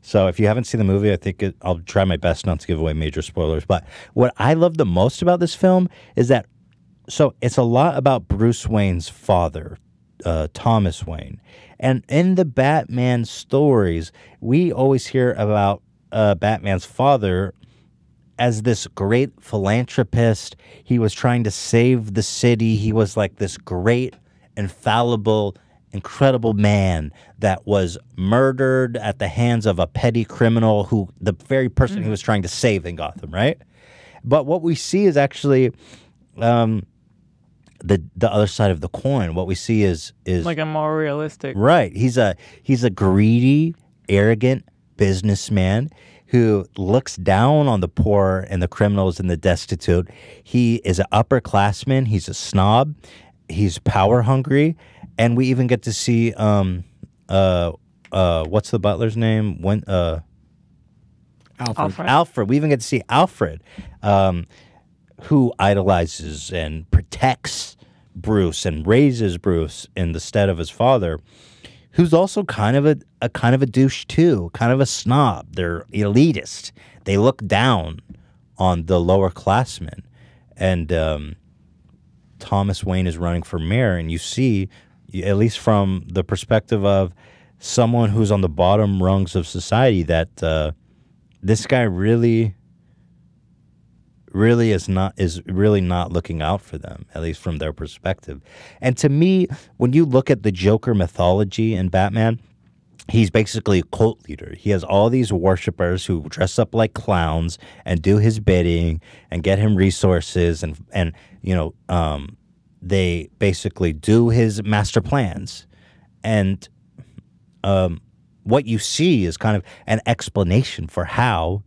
[SPEAKER 2] So if you haven't seen the movie, I think I'll try my best not to give away major spoilers. But what I love the most about this film is that... So it's a lot about Bruce Wayne's father, Thomas Wayne. And in the Batman stories, we always hear about Batman's father as this great philanthropist. He was trying to save the city. He was like this great, infallible, incredible man that was murdered at the hands of a petty criminal, the very person he was trying to save in Gotham, right? But what we see is actually... the other side of the coin. What we see is
[SPEAKER 3] like a more realistic.
[SPEAKER 2] Right. He's a greedy, arrogant businessman who looks down on the poor and the criminals and the destitute. He is an upperclassman. He's a snob. He's power hungry, and we even get to see what's the butler's name? Alfred. We even get to see Alfred. Who idolizes and protects Bruce and raises Bruce in the stead of his father, who's also kind of a douche too, kind of a snob. They're elitist. They look down on the lower classmen. And Thomas Wayne is running for mayor, and you see, at least from the perspective of someone who's on the bottom rungs of society, that this guy really is really not looking out for them, at least from their perspective. And to me, when you look at the Joker mythology in Batman, he's basically a cult leader. He has all these worshipers who dress up like clowns and do his bidding and get him resources, and they basically do his master plans. And what you see is kind of an explanation for how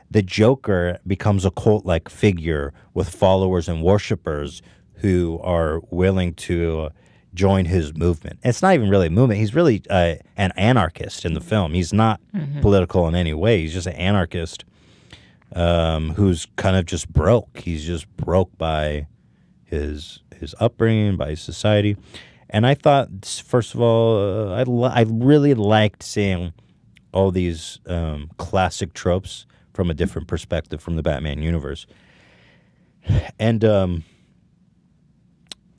[SPEAKER 2] the Joker becomes a cult-like figure with followers and worshipers who are willing to join his movement. It's not even really a movement. He's really an anarchist in the film. He's not political in any way. He's just an anarchist who's kind of just broke. He's just broke by his upbringing, by his society. And I thought, first of all, I really liked seeing all these classic tropes from a different perspective from the Batman universe. And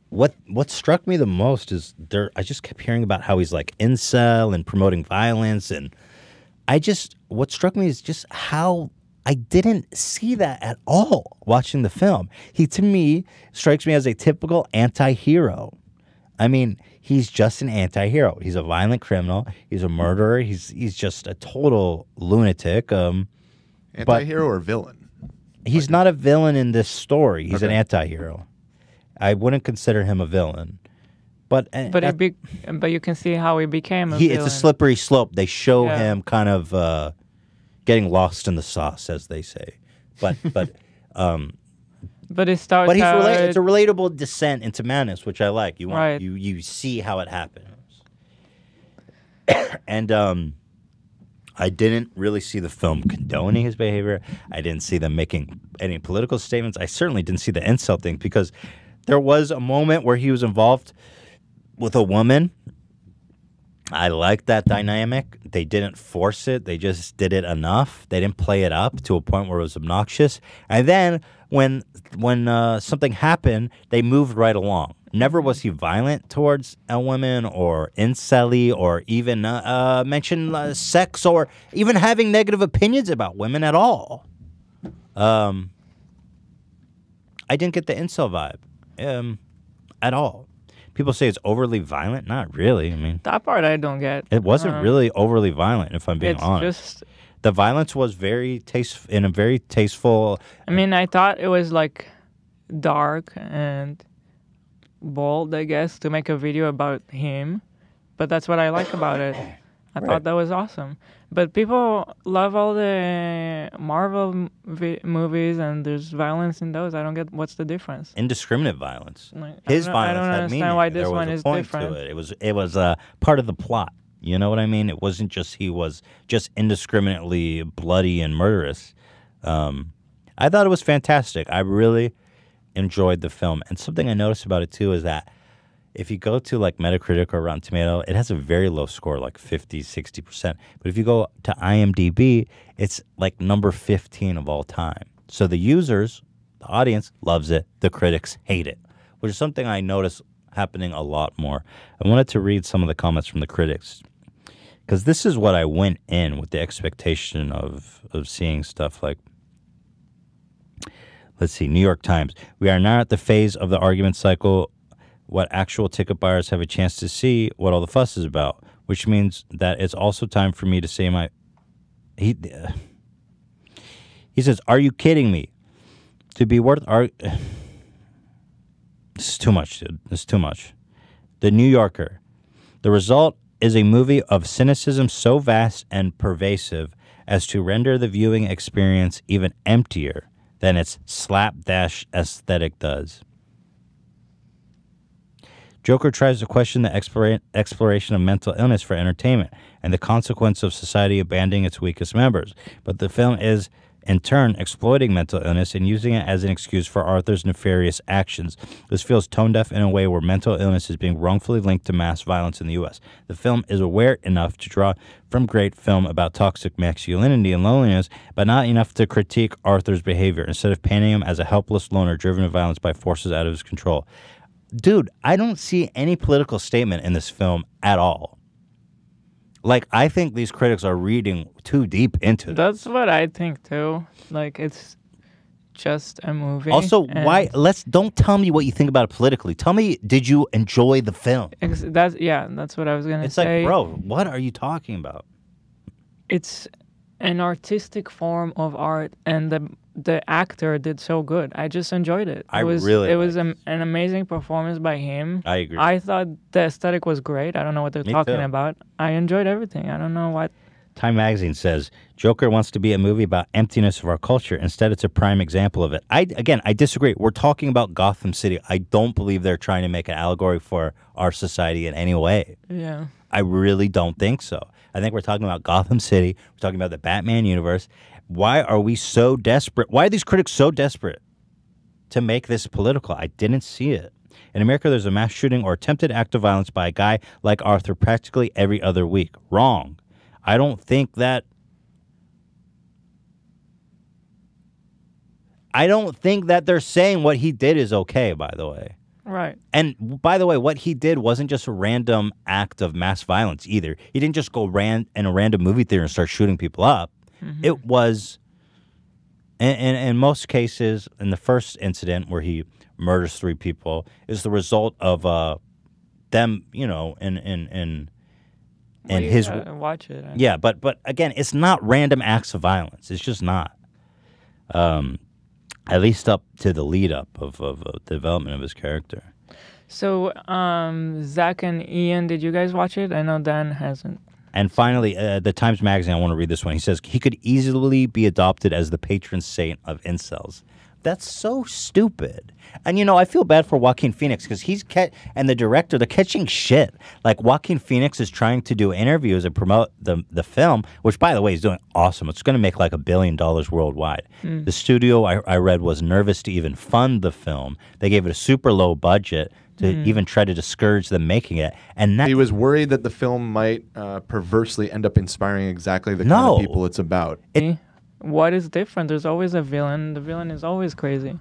[SPEAKER 2] what struck me the most is I just kept hearing about how he's like incel and promoting violence, and what struck me is just how I didn't see that at all watching the film. He, to me, strikes me as a typical anti-hero. I mean, he's just an anti-hero. He's a violent criminal. He's a murderer. He's just a total lunatic.
[SPEAKER 1] Anti-hero or villain?
[SPEAKER 2] He's not a villain in this story. He's an anti-hero. I wouldn't consider him a villain. But
[SPEAKER 3] but you can see how he became a
[SPEAKER 2] it's
[SPEAKER 3] villain.
[SPEAKER 2] a slippery slope. They show
[SPEAKER 3] Yeah.
[SPEAKER 2] him kind of getting lost in the sauce, as they say. But
[SPEAKER 3] But it starts.
[SPEAKER 2] but he's
[SPEAKER 3] out-
[SPEAKER 2] it's a relatable descent into madness, which I like. You want
[SPEAKER 3] Right.
[SPEAKER 2] you see how it happens. And I didn't really see the film condoning his behavior. I didn't see them making any political statements. I certainly didn't see the incel thing because there was a moment where he was involved with a woman. I liked that dynamic. They didn't force it. They just did it enough. They didn't play it up to a point where it was obnoxious. And then when something happened, they moved right along. Never was he violent towards a woman or incel-y or even mention sex or even having negative opinions about women at all. I didn't get the incel vibe at all. People say it's overly violent. Not really. I mean,
[SPEAKER 3] that part I don't get.
[SPEAKER 2] it wasn't really overly violent, if I'm being
[SPEAKER 3] It's
[SPEAKER 2] honest.
[SPEAKER 3] just.
[SPEAKER 2] The violence was very in a very tasteful.
[SPEAKER 3] I mean, I thought it was like dark and bold, I guess, to make a video about him. But that's what I like about it. I thought that was awesome. But people love all the Marvel movies, and there's violence in those. I don't get what's the difference.
[SPEAKER 2] Indiscriminate violence.
[SPEAKER 3] Like,
[SPEAKER 2] His
[SPEAKER 3] I
[SPEAKER 2] violence
[SPEAKER 3] don't
[SPEAKER 2] had
[SPEAKER 3] understand
[SPEAKER 2] meaning.
[SPEAKER 3] why
[SPEAKER 2] There
[SPEAKER 3] this
[SPEAKER 2] was
[SPEAKER 3] one
[SPEAKER 2] a
[SPEAKER 3] is
[SPEAKER 2] point
[SPEAKER 3] different.
[SPEAKER 2] to it. It was part of the plot. You know what I mean? It wasn't just he was just indiscriminately bloody and murderous. I thought it was fantastic. I really enjoyed the film. And something I noticed about it too is that if you go to like Metacritic or Rotten Tomato, it has a very low score, like 50, 60%. But if you go to IMDb, it's like number 15 of all time. So the users, the audience, loves it. The critics hate it, which is something I noticed happening a lot more. I wanted to read some of the comments from the critics because this is what I went in with the expectation of seeing stuff like, let's see, New York Times. We are now at the phase of the argument cycle what actual ticket buyers have a chance to see what all the fuss is about, which means that it's also time for me to say my... He says, are you kidding me? To be worth... This is too much, dude. This is too much. The New Yorker. The result is a movie of cynicism so vast and pervasive as to render the viewing experience even emptier than its slapdash aesthetic does. Joker tries to question the exploration of mental illness for entertainment and the consequence of society abandoning its weakest members. But the film is, in turn, exploiting mental illness and using it as an excuse for Arthur's nefarious actions. This feels tone-deaf in a way where mental illness is being wrongfully linked to mass violence in the U.S. The film is aware enough to draw from great film about toxic masculinity and loneliness, but not enough to critique Arthur's behavior, instead of painting him as a helpless loner driven to violence by forces out of his control. Dude, I don't see any political statement in this film at all. Like, I think these critics are reading too deep into it.
[SPEAKER 3] That's what I think too. Like, it's just a movie.
[SPEAKER 2] Also,
[SPEAKER 3] and
[SPEAKER 2] why? Don't tell me what you think about it politically. Tell me, did you enjoy the film?
[SPEAKER 3] That's what I was gonna
[SPEAKER 2] It's
[SPEAKER 3] say.
[SPEAKER 2] like, bro, what are you talking about?
[SPEAKER 3] It's an artistic form of art, and the actor did so good. I just enjoyed it.
[SPEAKER 2] I
[SPEAKER 3] It was
[SPEAKER 2] really
[SPEAKER 3] an amazing performance by him.
[SPEAKER 2] I agree.
[SPEAKER 3] I thought the aesthetic was great. I don't know what they're
[SPEAKER 2] Me
[SPEAKER 3] talking
[SPEAKER 2] too.
[SPEAKER 3] about. I enjoyed everything. I don't know what.
[SPEAKER 2] Time Magazine says, Joker wants to be a movie about emptiness of our culture. Instead, it's a prime example of it. I disagree. We're talking about Gotham City. I don't believe they're trying to make an allegory for our society in any way.
[SPEAKER 3] Yeah.
[SPEAKER 2] I really don't think so. I think we're talking about Gotham City. We're talking about the Batman universe. Why are we so desperate? Why are these critics so desperate to make this political? I didn't see it. In America, there's a mass shooting or attempted act of violence by a guy like Arthur practically every other week. Wrong. I don't think that... they're saying what he did is okay, by the way.
[SPEAKER 3] Right.
[SPEAKER 2] And by the way, what he did wasn't just a random act of mass violence either. He didn't just go in a random movie theater and start shooting people up.
[SPEAKER 3] Mm-hmm.
[SPEAKER 2] It was, in most cases, in the first incident where he murders 3 people, is the result of them, in his...
[SPEAKER 3] Watch it.
[SPEAKER 2] Yeah, but again, it's not random acts of violence. It's just not. At least up to the lead up of the development of his character.
[SPEAKER 3] So, Zach and Ian, did you guys watch it? I know Dan hasn't.
[SPEAKER 2] And finally, the Times Magazine, I want to read this one. He says, he could easily be adopted as the patron saint of incels. That's so stupid. And, I feel bad for Joaquin Phoenix because and the director, they're catching shit. Like, Joaquin Phoenix is trying to do interviews and promote the film, which, by the way, is doing awesome. It's going to make like $1 billion worldwide. The studio, I read, was nervous to even fund the film. They gave it a super low budget to even try to discourage them making it. And
[SPEAKER 1] He was worried that the film might perversely end up inspiring exactly the kind of people it's about.
[SPEAKER 3] What is different? There's always a villain. The villain is always crazy.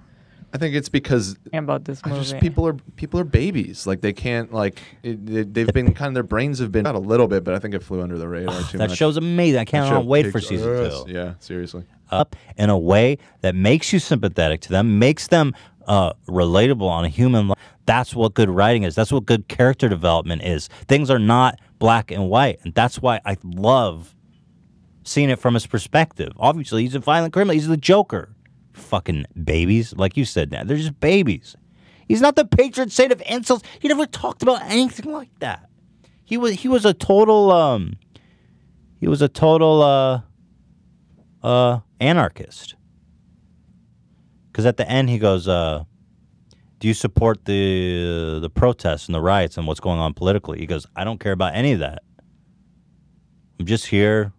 [SPEAKER 1] I think it's because
[SPEAKER 3] about this movie.
[SPEAKER 1] just people are babies. Like they can't they've been their brains have been out a little bit, but I think it flew under the radar too much.
[SPEAKER 2] That show's amazing. I cannot wait for
[SPEAKER 1] kicks
[SPEAKER 2] season
[SPEAKER 1] ass.
[SPEAKER 2] 2.
[SPEAKER 1] Yeah, seriously.
[SPEAKER 2] Up in a way that makes you sympathetic to them, makes them relatable on a human level. That's what good writing is. That's what good character development is. Things are not black and white, and that's why I love seeing it from his perspective. Obviously, he's a violent criminal. He's the Joker. Fucking babies, like you said, Dad. They're just babies. He's not the patron saint of incels. He never talked about anything like that. He was a total anarchist. Because at the end he goes, do you support the protests and the riots and what's going on politically? He goes, I don't care about any of that. I'm just here.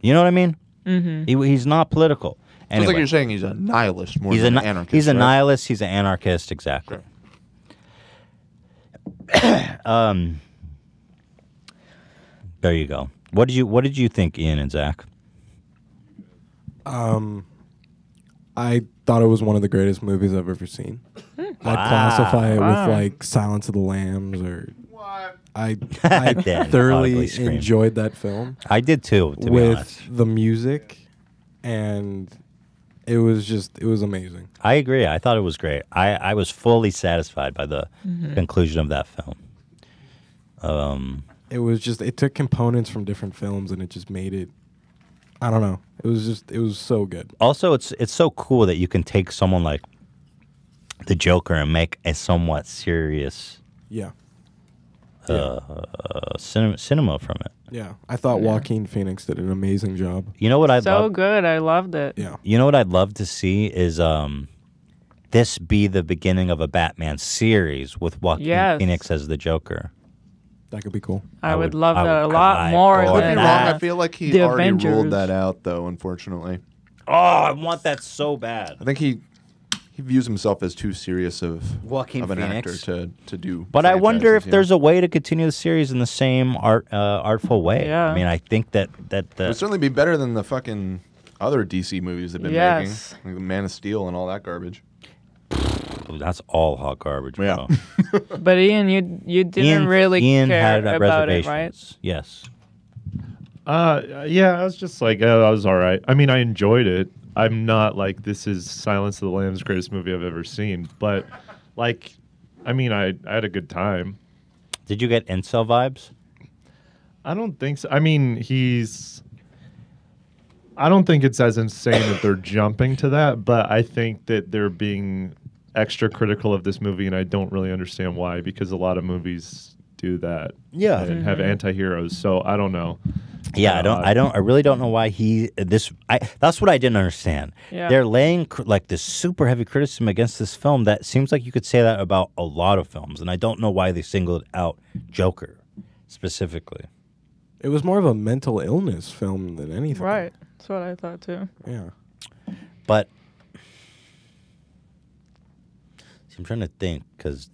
[SPEAKER 2] You know what I mean? Mm-hmm. He's not political.
[SPEAKER 1] Anyway, sounds like you're saying he's a nihilist more than an anarchist.
[SPEAKER 2] He's a
[SPEAKER 1] right?
[SPEAKER 2] nihilist. He's an anarchist. Exactly. Sure. There you go. What did you think, Ian and Zach?
[SPEAKER 4] I thought it was one of the greatest movies I've ever seen. I'd classify it with like Silence of the Lambs or. I thoroughly enjoyed that film.
[SPEAKER 2] I did too, to be honest.
[SPEAKER 4] With the music, and it was amazing.
[SPEAKER 2] I agree. I thought it was great. I was fully satisfied by the conclusion of that film.
[SPEAKER 4] It took components from different films and it just made it, I don't know. It was so good.
[SPEAKER 2] Also, it's so cool that you can take someone like the Joker and make a somewhat serious cinema from it.
[SPEAKER 4] Yeah, I thought Joaquin Phoenix did an amazing job.
[SPEAKER 2] You know what I'd love?
[SPEAKER 3] So good, I loved it.
[SPEAKER 4] Yeah.
[SPEAKER 2] You know what I'd love to see is this be the beginning of a Batman series with Joaquin Phoenix as the Joker.
[SPEAKER 4] That could be cool.
[SPEAKER 3] I would love that a lot more.
[SPEAKER 1] Could be
[SPEAKER 3] than
[SPEAKER 1] wrong. I feel like he already
[SPEAKER 3] Avengers.
[SPEAKER 1] ruled that out, though. Unfortunately.
[SPEAKER 2] Oh, I want that so bad.
[SPEAKER 1] I think he views himself as too serious of
[SPEAKER 2] Joaquin
[SPEAKER 1] an
[SPEAKER 2] Phoenix.
[SPEAKER 1] actor to do.
[SPEAKER 2] But I wonder if there's a way to continue the series in the same artful way.
[SPEAKER 3] Yeah.
[SPEAKER 2] I mean, I think that
[SPEAKER 1] it would certainly be better than the fucking other DC movies they've been making, like the Man of Steel and all that garbage.
[SPEAKER 2] That's all hot garbage, bro.
[SPEAKER 1] Yeah.
[SPEAKER 3] But Ian, you didn't really
[SPEAKER 2] Ian
[SPEAKER 3] care
[SPEAKER 2] had
[SPEAKER 3] about it,
[SPEAKER 2] reservations.
[SPEAKER 3] right?
[SPEAKER 2] Yes.
[SPEAKER 5] Yeah, I was just like, I was all right. I mean, I enjoyed it. I'm not like, this is Silence of the Lambs' greatest movie I've ever seen. But, like, I mean, I had a good time.
[SPEAKER 2] Did you get incel vibes?
[SPEAKER 5] I don't think so. I mean, I don't think it's as insane that they're jumping to that, but I think that they're being extra critical of this movie, and I don't really understand why, because a lot of movies do that.
[SPEAKER 2] Yeah.
[SPEAKER 5] And have anti-heroes, so I don't know.
[SPEAKER 2] Yeah, I really don't know why that's what I didn't understand.
[SPEAKER 3] Yeah.
[SPEAKER 2] They're laying like this super heavy criticism against this film that seems like you could say that about a lot of films, and I don't know why they singled out Joker specifically.
[SPEAKER 4] It was more of a mental illness film than anything.
[SPEAKER 3] Right. That's what I thought too.
[SPEAKER 4] Yeah.
[SPEAKER 2] But I'm trying to think because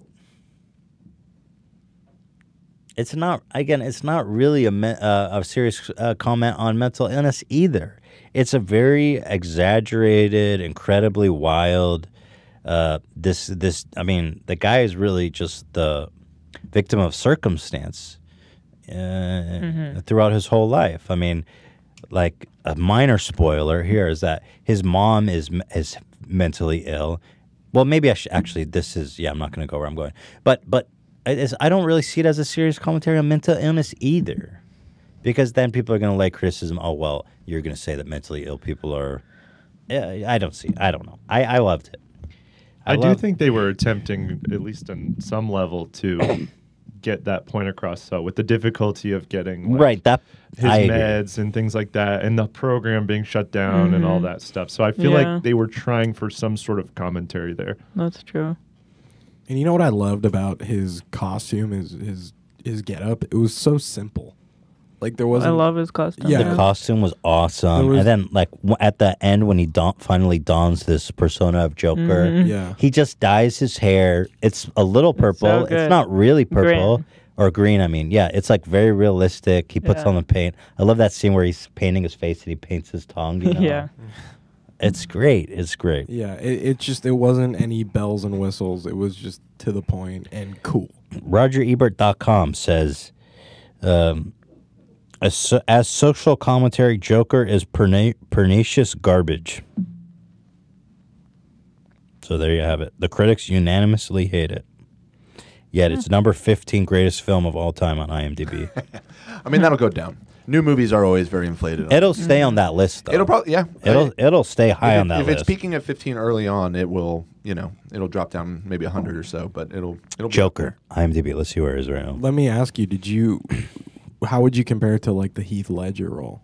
[SPEAKER 2] it's not really a serious comment on mental illness either. It's a very exaggerated, incredibly wild. I mean, the guy is really just the victim of circumstance throughout his whole life. I mean, like a minor spoiler here is that his mom is mentally ill. Well, maybe I should actually. I'm not going to go where I'm going. But I don't really see it as a serious commentary on mental illness either, because then people are going to lay criticism. Oh well, you're going to say that mentally ill people are. I don't know. I loved it.
[SPEAKER 5] I do
[SPEAKER 2] love-
[SPEAKER 5] think they were attempting, at least on some level, to get that point across. So with the difficulty of getting like,
[SPEAKER 2] Right, that
[SPEAKER 5] his
[SPEAKER 2] I agree.
[SPEAKER 5] meds and things like that, and the program being shut down and all that stuff. So I feel
[SPEAKER 3] Yeah.
[SPEAKER 5] like they were trying for some sort of commentary there.
[SPEAKER 3] That's true.
[SPEAKER 4] And you know what I loved about his costume, his getup? It was so simple. Like there
[SPEAKER 3] I
[SPEAKER 4] wasn't.
[SPEAKER 3] love his costume.
[SPEAKER 4] Yeah.
[SPEAKER 2] The costume was awesome,
[SPEAKER 4] There was-
[SPEAKER 2] and then like at the end when he finally dons this persona of Joker,
[SPEAKER 4] Yeah.
[SPEAKER 2] he just dyes his hair. It's a little purple.
[SPEAKER 3] so
[SPEAKER 2] It's
[SPEAKER 3] good.
[SPEAKER 2] not really purple
[SPEAKER 3] Green.
[SPEAKER 2] or green. I mean, yeah, it's like very realistic. He puts
[SPEAKER 3] Yeah.
[SPEAKER 2] on the paint. I love that scene where he's painting his face and he paints his tongue. You know?
[SPEAKER 3] Yeah.
[SPEAKER 2] It's great. It's great.
[SPEAKER 4] Yeah, it wasn't any bells and whistles. It was just to the point and cool.
[SPEAKER 2] RogerEbert.com says, as social commentary, Joker is pernicious garbage. So there you have it. The critics unanimously hate it. Yet it's number 15 greatest film of all time on IMDb.
[SPEAKER 1] I mean, that'll go down. New movies are always very inflated.
[SPEAKER 2] It'll stay on that list, though.
[SPEAKER 1] It'll probably, yeah.
[SPEAKER 2] It'll stay high on that
[SPEAKER 1] if
[SPEAKER 2] list.
[SPEAKER 1] it's peaking at 15 early on, it will, it'll drop down maybe 100 or so, but it'll be
[SPEAKER 2] Joker, IMDb. Let's see where it is right now.
[SPEAKER 4] Let me ask you, how would you compare it to like the Heath Ledger role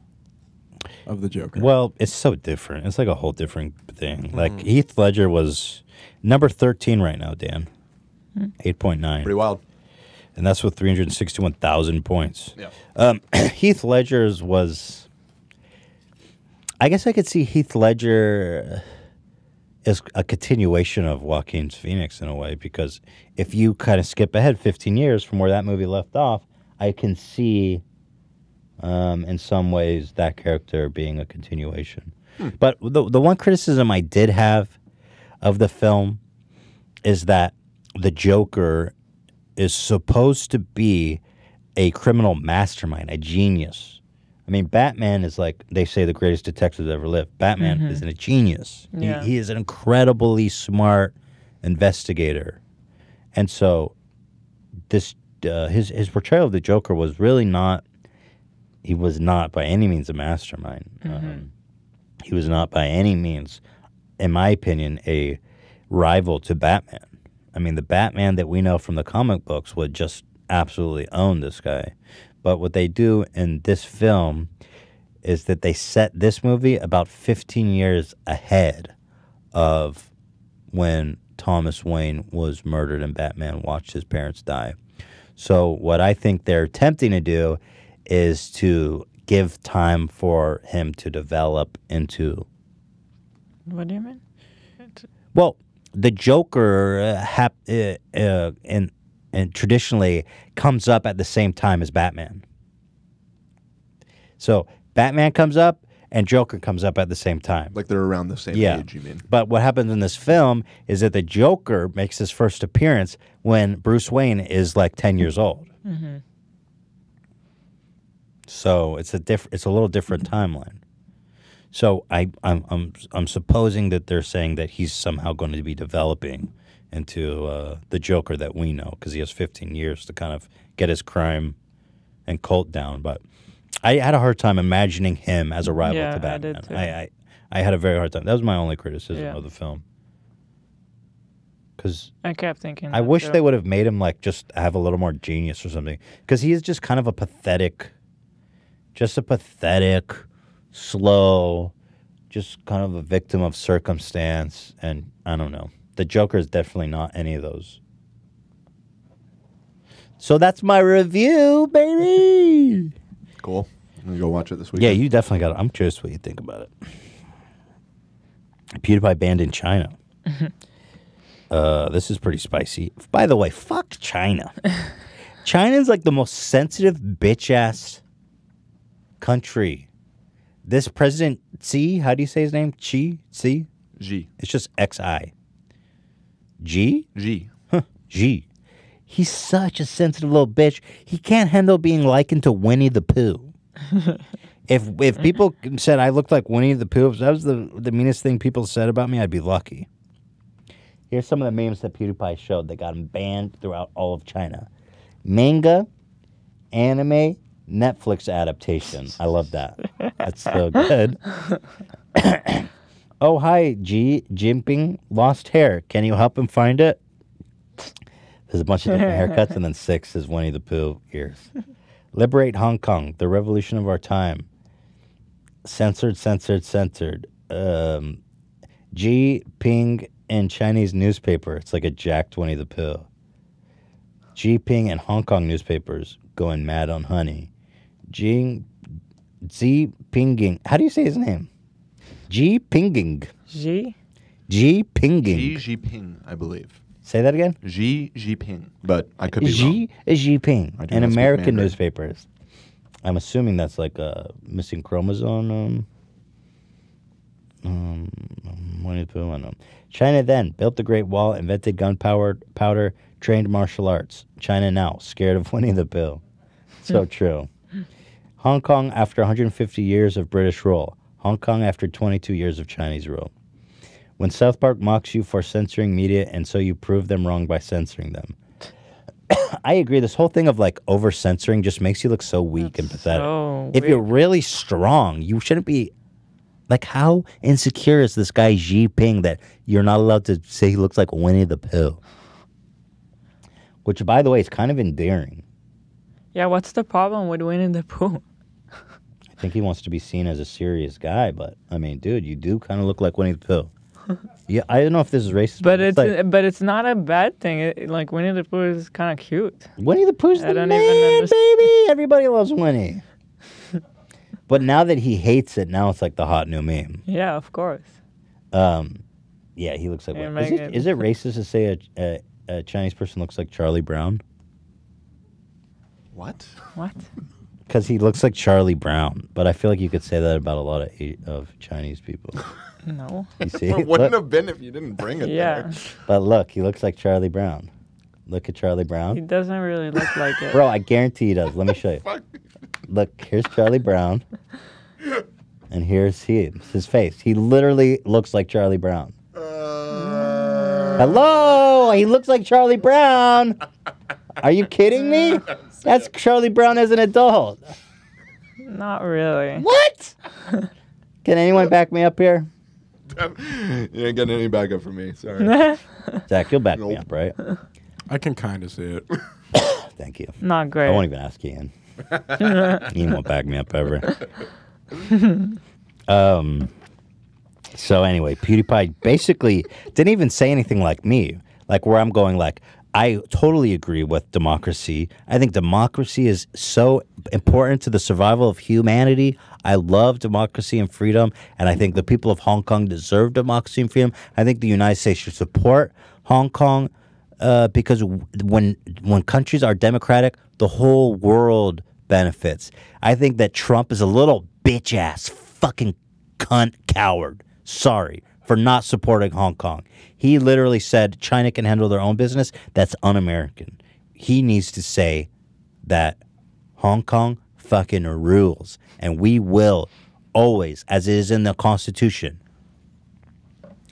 [SPEAKER 4] of the Joker?
[SPEAKER 2] Well, it's so different. It's like a whole different thing. Like Heath Ledger was number 13 right now, Dan. 8.9.
[SPEAKER 1] pretty wild.
[SPEAKER 2] And that's with 361,000 points.
[SPEAKER 1] Yeah.
[SPEAKER 2] Heath Ledger's was... I guess I could see Heath Ledger as a continuation of Joaquin's Phoenix in a way, because if you kind of skip ahead 15 years from where that movie left off, I can see in some ways that character being a continuation. But the one criticism I did have of the film is that the Joker is supposed to be a criminal mastermind, a genius. I mean, Batman is like, they say, the greatest detective that ever lived. Batman is a genius.
[SPEAKER 3] Yeah.
[SPEAKER 2] He is an incredibly smart investigator. And so this his portrayal of the Joker was really not, he was not by any means a mastermind. He was not by any means, in my opinion, a rival to Batman. I mean, the Batman that we know from the comic books would just absolutely own this guy. But what they do in this film is that they set this movie about 15 years ahead of when Thomas Wayne was murdered and Batman watched his parents die. So what I think they're attempting to do is to give time for him to develop into...
[SPEAKER 3] What do you mean?
[SPEAKER 2] Well, the Joker and traditionally comes up at the same time as Batman. So Batman comes up and Joker comes up at the same time.
[SPEAKER 1] Like they're around the same
[SPEAKER 2] Yeah.
[SPEAKER 1] age, you mean?
[SPEAKER 2] But what happens in this film is that the Joker makes his first appearance when Bruce Wayne is like 10 years old. So it's a little different timeline. So I'm supposing that they're saying that he's somehow going to be developing into the Joker that we know, because he has 15 years to kind of get his crime and cult down. But I had a hard time imagining him as a rival
[SPEAKER 3] Yeah,
[SPEAKER 2] to
[SPEAKER 3] I
[SPEAKER 2] Batman.
[SPEAKER 3] did too.
[SPEAKER 2] I had a very hard time. That was my only criticism
[SPEAKER 3] Yeah.
[SPEAKER 2] of the film. Because
[SPEAKER 3] I kept thinking.
[SPEAKER 2] I
[SPEAKER 3] that
[SPEAKER 2] wish
[SPEAKER 3] too.
[SPEAKER 2] they would have made him like just have a little more genius or something. Because he is just kind of a pathetic, slow, just kind of a victim of circumstance. And I don't know. The Joker is definitely not any of those. So that's my review, baby.
[SPEAKER 1] Cool. I'm going to go watch it this week.
[SPEAKER 2] Yeah, you definitely got it. I'm curious what you think about it. PewDiePie banned in China. This is pretty spicy. By the way, fuck China. China's like the most sensitive bitch-ass country. This President Xi, how do you say his name? Xi?
[SPEAKER 1] G.
[SPEAKER 2] It's just X-I. G?
[SPEAKER 1] G.
[SPEAKER 2] G. He's such a sensitive little bitch. He can't handle being likened to Winnie the Pooh. If people said I looked like Winnie the Pooh, if that was the meanest thing people said about me, I'd be lucky. Here's some of the memes that PewDiePie showed that got him banned throughout all of China. Manga, anime, Netflix adaptation. I love that. That's so good. Oh, hi, Xi Jinping. Lost hair. Can you help him find it? There's a bunch of different haircuts, and then 6 is Winnie the Pooh ears. Liberate Hong Kong, the revolution of our time. Censored. Xi Ping in Chinese newspaper. It's like a jacked Winnie the Pooh. Xi Ping and Hong Kong newspapers going mad on honey. Xi Pinging. How do you say his name? Xi Pinging.
[SPEAKER 3] Xi?
[SPEAKER 2] Xi Pinging.
[SPEAKER 1] Xi Jinping, I believe.
[SPEAKER 2] Say that again?
[SPEAKER 1] Xi Jinping, but I could be wrong.
[SPEAKER 2] Xi Ping
[SPEAKER 1] I do
[SPEAKER 2] in
[SPEAKER 1] not speak
[SPEAKER 2] American
[SPEAKER 1] Mandarin.
[SPEAKER 2] newspapers. I'm assuming that's like a missing chromosome. Winnie the Pooh, I don't know. China then built the Great Wall, invented gunpowder, trained martial arts. China now scared of Winnie the Pooh. So true. Hong Kong after 150 years of British rule. Hong Kong after 22 years of Chinese rule. When South Park mocks you for censoring media, and so you prove them wrong by censoring them. I agree. This whole thing of like over censoring just makes you look so weak and pathetic.
[SPEAKER 3] So
[SPEAKER 2] If you're really strong, you shouldn't be. Like, how insecure is this guy Xi Ping that you're not allowed to say he looks like Winnie the Pooh? Which, by the way, is kind of endearing.
[SPEAKER 3] Yeah, what's the problem with Winnie the Pooh?
[SPEAKER 2] I think he wants to be seen as a serious guy, but I mean, dude, you do kind of look like Winnie the Pooh. Yeah, I don't know if this is racist,
[SPEAKER 3] But it's
[SPEAKER 2] like,
[SPEAKER 3] but it's not a bad thing. Like Winnie the Pooh is kind of cute.
[SPEAKER 2] Winnie the Pooh's
[SPEAKER 3] I
[SPEAKER 2] the
[SPEAKER 3] don't
[SPEAKER 2] man,
[SPEAKER 3] even understand.
[SPEAKER 2] baby. Everybody loves Winnie. But now that he hates it, now it's like the hot new meme.
[SPEAKER 3] Yeah, of course.
[SPEAKER 2] Yeah, he looks like.
[SPEAKER 3] Yeah,
[SPEAKER 2] Is
[SPEAKER 3] Megan.
[SPEAKER 2] it racist to say a Chinese person looks like Charlie Brown?
[SPEAKER 1] What?
[SPEAKER 3] What?
[SPEAKER 2] Because he looks like Charlie Brown, but I feel like you could say that about a lot of Chinese people.
[SPEAKER 3] No.
[SPEAKER 2] You see,
[SPEAKER 1] It wouldn't
[SPEAKER 2] Look.
[SPEAKER 1] have been if you didn't bring it
[SPEAKER 3] Yeah.
[SPEAKER 1] there.
[SPEAKER 2] But look, he looks like Charlie Brown. Look at Charlie
[SPEAKER 3] He
[SPEAKER 2] Brown,
[SPEAKER 3] doesn't really look like it.
[SPEAKER 2] bro. I guarantee he does. Let me show you. Look, here's Charlie Brown, and here's his face. He literally looks like Charlie Brown. Hello, he looks like Charlie Brown. Are you kidding me? That's Charlie Brown as an adult.
[SPEAKER 3] Not really.
[SPEAKER 2] What? Can anyone back me up here?
[SPEAKER 1] You ain't getting any backup from me. Sorry.
[SPEAKER 2] Zach, you'll back me
[SPEAKER 1] Nope.
[SPEAKER 2] up, right?
[SPEAKER 4] I can kind of see it.
[SPEAKER 2] Thank you.
[SPEAKER 3] Not
[SPEAKER 2] I
[SPEAKER 3] great.
[SPEAKER 2] won't even ask Ian. Ian won't back me up ever. So anyway, PewDiePie basically didn't even say anything like me. Like where I'm going, like, I totally agree with democracy. I think democracy is so important to the survival of humanity. I love democracy and freedom, and I think the people of Hong Kong deserve democracy and freedom. I think the United States should support Hong Kong because when countries are democratic, the whole world benefits. I think that Trump is a little bitch ass fucking cunt coward. Sorry for not supporting Hong Kong. He literally said China can handle their own business. That's un-American. He needs to say that Hong Kong fucking rules, and we will always, as it is in the Constitution,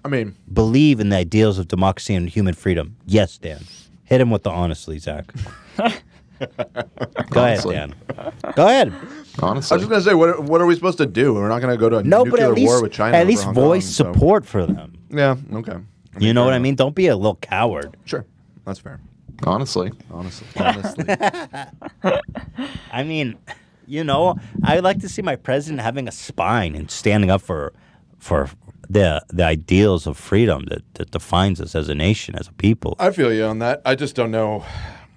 [SPEAKER 1] I mean,
[SPEAKER 2] believe in the ideals of democracy and human freedom. Yes, Dan. Hit him with the honestly, Zach. Go
[SPEAKER 1] Honestly.
[SPEAKER 2] ahead, Dan. Go ahead.
[SPEAKER 1] honestly. I was just gonna say, what are we supposed to do? We're not gonna go to a
[SPEAKER 2] No, but
[SPEAKER 1] nuclear
[SPEAKER 2] at least,
[SPEAKER 1] war with China.
[SPEAKER 2] at
[SPEAKER 1] over
[SPEAKER 2] least
[SPEAKER 1] Hong Kong,
[SPEAKER 2] voice
[SPEAKER 1] so-
[SPEAKER 2] support for them.
[SPEAKER 1] Yeah. Okay.
[SPEAKER 2] You know what I mean? Don't be a little coward.
[SPEAKER 1] Sure. That's fair. Honestly.
[SPEAKER 2] I mean, you know, I like to see my president having a spine and standing up for the ideals of freedom that defines us as a nation, as a people.
[SPEAKER 1] I feel you on that. I just don't know.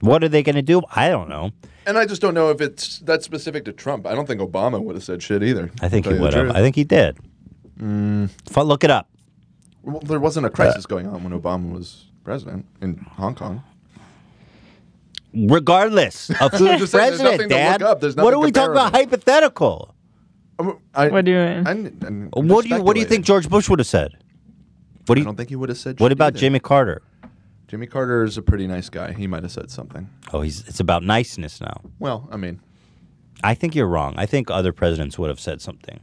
[SPEAKER 2] What are they going to do? I don't know.
[SPEAKER 1] And I just don't know if it's that specific to Trump. I don't think Obama would have said shit either.
[SPEAKER 2] I think
[SPEAKER 1] to
[SPEAKER 2] he
[SPEAKER 1] tell you
[SPEAKER 2] would
[SPEAKER 1] the
[SPEAKER 2] have.
[SPEAKER 1] truth.
[SPEAKER 2] I think he did. Look it up.
[SPEAKER 1] Well, there wasn't a crisis going on when Obama was president in Hong Kong.
[SPEAKER 2] Regardless of who's
[SPEAKER 1] Just saying, there's
[SPEAKER 2] president,
[SPEAKER 1] nothing to
[SPEAKER 2] Dad.
[SPEAKER 1] look up. There's
[SPEAKER 2] What
[SPEAKER 1] nothing
[SPEAKER 2] are we talking about?
[SPEAKER 1] comparable.
[SPEAKER 2] Hypothetical.
[SPEAKER 3] What do you mean?
[SPEAKER 2] What do you think George Bush would have said? What do
[SPEAKER 1] I
[SPEAKER 2] you?
[SPEAKER 1] don't think he would have said.
[SPEAKER 2] What
[SPEAKER 1] shit
[SPEAKER 2] about
[SPEAKER 1] either.
[SPEAKER 2] Jimmy Carter?
[SPEAKER 1] Jimmy Carter is a pretty nice guy. He might have said something.
[SPEAKER 2] Oh, it's about niceness now.
[SPEAKER 1] Well, I mean,
[SPEAKER 2] I think you're wrong. I think other presidents would have said something.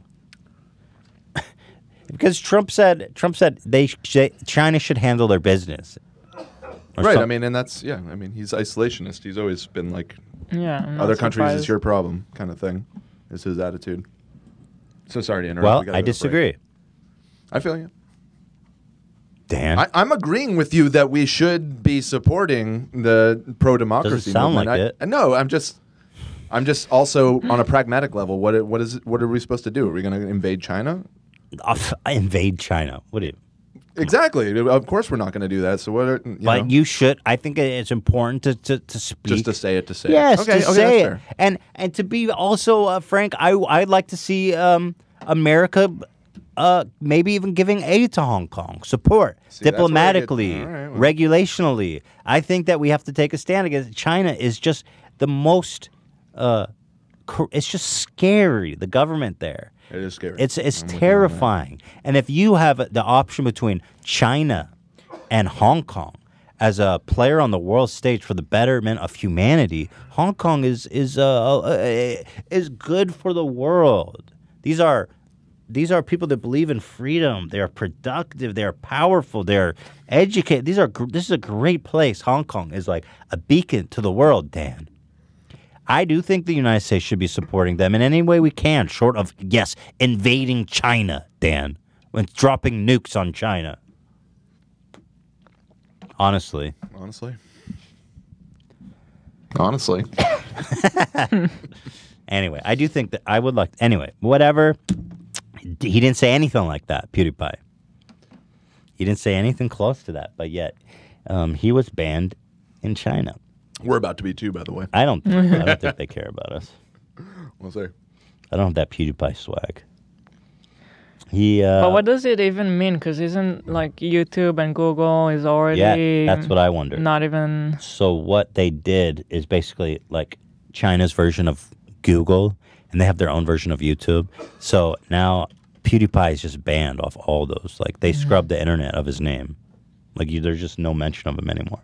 [SPEAKER 2] Because Trump said China should handle their business. Or
[SPEAKER 1] right.
[SPEAKER 2] some-
[SPEAKER 1] I mean, and that's I mean, he's isolationist. He's always been like,
[SPEAKER 3] Yeah. I'm not
[SPEAKER 1] other countries
[SPEAKER 3] surprised.
[SPEAKER 1] is your problem, kind of thing. Is his attitude. So sorry to interrupt.
[SPEAKER 2] well,
[SPEAKER 1] We gotta
[SPEAKER 2] I
[SPEAKER 1] go to break.
[SPEAKER 2] disagree.
[SPEAKER 1] I feel you.
[SPEAKER 2] Dan.
[SPEAKER 1] I'm agreeing with you that we should be supporting the pro-democracy
[SPEAKER 2] Doesn't sound
[SPEAKER 1] movement.
[SPEAKER 2] like it.
[SPEAKER 1] No, I'm just also on a pragmatic level. What are we supposed to do? Are we going to invade China?
[SPEAKER 2] Invade China. What do you?
[SPEAKER 1] Exactly. Of course, we're not going to do that. So what?
[SPEAKER 2] But you should. I think it's important to speak.
[SPEAKER 1] Just to say it. To say
[SPEAKER 2] yes,
[SPEAKER 1] it. Okay,
[SPEAKER 2] to
[SPEAKER 1] okay,
[SPEAKER 2] say
[SPEAKER 1] that's
[SPEAKER 2] it.
[SPEAKER 1] fair.
[SPEAKER 2] And to be also frank, I'd like to see America maybe even giving aid to Hong Kong, support diplomatically,
[SPEAKER 1] all right, well.
[SPEAKER 2] regulationally. I think that we have to take a stand against China. Is just the most. It's just scary. The government there.
[SPEAKER 1] It is scary.
[SPEAKER 2] It's
[SPEAKER 1] I'm with you on that.
[SPEAKER 2] terrifying. And if you have the option between China and Hong Kong as a player on the world stage for the betterment of humanity, Hong Kong is good for the world. These are people that believe in freedom. They are productive. They are powerful. They are educated. This is a great place. Hong Kong is like a beacon to the world, Dan. I do think the United States should be supporting them in any way we can, short of, yes, invading China, Dan, when dropping nukes on China. Honestly. Anyway, I do think that I would like... Anyway, whatever. He didn't say anything like that, PewDiePie. He didn't say anything close to that, but yet he was banned in China.
[SPEAKER 1] We're about to be too, by the way.
[SPEAKER 2] I don't think they care about us.
[SPEAKER 1] We'll see.
[SPEAKER 2] I don't have that PewDiePie swag.
[SPEAKER 3] But what does it even mean? Because isn't like YouTube and Google is already...
[SPEAKER 2] Yeah, that's what I wonder.
[SPEAKER 3] Not even...
[SPEAKER 2] So what they did is basically like China's version of Google, and they have their own version of YouTube. So now PewDiePie is just banned off all those. Like they scrubbed the internet of his name. Like there's just no mention of him anymore.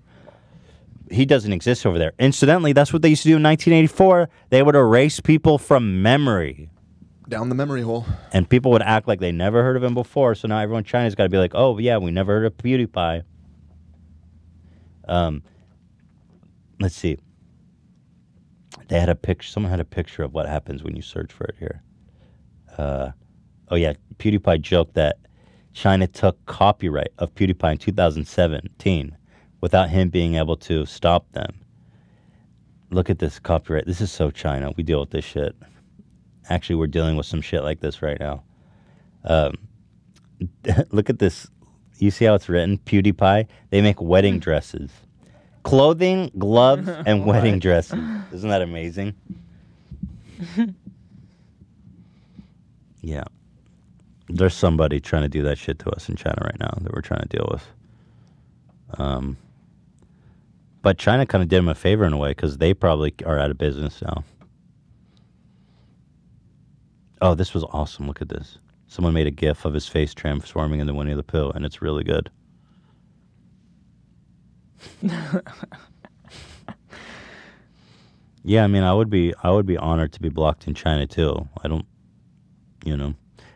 [SPEAKER 2] He doesn't exist over there. Incidentally, that's what they used to do in 1984. They would erase people from memory.
[SPEAKER 1] Down the memory hole.
[SPEAKER 2] And people would act like they never heard of him before. So now everyone in China's got to be like, oh, yeah, we never heard of PewDiePie. Let's see. They had a picture. Someone had a picture of what happens when you search for it here. Oh, yeah. PewDiePie joked that China took copyright of PewDiePie in 2017 without him being able to stop them. Look at this copyright. This is so China. We deal with this shit. Actually, we're dealing with some shit like this right now. Look at this. You see how it's written? PewDiePie. They make wedding dresses. Clothing, gloves, and wedding dresses. Isn't that amazing? Yeah. There's somebody trying to do that shit to us in China right now that we're trying to deal with. But China kind of did him a favor in a way because they probably are out of business now. Oh, this was awesome. Look at this. Someone made a GIF of his face transforming into Winnie the Pooh, and it's really good. Yeah, I mean, I would be honored to be blocked in China too. I don't,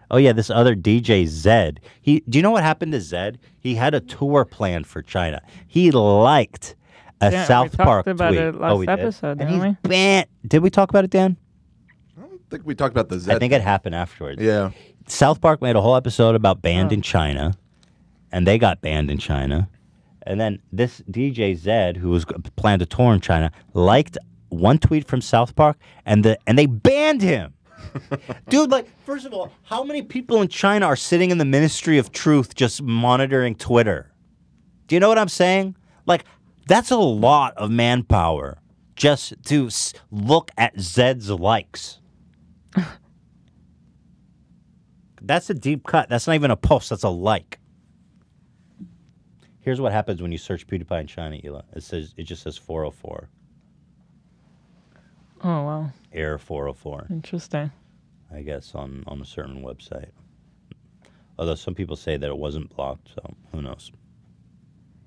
[SPEAKER 2] Oh yeah, this other DJ Zed. Do you know what happened to Zed? He had a tour planned for China. He liked a South Park tweet.
[SPEAKER 3] We talked about it last episode, didn't we?
[SPEAKER 2] Banned. Did we talk about it, Dan?
[SPEAKER 1] I don't think we talked about the Zed.
[SPEAKER 2] I think it happened afterwards.
[SPEAKER 1] Yeah.
[SPEAKER 2] South Park made a whole episode about banned in China, and they got banned in China. And then this DJ Zed, who was planned to tour in China, liked one tweet from South Park, and they banned him. Dude, like, first of all, how many people in China are sitting in the Ministry of Truth just monitoring Twitter? Do you know what I'm saying? Like, that's a lot of manpower just to look at Zed's likes. That's a deep cut. That's not even a post. That's a like. Here's what happens when you search PewDiePie in China, Ela. It just says 404.
[SPEAKER 3] Oh, wow.
[SPEAKER 2] Error 404.
[SPEAKER 3] Interesting.
[SPEAKER 2] I guess on a certain website. Although some people say that it wasn't blocked, so who knows?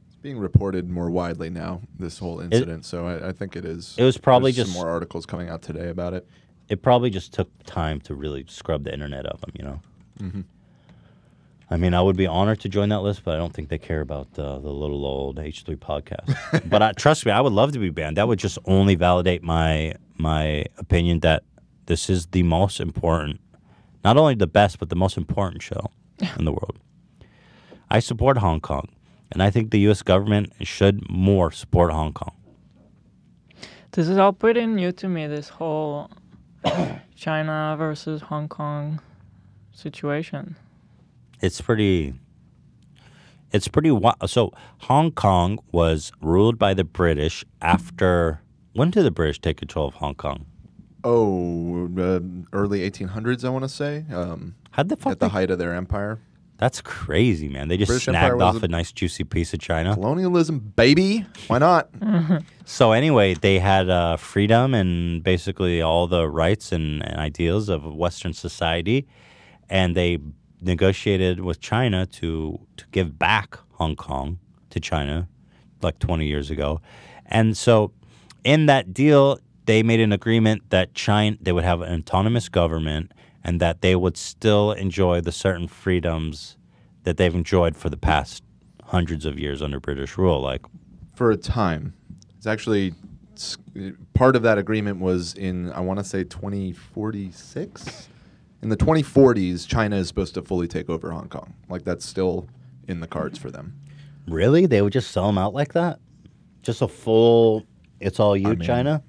[SPEAKER 1] It's being reported more widely now, this whole incident, so I think it is.
[SPEAKER 2] It was probably
[SPEAKER 1] There's
[SPEAKER 2] just
[SPEAKER 1] some more articles coming out today about it.
[SPEAKER 2] It probably just took time to really scrub the internet of them,
[SPEAKER 1] Mm-hmm.
[SPEAKER 2] I mean, I would be honored to join that list, but I don't think they care about the little old H3 podcast. But trust me, I would love to be banned. That would just only validate my opinion that this is the most important, not only the best, but the most important show in the world. I support Hong Kong, and I think the U.S. government should more support Hong Kong.
[SPEAKER 3] This is all pretty new to me, this whole China versus Hong Kong situation.
[SPEAKER 2] It's pretty so Hong Kong was ruled by the British after, when did the British take control of Hong Kong?
[SPEAKER 1] Early 1800s, I want to say.
[SPEAKER 2] How'd the fuck
[SPEAKER 1] at the height of their empire.
[SPEAKER 2] That's crazy, man. They just
[SPEAKER 1] British Empire
[SPEAKER 2] snagged
[SPEAKER 1] was
[SPEAKER 2] off a nice juicy piece of China.
[SPEAKER 1] Colonialism, baby. Why not?
[SPEAKER 2] So anyway, they had freedom and basically all the rights and ideals of Western society, and they negotiated with China to give back Hong Kong to China like 20 years ago. And so in that deal, they made an agreement that they would have an autonomous government and that they would still enjoy the certain freedoms that they've enjoyed for the past hundreds of years under British rule. Like,
[SPEAKER 1] for a time. It's actually part of that agreement was in, I want to say, 2046. In the 2040s, China is supposed to fully take over Hong Kong. Like, that's still in the cards for them.
[SPEAKER 2] really? They would just sell them out like that? Just a full, it's all you, China?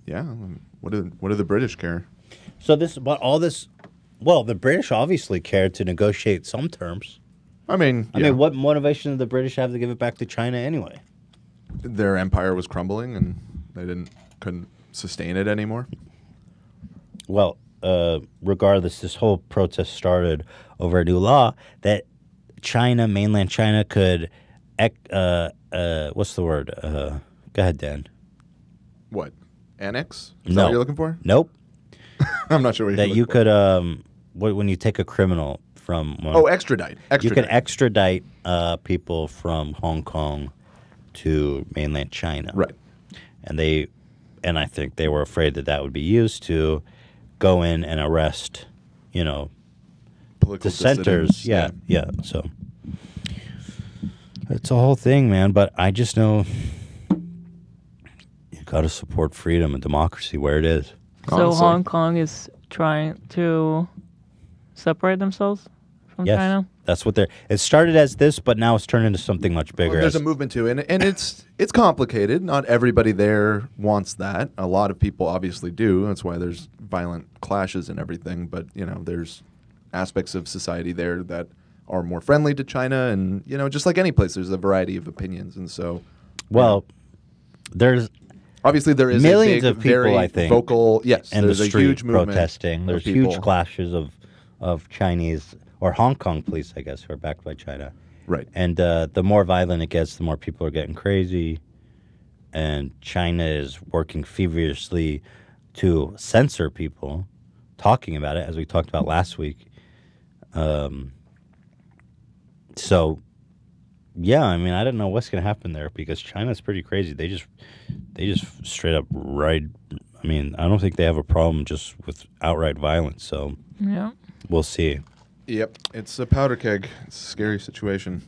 [SPEAKER 1] Yeah. What do the British care?
[SPEAKER 2] So the British obviously cared to negotiate some terms.
[SPEAKER 1] I mean,
[SPEAKER 2] what motivation did the British have to give it back to China anyway?
[SPEAKER 1] Their empire was crumbling and they couldn't sustain it anymore.
[SPEAKER 2] Well, regardless, this whole protest started over a new law that China, mainland China, could, what's the word? Go ahead, Dan.
[SPEAKER 1] What? Annex? Is that
[SPEAKER 2] No.
[SPEAKER 1] what you're looking for?
[SPEAKER 2] Nope.
[SPEAKER 1] I'm not sure what you're
[SPEAKER 2] That
[SPEAKER 1] looking
[SPEAKER 2] you
[SPEAKER 1] for.
[SPEAKER 2] could, when you take a criminal from one,
[SPEAKER 1] extradite.
[SPEAKER 2] you can extradite people from Hong Kong to mainland China.
[SPEAKER 1] Right.
[SPEAKER 2] And I think they were afraid that would be used to go in and arrest,
[SPEAKER 1] Political
[SPEAKER 2] dissenters.
[SPEAKER 1] dissidents,
[SPEAKER 2] Yeah. So it's a whole thing, man. But I just know you got to support freedom and democracy where it is.
[SPEAKER 3] So
[SPEAKER 1] Honestly.
[SPEAKER 3] Hong Kong is trying to separate themselves from
[SPEAKER 2] Yes,
[SPEAKER 3] China?
[SPEAKER 2] that's what it started as this, but now it's turned into something much bigger.
[SPEAKER 1] Well, there's
[SPEAKER 2] as-
[SPEAKER 1] a movement too, and it's complicated. Not everybody there wants that. A lot of people obviously do. That's why there's violent clashes and everything. But there's aspects of society there that are more friendly to China, and just like any place, there's a variety of opinions, and so
[SPEAKER 2] well, there's
[SPEAKER 1] obviously there is
[SPEAKER 2] millions
[SPEAKER 1] a big,
[SPEAKER 2] of people,
[SPEAKER 1] very
[SPEAKER 2] I think,
[SPEAKER 1] vocal. Yes,
[SPEAKER 2] in the
[SPEAKER 1] there's a
[SPEAKER 2] street
[SPEAKER 1] huge movement
[SPEAKER 2] protesting.
[SPEAKER 1] of
[SPEAKER 2] There's
[SPEAKER 1] people.
[SPEAKER 2] huge clashes of Chinese or Hong Kong police, I guess, who are backed by China.
[SPEAKER 1] Right.
[SPEAKER 2] And the more violent it gets, the more people are getting crazy. And China is working feverishly to censor people talking about it, as we talked about last week. So, yeah, I mean, I don't know what's going to happen there because China's pretty crazy. They just straight up ride. I mean, I don't think they have a problem just with outright violence. So,
[SPEAKER 3] Yeah.
[SPEAKER 2] we'll see.
[SPEAKER 1] Yep, it's a powder keg. It's a scary situation.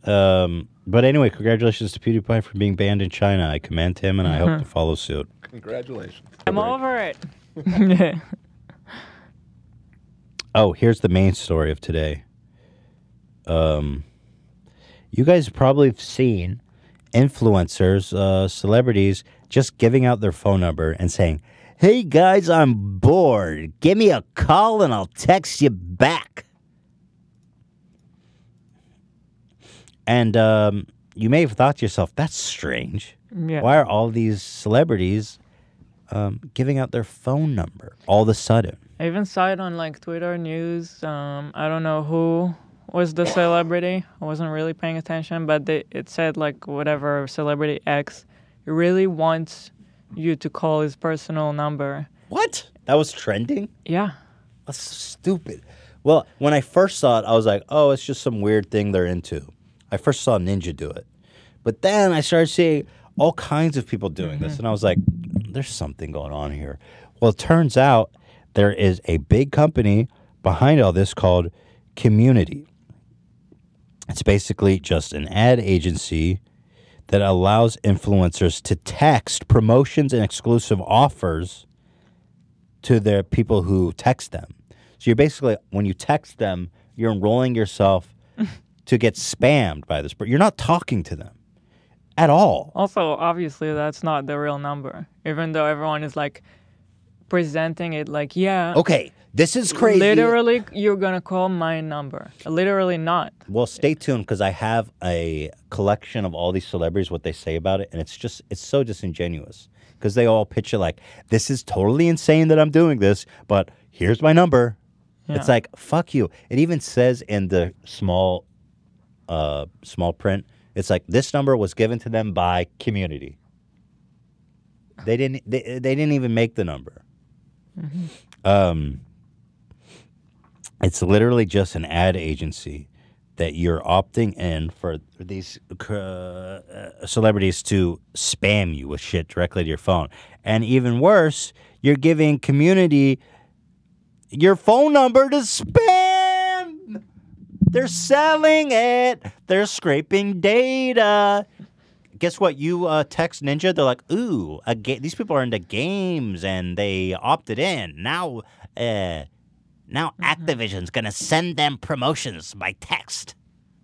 [SPEAKER 2] But anyway, congratulations to PewDiePie for being banned in China. I commend him, and I hope to follow suit.
[SPEAKER 1] Congratulations.
[SPEAKER 3] I'm over it.
[SPEAKER 2] Oh, here's the main story of today. You guys probably have seen influencers, celebrities, just giving out their phone number and saying, "Hey guys, I'm bored. Give me a call and I'll text you back." And you may have thought to yourself, that's strange.
[SPEAKER 3] Yeah.
[SPEAKER 2] Why are all these celebrities giving out their phone number all of a sudden?
[SPEAKER 3] I even saw it on like Twitter news. I don't know who was the celebrity. I wasn't really paying attention, but it said like whatever celebrity X really wants you to call his personal number.
[SPEAKER 2] What? That was trending?
[SPEAKER 3] Yeah.
[SPEAKER 2] That's so stupid. Well, when I first saw it, I was like, oh, it's just some weird thing they're into. I first saw Ninja do it. But then I started seeing all kinds of people doing this, and I was like, there's something going on here. Well, it turns out there is a big company behind all this called Community. It's basically just an ad agency that allows influencers to text promotions and exclusive offers to their people who text them. So you're basically, when you text them, you're enrolling yourself to get spammed by this person. You're not talking to them at all.
[SPEAKER 3] Also, obviously, that's not the real number. Even though everyone is like presenting it like, yeah.
[SPEAKER 2] Okay, this is crazy.
[SPEAKER 3] Literally, you're gonna call my number. Literally not.
[SPEAKER 2] Well, stay tuned because I have a collection of all these celebrities, what they say about it, and it's so disingenuous because they all pitch it like, this is totally insane that I'm doing this, but here's my number.
[SPEAKER 3] Yeah.
[SPEAKER 2] It's like, fuck you. It even says in the small print, it's like, this number was given to them by Community. They didn't even make the number. Mm-hmm. It's literally just an ad agency that you're opting in for these celebrities to spam you with shit directly to your phone. And even worse, you're giving Community your phone number to spam. They're selling it. They're scraping data. Guess what? You text Ninja, they're like, ooh, these people are into games and they opted in. Now Activision's going to send them promotions by text.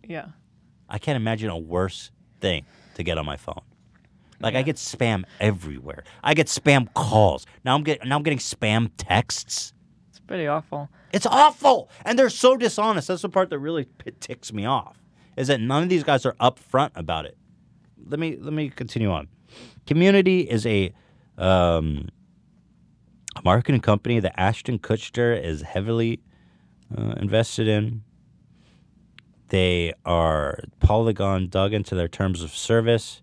[SPEAKER 3] Yeah.
[SPEAKER 2] I can't imagine a worse thing to get on my phone. Like, I get spam everywhere. I get spam calls. Now I'm getting spam texts.
[SPEAKER 3] It's pretty awful.
[SPEAKER 2] It's awful. And they're so dishonest. That's the part that really ticks me off, is that none of these guys are upfront about it. Let me continue on. Community is a marketing company that Ashton Kutcher is heavily invested in. They are Polygon dug into their terms of service.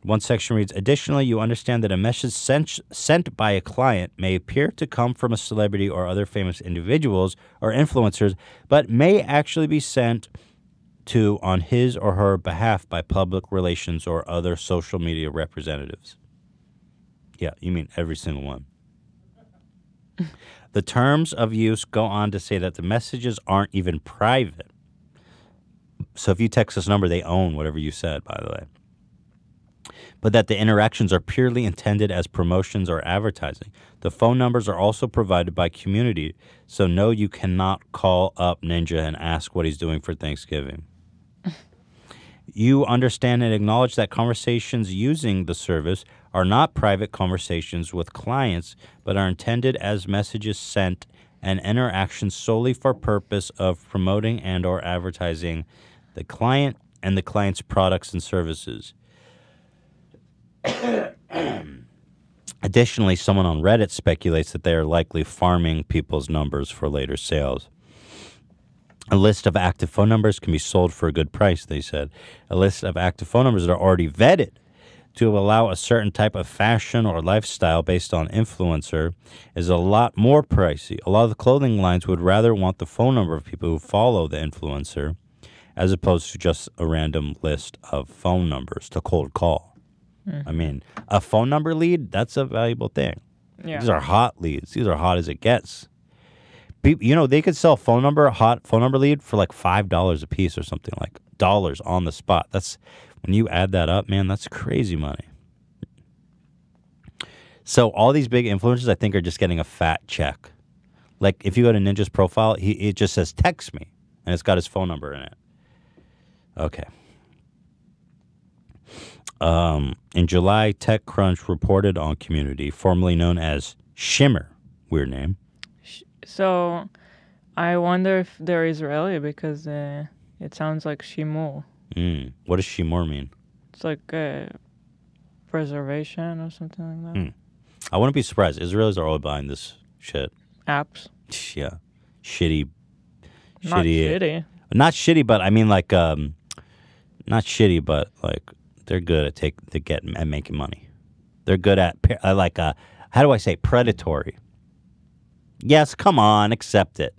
[SPEAKER 2] One section reads, additionally, you understand that a message sent by a client may appear to come from a celebrity or other famous individuals or influencers, but may actually be sent to on his or her behalf by public relations or other social media representatives. Yeah, you mean every single one. The terms of use go on to say that the messages aren't even private. So if you text this number, they own whatever you said, by the way. But that the interactions are purely intended as promotions or advertising. The phone numbers are also provided by Community, so no, you cannot call up Ninja and ask what he's doing for Thanksgiving. You understand and acknowledge that conversations using the service are not private conversations with clients, but are intended as messages sent and interactions solely for purpose of promoting and or advertising the client and the client's products and services. Additionally, someone on Reddit speculates that they are likely farming people's numbers for later sales. A list of active phone numbers can be sold for a good price, they said. A list of active phone numbers that are already vetted to allow a certain type of fashion or lifestyle based on influencer is a lot more pricey. A lot of the clothing lines would rather want the phone number of people who follow the influencer as opposed to just a random list of phone numbers to cold call. I mean, a phone number lead, that's a valuable thing.
[SPEAKER 3] Yeah.
[SPEAKER 2] These are hot leads. These are hot as it gets. You know, they could sell a hot phone number lead for like $5 a piece or something, like dollars on the spot. That's when you add that up, man, that's crazy money. So all these big influencers, I think, are just getting a fat check. Like if you go to Ninja's profile, it just says text me, and it's got his phone number in it. Okay. In July, TechCrunch reported on Community, formerly known as Shimmer, weird name.
[SPEAKER 3] So, I wonder if they're Israeli because it sounds like Shimur.
[SPEAKER 2] What does Shimur mean?
[SPEAKER 3] It's like preservation or something like that.
[SPEAKER 2] I wouldn't be surprised. Israelis are all buying this shit.
[SPEAKER 3] Apps.
[SPEAKER 2] Yeah. Shitty.
[SPEAKER 3] Not shitty.
[SPEAKER 2] Not shitty, but I mean like, not shitty, but like they're good at making money. They're good at how do I say, predatory. Yes, come on, accept it.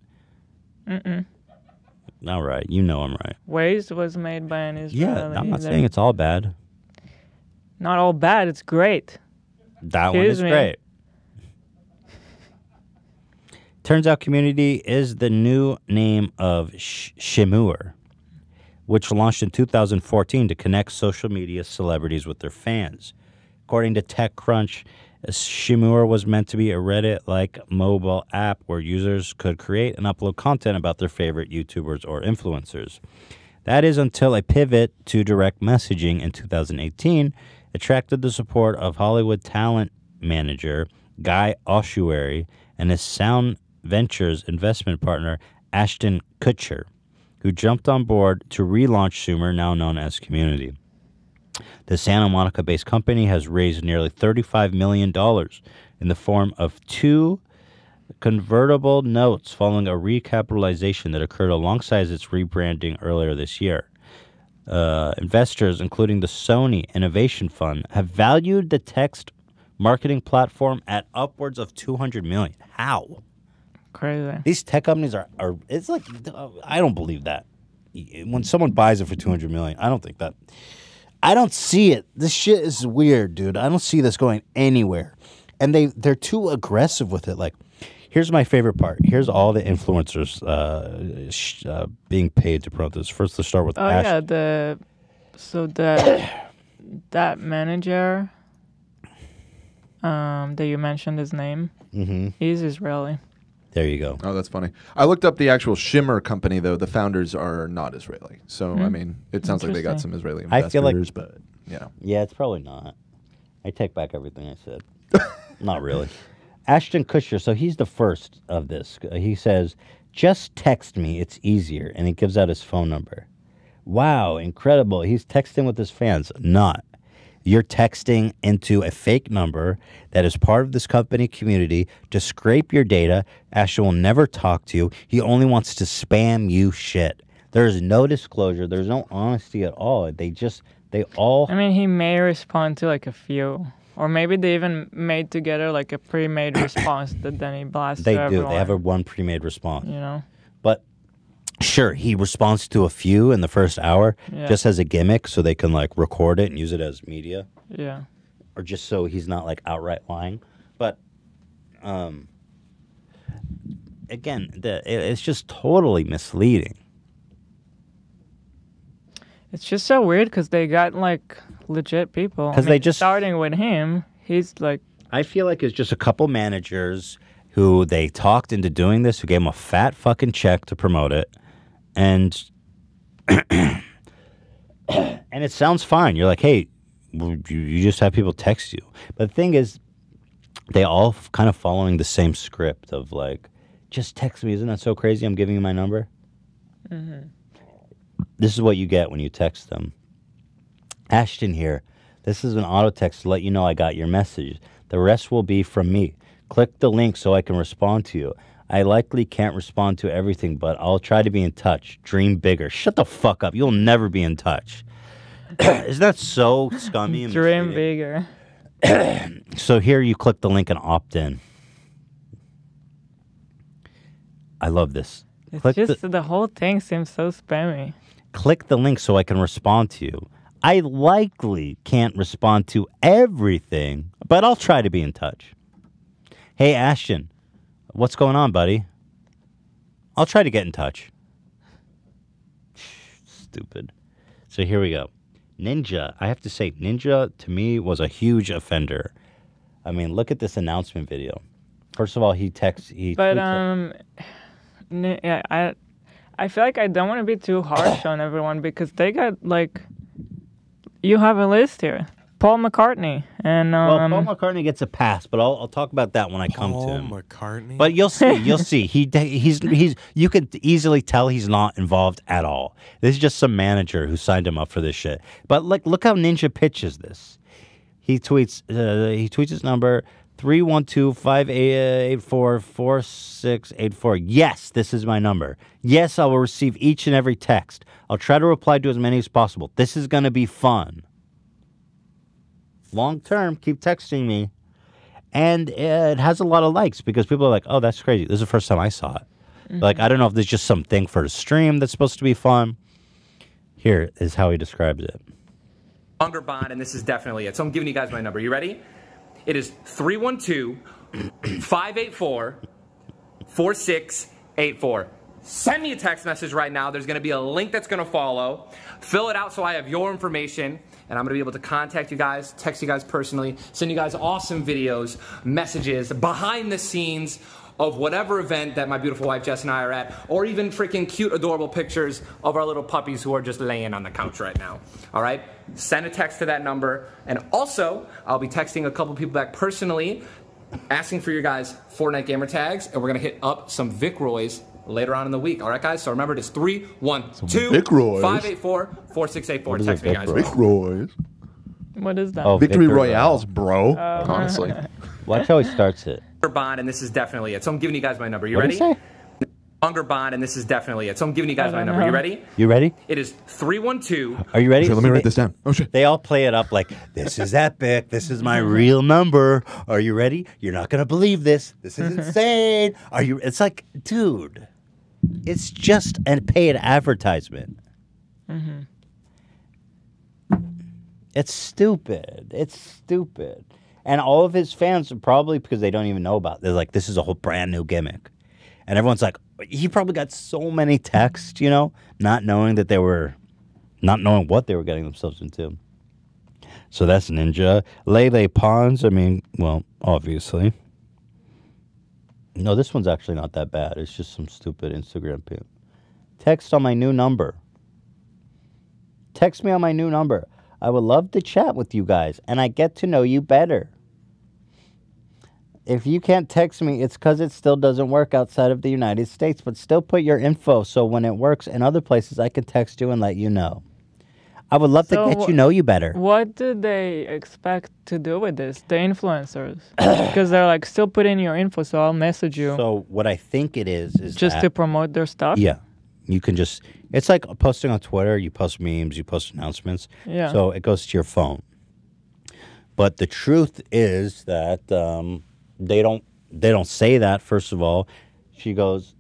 [SPEAKER 2] All right, you know I'm right.
[SPEAKER 3] Waze was made by an Israeli.
[SPEAKER 2] Yeah, I'm not saying it's all bad.
[SPEAKER 3] Not all bad, it's great.
[SPEAKER 2] That one is great. Turns out Community is the new name of Shimur, which launched in 2014 to connect social media celebrities with their fans. According to TechCrunch, Shimura was meant to be a Reddit-like mobile app where users could create and upload content about their favorite YouTubers or influencers. That is until a pivot to direct messaging in 2018 attracted the support of Hollywood talent manager Guy Oshueri and his Sound Ventures investment partner Ashton Kutcher, who jumped on board to relaunch Sumer, now known as Community. The Santa Monica-based company has raised nearly $35 million in the form of 2 convertible notes following a recapitalization that occurred alongside its rebranding earlier this year. Investors, including the Sony Innovation Fund, have valued the text marketing platform at upwards of $200 million. How?
[SPEAKER 3] Crazy.
[SPEAKER 2] These tech companies are it's like, I don't believe that. When someone buys it for $200 million, I don't think that. I don't see it. This shit is weird, dude. I don't see this going anywhere. And they're too aggressive with it. Like, here's my favorite part. Here's all the influencers being paid to promote this. First, let's start with Ash.
[SPEAKER 3] Yeah, that manager that you mentioned his name, he's Israeli.
[SPEAKER 2] There you go.
[SPEAKER 1] Oh, that's funny. I looked up the actual Shimmer company, though. The founders are not Israeli. So, I mean, it sounds like they got some Israeli investors,
[SPEAKER 2] I feel like,
[SPEAKER 1] but, you know.
[SPEAKER 2] Yeah, it's probably not. I take back everything I said. Not really. Ashton Kutcher, so he's the first of this. He says, just text me, it's easier. And he gives out his phone number. Wow, incredible. He's texting with his fans. Not. You're texting into a fake number that is part of this company community to scrape your data. Ashton will never talk to you. He only wants to spam you shit. There's no disclosure. There's no honesty at all. They all...
[SPEAKER 3] I mean, he may respond to like a few. Or maybe they even made together like a pre-made response that then he blasts to everyone.
[SPEAKER 2] They do. They have one pre-made response.
[SPEAKER 3] You know?
[SPEAKER 2] But... Sure, he responds to a few in the first hour just as a gimmick so they can like record it and use it as media.
[SPEAKER 3] Yeah.
[SPEAKER 2] Or just so he's not like outright lying. But again, it's just totally misleading.
[SPEAKER 3] It's just so weird because they got like legit people.
[SPEAKER 2] Because they just
[SPEAKER 3] starting with him, he's like.
[SPEAKER 2] I feel like it's just a couple managers who they talked into doing this, who gave him a fat fucking check to promote it. And and it sounds fine. You're like, hey, you just have people text you. But the thing is, they all kind of following the same script of like, just text me. Isn't that so crazy? I'm giving you my number. This is what you get when you text them. Ashton here. This is an auto text to let you know I got your message. The rest will be from me. Click the link so I can respond to you. I likely can't respond to everything, but I'll try to be in touch. Dream bigger. Shut the fuck up. You'll never be in touch. Isn't that so scummy? And
[SPEAKER 3] Dream bigger.
[SPEAKER 2] So here you click the link and opt in. I love this.
[SPEAKER 3] It's the whole thing seems so spammy.
[SPEAKER 2] Click the link so I can respond to you. I likely can't respond to everything, but I'll try to be in touch. Hey, Ashton, what's going on, buddy? I'll try to get in touch. Stupid. So here we go. Ninja, I have to say, Ninja to me was a huge offender. I mean, look at this announcement video. First of all, he
[SPEAKER 3] yeah, I feel like I don't want to be too harsh on everyone because they got like, you have a list here. Paul McCartney and
[SPEAKER 2] well, Paul McCartney gets a pass, but I'll talk about that when I come to him.
[SPEAKER 4] Paul McCartney,
[SPEAKER 2] but you'll see. He's you could easily tell he's not involved at all. This is just some manager who signed him up for this shit. But like, look how Ninja pitches this. He tweets his number 312-584-4684. Yes, this is my number. Yes, I will receive each and every text. I'll try to reply to as many as possible. This is gonna be fun. Long term, keep texting me. And it has a lot of likes because people are like, oh, that's crazy. This is the first time I saw it. Like, I don't know if there's just something for the stream that's supposed to be fun. Here is how he describes it.
[SPEAKER 9] Longer bond, and this is definitely it. So I'm giving you guys my number. You ready? It is 312-584-4684. Send me a text message right now. There's going to be a link that's going to follow. Fill it out so I have your information. and I'm going to be able to contact you guys, text you guys personally, send you guys awesome videos, messages, behind the scenes of whatever event that my beautiful wife Jess and I are at, or even freaking cute, adorable pictures of our little puppies who are just laying on the couch right now. All right? Send a text to that number. And also, I'll be texting a couple people back personally, asking for your guys' Fortnite gamer tags, and we're going to hit up some Vic Roys later on in the week. All right, guys? So remember, it's 312-584-4684. Text me, guys.
[SPEAKER 1] Vic Roys.
[SPEAKER 3] What is that?
[SPEAKER 2] Oh,
[SPEAKER 1] Victory
[SPEAKER 2] Victor
[SPEAKER 1] Royales, bro. Honestly.
[SPEAKER 2] Watch how he starts it.
[SPEAKER 9] Bond, and this is definitely it. So I'm giving you guys my number. You
[SPEAKER 2] What
[SPEAKER 9] ready?
[SPEAKER 2] did he say?
[SPEAKER 9] Longer Bond, and this is definitely it. So I'm giving you guys my number. You ready?
[SPEAKER 2] You ready?
[SPEAKER 9] It is 312.
[SPEAKER 2] Are you ready?
[SPEAKER 1] Sure, let me write this down. Oh, shit.
[SPEAKER 2] They all play it up like, this is epic. This is my real number. Are you ready? You're not going to believe this. This is insane. Are you? It's like, dude, it's just a paid advertisement. It's stupid. It's stupid. And all of his fans are probably, because they don't even know about it, they're like, this is a whole brand new gimmick. And everyone's like, he probably got so many texts, you know, not knowing what they were getting themselves into. So that's Ninja. Lele Pons, I mean, well, obviously. No, this one's actually not that bad. It's just some stupid Instagram pimp. Text on my new number. Text me on my new number. I would love to chat with you guys, and I get to know you better. If you can't text me, it's because it still doesn't work outside of the United States, but still put your info so when it works in other places, I can text you and let you know. I would love to get to know you better.
[SPEAKER 3] What do they expect to do with this, the influencers? Because they're like, still put in your info, so I'll message you.
[SPEAKER 2] So what I think it is
[SPEAKER 3] just to promote their stuff?
[SPEAKER 2] Yeah. You can just, it's like posting on Twitter, you post memes, you post announcements.
[SPEAKER 3] Yeah.
[SPEAKER 2] So it goes to your phone. But the truth is that they don't say that, first of all. She goes,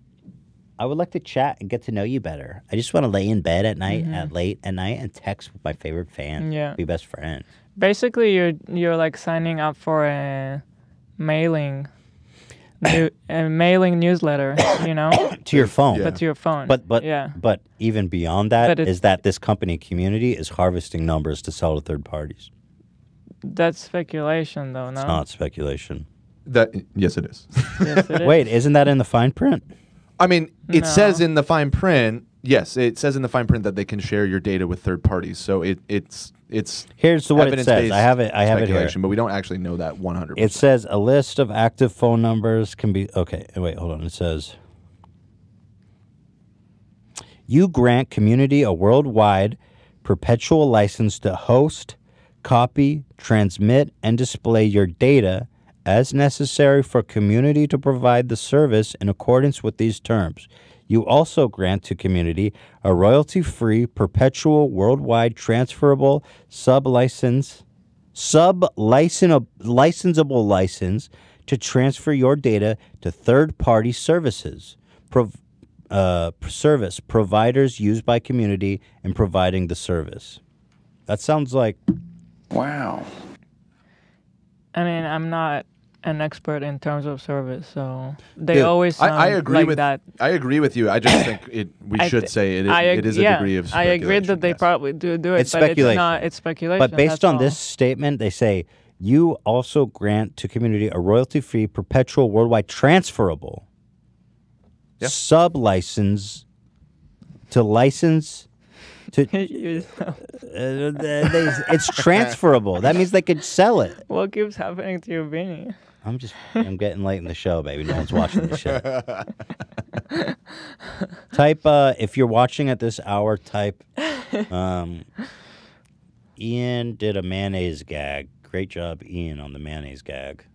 [SPEAKER 2] I would like to chat and get to know you better. I just want to lay in bed at night, late at night, and text with my favorite fan.
[SPEAKER 3] Yeah.
[SPEAKER 2] Be best friends.
[SPEAKER 3] Basically, you're like signing up for a mailing newsletter, you know?
[SPEAKER 2] To your phone.
[SPEAKER 3] But to your phone.
[SPEAKER 2] But even beyond that
[SPEAKER 3] But
[SPEAKER 2] is that this company Community is harvesting numbers to sell to third parties.
[SPEAKER 3] That's speculation, though, no?
[SPEAKER 2] It's not speculation.
[SPEAKER 1] Yes, it is.
[SPEAKER 3] Yes, it is.
[SPEAKER 2] Wait, isn't that in the fine print?
[SPEAKER 1] I mean, it
[SPEAKER 3] No.
[SPEAKER 1] says in the fine print. Yes, it says in the fine print that they can share your data with third parties. So it's
[SPEAKER 2] Here's what it says.
[SPEAKER 1] evidence-based
[SPEAKER 2] I have it here.
[SPEAKER 1] speculation, but we don't actually know that 100%.
[SPEAKER 2] It says a list of active phone numbers can be... Okay, wait, hold on. It says... You grant Community a worldwide perpetual license to host, copy, transmit, and display your data as necessary for Community to provide the service in accordance with these terms. You also grant to Community a royalty-free, perpetual, worldwide, transferable, licensable license to transfer your data to third-party service providers used by Community in providing the service. That sounds like...
[SPEAKER 10] Wow.
[SPEAKER 3] I mean, I'm not an expert in terms of service, so they
[SPEAKER 1] Yeah,
[SPEAKER 3] always sound
[SPEAKER 1] I agree
[SPEAKER 3] like
[SPEAKER 1] with
[SPEAKER 3] that.
[SPEAKER 1] I agree with you. I just think we should say it is a degree of
[SPEAKER 3] I
[SPEAKER 1] speculation.
[SPEAKER 3] agree that they probably do it,
[SPEAKER 2] It's
[SPEAKER 3] but
[SPEAKER 2] speculation.
[SPEAKER 3] it's not. It's speculation.
[SPEAKER 2] But based
[SPEAKER 3] that's
[SPEAKER 2] on
[SPEAKER 3] all.
[SPEAKER 2] this statement, they say, you also grant to Community a royalty-free, perpetual, worldwide, transferable sub-license to license to... it's transferable. That means they could sell it.
[SPEAKER 3] What keeps happening to you, Vinny?
[SPEAKER 2] I'm getting late in the show, baby. No one's watching the show. Type, if you're watching at this hour, type, Ian did a mayonnaise gag. Great job, Ian, on the mayonnaise gag.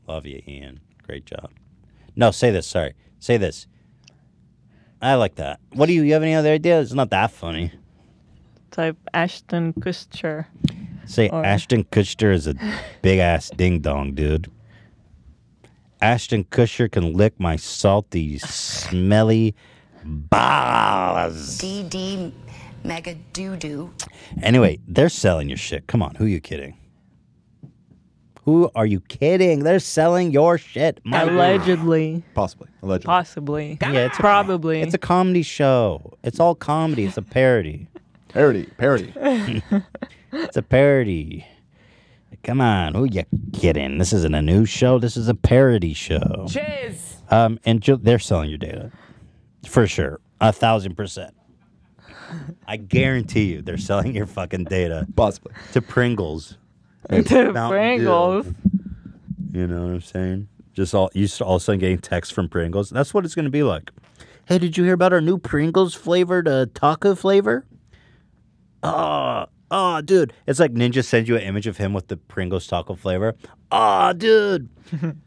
[SPEAKER 2] Love you, Ian. Great job. No, say this. Sorry. Say this. I like that. What do you have any other ideas? It's not that funny.
[SPEAKER 3] Type Ashton Kutcher.
[SPEAKER 2] Say Ashton Kutcher is a big-ass ding-dong, dude. Ashton Kutcher can lick my salty, smelly balls.
[SPEAKER 11] DD mega doo-doo.
[SPEAKER 2] Anyway, they're selling your shit. Come on, who are you kidding? Who are you kidding? They're selling your shit.
[SPEAKER 3] Allegedly.
[SPEAKER 1] Possibly. Allegedly.
[SPEAKER 3] Possibly.
[SPEAKER 2] Yeah, it's
[SPEAKER 3] probably.
[SPEAKER 2] It's a comedy show. It's all comedy. It's a parody.
[SPEAKER 1] Parody.
[SPEAKER 2] It's a parody. Come on, who you kidding? This isn't a news show. This is a parody show.
[SPEAKER 3] Cheers.
[SPEAKER 2] And they're selling your data. For sure. 1,000%. I guarantee you they're selling your fucking data.
[SPEAKER 1] Possibly.
[SPEAKER 2] To Pringles.
[SPEAKER 3] To
[SPEAKER 2] Mountain
[SPEAKER 3] Pringles.
[SPEAKER 2] Dew. You know what I'm saying? Just all of a sudden getting texts from Pringles. That's what it's going to be like. Hey, did you hear about our new Pringles flavored taco flavor? Oh, dude. It's like Ninja sends you an image of him with the Pringles taco flavor. Oh, dude.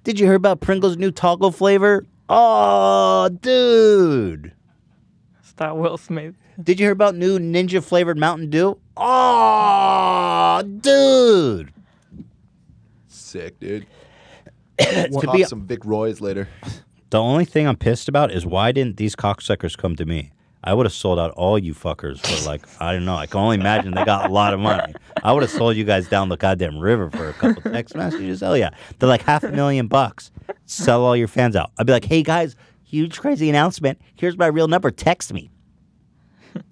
[SPEAKER 2] Did you hear about Pringles' new taco flavor? Oh, dude.
[SPEAKER 3] It's that Will Smith.
[SPEAKER 2] Did you hear about new Ninja flavored Mountain Dew? Oh, dude.
[SPEAKER 1] Sick, dude.
[SPEAKER 2] We'll
[SPEAKER 1] Pop some Vic Roy's later.
[SPEAKER 2] The only thing I'm pissed about is why didn't these cocksuckers come to me? I would have sold out all you fuckers for like, I don't know. I can only imagine they got a lot of money. I would have sold you guys down the goddamn river for a couple text messages. Hell yeah. They're like $500,000. Sell all your fans out. I'd be like, hey guys, huge crazy announcement. Here's my real number. Text me.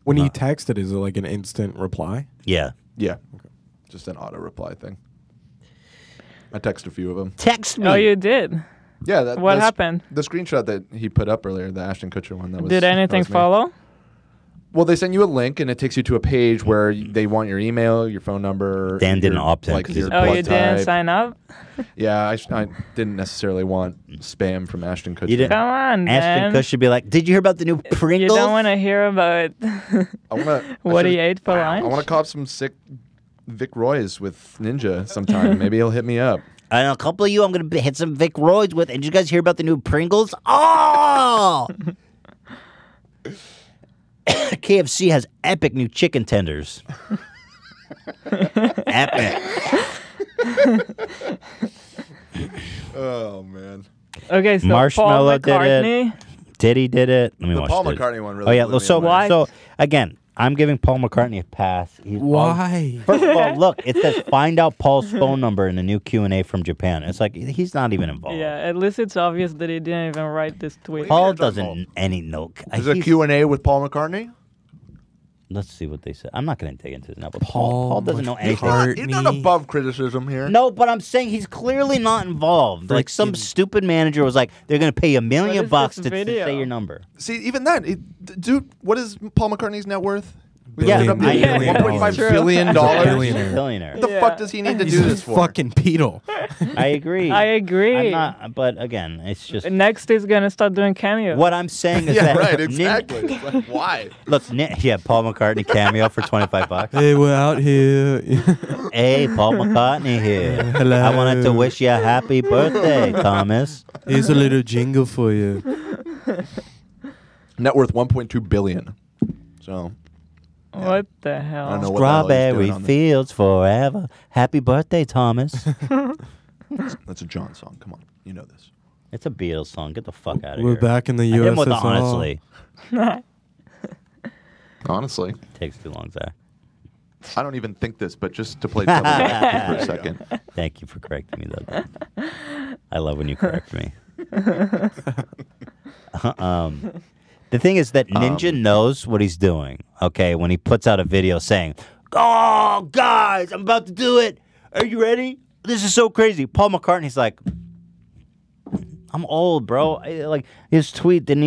[SPEAKER 4] When you text it, is it like an instant reply?
[SPEAKER 2] Yeah.
[SPEAKER 1] Yeah. Okay. Just an auto reply thing. I texted a few of them.
[SPEAKER 2] Text me.
[SPEAKER 3] Oh, you did?
[SPEAKER 1] Yeah.
[SPEAKER 3] What happened?
[SPEAKER 1] The screenshot that he put up earlier, the Ashton Kutcher one. That was.
[SPEAKER 3] Did anything
[SPEAKER 1] that was me.
[SPEAKER 3] follow?
[SPEAKER 1] Well, they send you a link, and it takes you to a page where they want your email, your phone number.
[SPEAKER 2] Dan didn't
[SPEAKER 1] your,
[SPEAKER 2] opt in.
[SPEAKER 1] Like your
[SPEAKER 3] Oh,
[SPEAKER 1] blood
[SPEAKER 3] you didn't
[SPEAKER 1] type.
[SPEAKER 3] sign up?
[SPEAKER 1] Yeah, I didn't necessarily want spam from Ashton Kutcher.
[SPEAKER 2] You didn't.
[SPEAKER 3] Come on,
[SPEAKER 2] Ashton
[SPEAKER 3] man.
[SPEAKER 2] Kutcher should be like, did you hear about the new Pringles?
[SPEAKER 3] You don't want to hear about
[SPEAKER 1] I wanna,
[SPEAKER 3] what he ate for lunch?
[SPEAKER 1] I want to cop some sick Vic Roy's with Ninja sometime. Maybe he'll hit me up.
[SPEAKER 2] And a couple of you I'm going to hit some Vic Roy's with. And did you guys hear about the new Pringles? Oh! KFC has epic new chicken tenders. Epic.
[SPEAKER 1] Oh, man.
[SPEAKER 3] Okay, so
[SPEAKER 2] Marshmallow
[SPEAKER 3] Paul McCartney.
[SPEAKER 2] did it. Diddy did it. Let me
[SPEAKER 1] The
[SPEAKER 2] watch
[SPEAKER 1] Paul
[SPEAKER 2] Diddy.
[SPEAKER 1] McCartney one really
[SPEAKER 2] Oh, yeah.
[SPEAKER 1] blew me
[SPEAKER 2] So,
[SPEAKER 1] away.
[SPEAKER 2] so, again, I'm giving Paul McCartney a pass.
[SPEAKER 4] Why?
[SPEAKER 2] First of all, look, it says find out Paul's phone number in the new Q&A from Japan. It's like, he's not even involved.
[SPEAKER 3] Yeah, at least it's obvious that he didn't even write this tweet.
[SPEAKER 2] Paul doesn't any know.
[SPEAKER 1] Is there a Q&A with Paul McCartney?
[SPEAKER 2] Let's see what they said. I'm not going to dig into this now, but Paul doesn't know anything.
[SPEAKER 1] He's not above criticism here.
[SPEAKER 2] No, but I'm saying he's clearly not involved. Like some stupid manager was like, they're going to pay $1 million
[SPEAKER 3] is
[SPEAKER 2] bucks
[SPEAKER 3] this
[SPEAKER 2] to
[SPEAKER 3] video?
[SPEAKER 2] say your number.
[SPEAKER 1] See, even that, dude, what is Paul McCartney's net worth? We
[SPEAKER 2] Yeah,
[SPEAKER 1] looked it up the
[SPEAKER 2] yeah,
[SPEAKER 1] other day.
[SPEAKER 2] yeah,
[SPEAKER 1] $1.5
[SPEAKER 3] true.
[SPEAKER 1] billion.
[SPEAKER 4] He's a billionaire.
[SPEAKER 2] Billionaire.
[SPEAKER 1] What the fuck does he need to
[SPEAKER 4] He's
[SPEAKER 1] do
[SPEAKER 4] a
[SPEAKER 1] this for?
[SPEAKER 4] fucking Beatle.
[SPEAKER 2] I agree.
[SPEAKER 3] I agree.
[SPEAKER 2] I'm not, but again, it's just
[SPEAKER 3] Next he's gonna start doing cameo.
[SPEAKER 2] what I'm saying is
[SPEAKER 1] Yeah,
[SPEAKER 2] that
[SPEAKER 1] right, exactly. It's like, why?
[SPEAKER 2] Look, yeah, Paul McCartney cameo for $25.
[SPEAKER 4] Hey, we're out here.
[SPEAKER 2] Hey, Paul McCartney here.
[SPEAKER 4] Hello.
[SPEAKER 2] I wanted to wish you a happy birthday, Thomas.
[SPEAKER 4] Here's a little jingle for you.
[SPEAKER 1] Net worth 1.2 billion. So
[SPEAKER 3] What the hell?
[SPEAKER 1] I don't know what the hell he's
[SPEAKER 2] Strawberry
[SPEAKER 1] doing on this.
[SPEAKER 2] fields forever. Happy birthday, Thomas.
[SPEAKER 1] That's a John song. Come on, you know this.
[SPEAKER 2] It's a Beatles song. Get the fuck out of
[SPEAKER 4] We're
[SPEAKER 2] here.
[SPEAKER 4] back in the
[SPEAKER 2] I hit him with the
[SPEAKER 4] USSR.
[SPEAKER 2] honestly.
[SPEAKER 1] Honestly,
[SPEAKER 2] Takes too long, Zach.
[SPEAKER 1] I don't even think this, but just to play devil's advocate for a second.
[SPEAKER 2] Thank you for correcting me, though. I love when you correct me. The thing is that Ninja knows what he's doing, okay, when he puts out a video saying, oh, guys, I'm about to do it. Are you ready? This is so crazy. Paul McCartney's like, I'm old, bro. Like, his tweet wasn't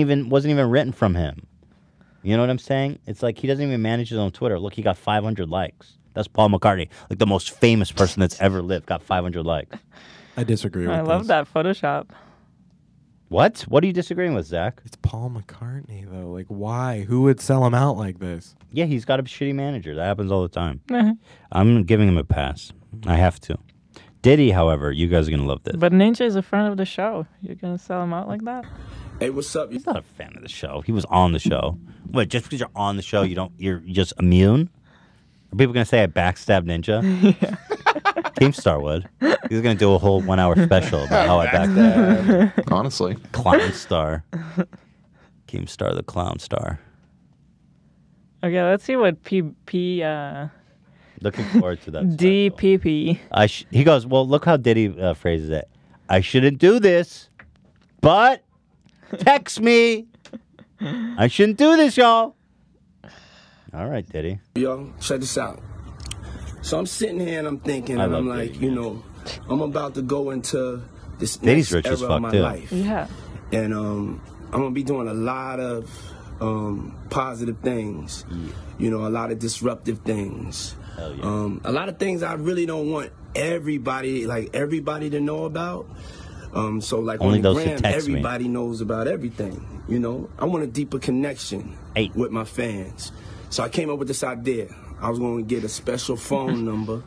[SPEAKER 2] even written from him. You know what I'm saying? It's like he doesn't even manage his own Twitter. Look, he got 500 likes. That's Paul McCartney, like the most famous person that's ever lived, got 500 likes.
[SPEAKER 4] I disagree with
[SPEAKER 3] I love that Photoshop.
[SPEAKER 2] What? What are you disagreeing with, Zach?
[SPEAKER 4] It's Paul McCartney, though. Like, why? Who would sell him out like this?
[SPEAKER 2] Yeah, he's got a shitty manager. That happens all the time. I'm giving him a pass. I have to. Diddy, however, you guys are going to love this.
[SPEAKER 3] But Ninja is a friend of the show. You're gonna sell him out like that?
[SPEAKER 6] Hey, what's up?
[SPEAKER 2] He's not a fan of the show. He was on the show. What, just because you're on the show, you're just immune? Are people going to say I backstabbed Ninja? Keemstar would. He's going to do a whole 1 hour special about how I backstabbed.
[SPEAKER 1] Honestly.
[SPEAKER 2] Clown Star. Keemstar the Clown Star.
[SPEAKER 3] Okay, let's see what
[SPEAKER 2] Looking forward to that.
[SPEAKER 3] DPP.
[SPEAKER 2] He goes, well, look how Diddy phrases it. I shouldn't do this, but text me. I shouldn't do this, y'all. All right, Diddy.
[SPEAKER 6] Yo, check this out.
[SPEAKER 10] So I'm sitting here and I'm thinking,
[SPEAKER 2] I
[SPEAKER 10] and I'm
[SPEAKER 2] love
[SPEAKER 10] like,
[SPEAKER 2] Diddy,
[SPEAKER 10] you know, I'm about to go into this
[SPEAKER 2] Diddy's
[SPEAKER 10] next
[SPEAKER 2] rich as
[SPEAKER 10] era of
[SPEAKER 2] fuck,
[SPEAKER 10] my
[SPEAKER 2] too.
[SPEAKER 10] life.
[SPEAKER 3] Yeah.
[SPEAKER 10] And I'm gonna be doing a lot of positive things. You know, a lot of disruptive things.
[SPEAKER 2] Hell yeah.
[SPEAKER 10] A lot of things I really don't want everybody to know about. So like
[SPEAKER 2] Only
[SPEAKER 10] on the
[SPEAKER 2] those who
[SPEAKER 10] gram,
[SPEAKER 2] text me.
[SPEAKER 10] everybody knows about everything. You know, I want a deeper connection with my fans. So I came up with this idea. I was going to get a special phone number,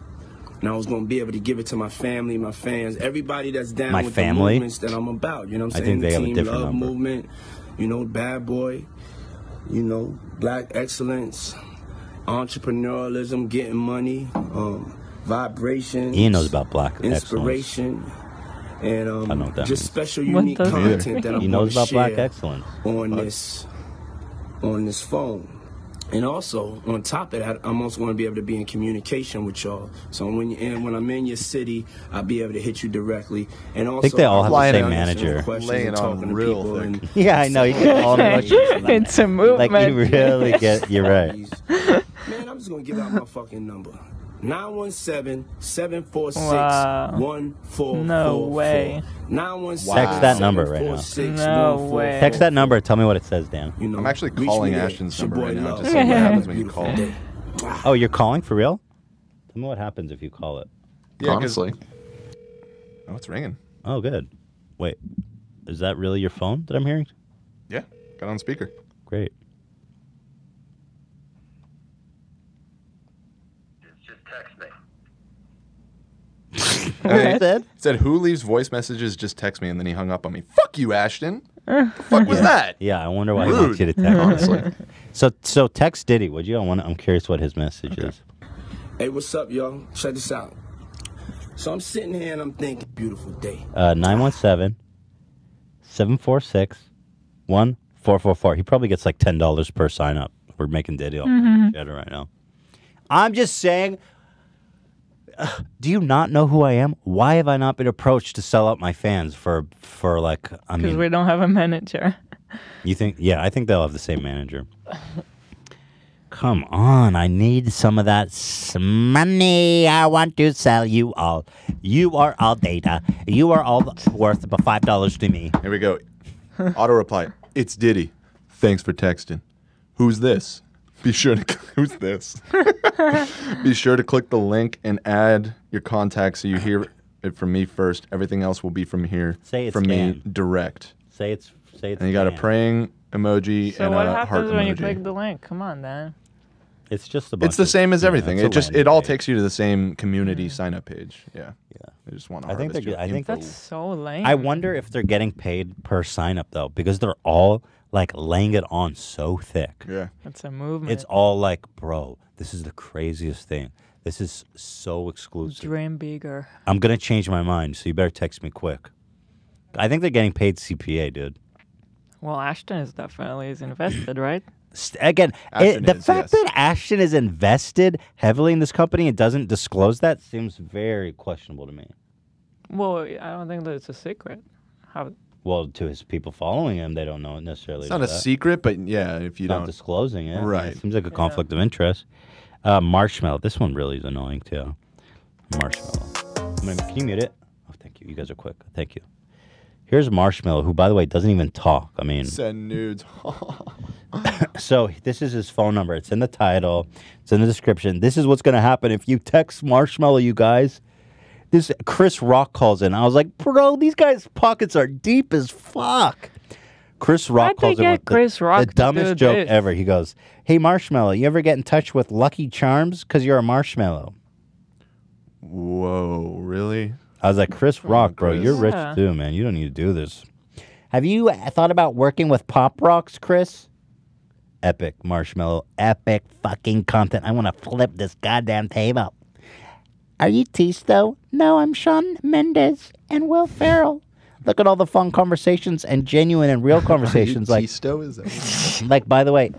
[SPEAKER 10] and I was going to be able to give it to my family, my fans, everybody that's down
[SPEAKER 2] My
[SPEAKER 10] with
[SPEAKER 2] family?
[SPEAKER 10] the movements that I'm about. You know what I'm
[SPEAKER 2] I
[SPEAKER 10] saying?
[SPEAKER 2] think they have a
[SPEAKER 10] Team
[SPEAKER 2] different
[SPEAKER 10] Love
[SPEAKER 2] number.
[SPEAKER 10] movement, you know, Bad Boy, you know, Black Excellence, entrepreneurialism, getting money, vibration.
[SPEAKER 2] Ian knows about Black
[SPEAKER 10] inspiration, and
[SPEAKER 2] I know what that
[SPEAKER 10] just
[SPEAKER 2] means.
[SPEAKER 10] special,
[SPEAKER 3] What
[SPEAKER 10] unique
[SPEAKER 3] does that
[SPEAKER 10] content
[SPEAKER 3] mean?
[SPEAKER 10] that I'm
[SPEAKER 2] He
[SPEAKER 10] going
[SPEAKER 2] knows
[SPEAKER 10] to
[SPEAKER 2] about Black
[SPEAKER 10] share
[SPEAKER 2] Excellence.
[SPEAKER 10] on this phone. And also, on top of that, I'm also going to be able to be in communication with y'all. So when I'm in your city, I'll be able to hit you directly. And also,
[SPEAKER 2] I think they all have the
[SPEAKER 1] Flying
[SPEAKER 2] same
[SPEAKER 1] in,
[SPEAKER 2] manager.
[SPEAKER 1] laying on real thick.
[SPEAKER 2] Yeah, I know. You get all the
[SPEAKER 3] It's a movement.
[SPEAKER 2] Like, you really get... You're right.
[SPEAKER 10] Man, I'm just going to give out my fucking number. 917-746-1444.
[SPEAKER 3] No way.
[SPEAKER 10] 917
[SPEAKER 2] Text that number right now.
[SPEAKER 3] No way.
[SPEAKER 2] Text that number. Tell me what it says, Dan.
[SPEAKER 10] You know,
[SPEAKER 1] I'm actually
[SPEAKER 10] reach
[SPEAKER 1] calling
[SPEAKER 10] me there.
[SPEAKER 1] Ashton's
[SPEAKER 10] It's your
[SPEAKER 1] number
[SPEAKER 10] boy
[SPEAKER 1] right now
[SPEAKER 10] Love.
[SPEAKER 1] to see what happens when you call.
[SPEAKER 2] Oh, you're calling for real? Tell me what happens if you call it.
[SPEAKER 1] Yeah, 'cause-
[SPEAKER 12] Honestly.
[SPEAKER 1] Oh, it's ringing.
[SPEAKER 2] Oh, good. Wait, is that really your phone that I'm hearing?
[SPEAKER 1] Yeah, got on speaker.
[SPEAKER 2] Great.
[SPEAKER 1] He
[SPEAKER 2] said?
[SPEAKER 1] said, who leaves voice messages? Just text me. And then he hung up on me. Fuck you, Ashton. The fuck was that?
[SPEAKER 2] Yeah, I wonder why he
[SPEAKER 1] Rude.
[SPEAKER 2] wants you to text.
[SPEAKER 1] Honestly.
[SPEAKER 2] So text Diddy, would you? I'm curious what his message is.
[SPEAKER 10] Hey, what's up, y'all? Check this out. So I'm sitting here and I'm thinking, beautiful day.
[SPEAKER 2] 917-746-1444. He probably gets like $10 per sign up. We're making Diddy all cheddar right now. I'm just saying, do you not know who I am? Why have I not been approached to sell out my fans for like, I
[SPEAKER 3] Because
[SPEAKER 2] mean,
[SPEAKER 3] we don't have a manager.
[SPEAKER 2] you think, yeah, I think they'll have the same manager. Come on, I need some of that money. I want to sell you all. You are all data. You are all worth about $5 to me.
[SPEAKER 1] Here we go. Auto reply. It's Diddy. Thanks for texting. Who's this? Be sure to who's this? Be sure to click the link and add your contact so you hear it from me first. Everything else will be from here.
[SPEAKER 2] Say it's
[SPEAKER 1] from me
[SPEAKER 2] scam.
[SPEAKER 1] direct.
[SPEAKER 2] Say it's
[SPEAKER 1] And you got a
[SPEAKER 2] scam.
[SPEAKER 1] praying emoji
[SPEAKER 3] So
[SPEAKER 1] and
[SPEAKER 3] what
[SPEAKER 1] a heart
[SPEAKER 3] happens when you
[SPEAKER 1] emoji.
[SPEAKER 3] click the link? Come on, Dan.
[SPEAKER 2] It's just a bunch
[SPEAKER 1] It's the
[SPEAKER 2] of-
[SPEAKER 1] same as
[SPEAKER 2] yeah,
[SPEAKER 1] everything.
[SPEAKER 2] it's a
[SPEAKER 1] It just
[SPEAKER 2] landing
[SPEAKER 1] all
[SPEAKER 2] page.
[SPEAKER 1] takes you to the same community sign up page. Yeah.
[SPEAKER 2] Yeah.
[SPEAKER 1] They just want to
[SPEAKER 2] I think
[SPEAKER 1] harvest
[SPEAKER 2] they're
[SPEAKER 1] your
[SPEAKER 2] good. I think
[SPEAKER 1] info.
[SPEAKER 3] That's so lame.
[SPEAKER 2] I wonder if they're getting paid per sign up though, because they're all like laying it on so thick.
[SPEAKER 1] Yeah.
[SPEAKER 3] It's a movement.
[SPEAKER 2] It's all like, bro, this is the craziest thing. This is so exclusive.
[SPEAKER 3] Dream bigger.
[SPEAKER 2] I'm gonna change my mind, so you better text me quick. I think they're getting paid CPA, dude.
[SPEAKER 3] Well, Ashton is definitely invested, right?
[SPEAKER 2] Again,
[SPEAKER 1] Ashton
[SPEAKER 2] the
[SPEAKER 1] is,
[SPEAKER 2] fact
[SPEAKER 1] yes.
[SPEAKER 2] that Ashton is invested heavily in this company and doesn't disclose that seems very questionable to me.
[SPEAKER 3] Well, I don't think that it's a secret. How?
[SPEAKER 2] Well, to his people following him, they don't know it necessarily.
[SPEAKER 1] It's not a secret, but yeah, if you
[SPEAKER 2] Not
[SPEAKER 1] don't
[SPEAKER 2] disclosing it.
[SPEAKER 1] Right.
[SPEAKER 2] It seems like a conflict of interest. Marshmallow. This one really is annoying too. Marshmallow. Can you mute it? Oh, thank you. You guys are quick. Thank you. Here's Marshmallow, who, by the way, doesn't even talk. I mean,
[SPEAKER 1] send nudes.
[SPEAKER 2] so this is his phone number. It's in the title. It's in the description. This is what's going to happen if you text Marshmallow, you guys. This Chris Rock calls in. I was like, bro, these guys' pockets are deep as fuck. Chris Rock
[SPEAKER 3] How'd they
[SPEAKER 2] calls in
[SPEAKER 3] get
[SPEAKER 2] with
[SPEAKER 3] Chris Rock
[SPEAKER 2] the
[SPEAKER 3] to
[SPEAKER 2] dumbest
[SPEAKER 3] do
[SPEAKER 2] joke
[SPEAKER 3] this?
[SPEAKER 2] ever. He goes, hey, Marshmallow, you ever get in touch with Lucky Charms? Because you're a marshmallow.
[SPEAKER 1] Whoa, really?
[SPEAKER 2] I was like, Chris Rock, bro,
[SPEAKER 1] Chris.
[SPEAKER 2] you're rich
[SPEAKER 3] Yeah.
[SPEAKER 2] too, man. You don't need to do this. Have you thought about working with Pop Rocks, Chris? Epic, Marshmallow. Epic fucking content. I want to flip this goddamn table. Are you Tisto? No, I'm Shawn Mendes and Will Ferrell. Look at all the fun conversations and genuine and real conversations. Like,
[SPEAKER 1] Tisto is that?
[SPEAKER 2] like, by the way,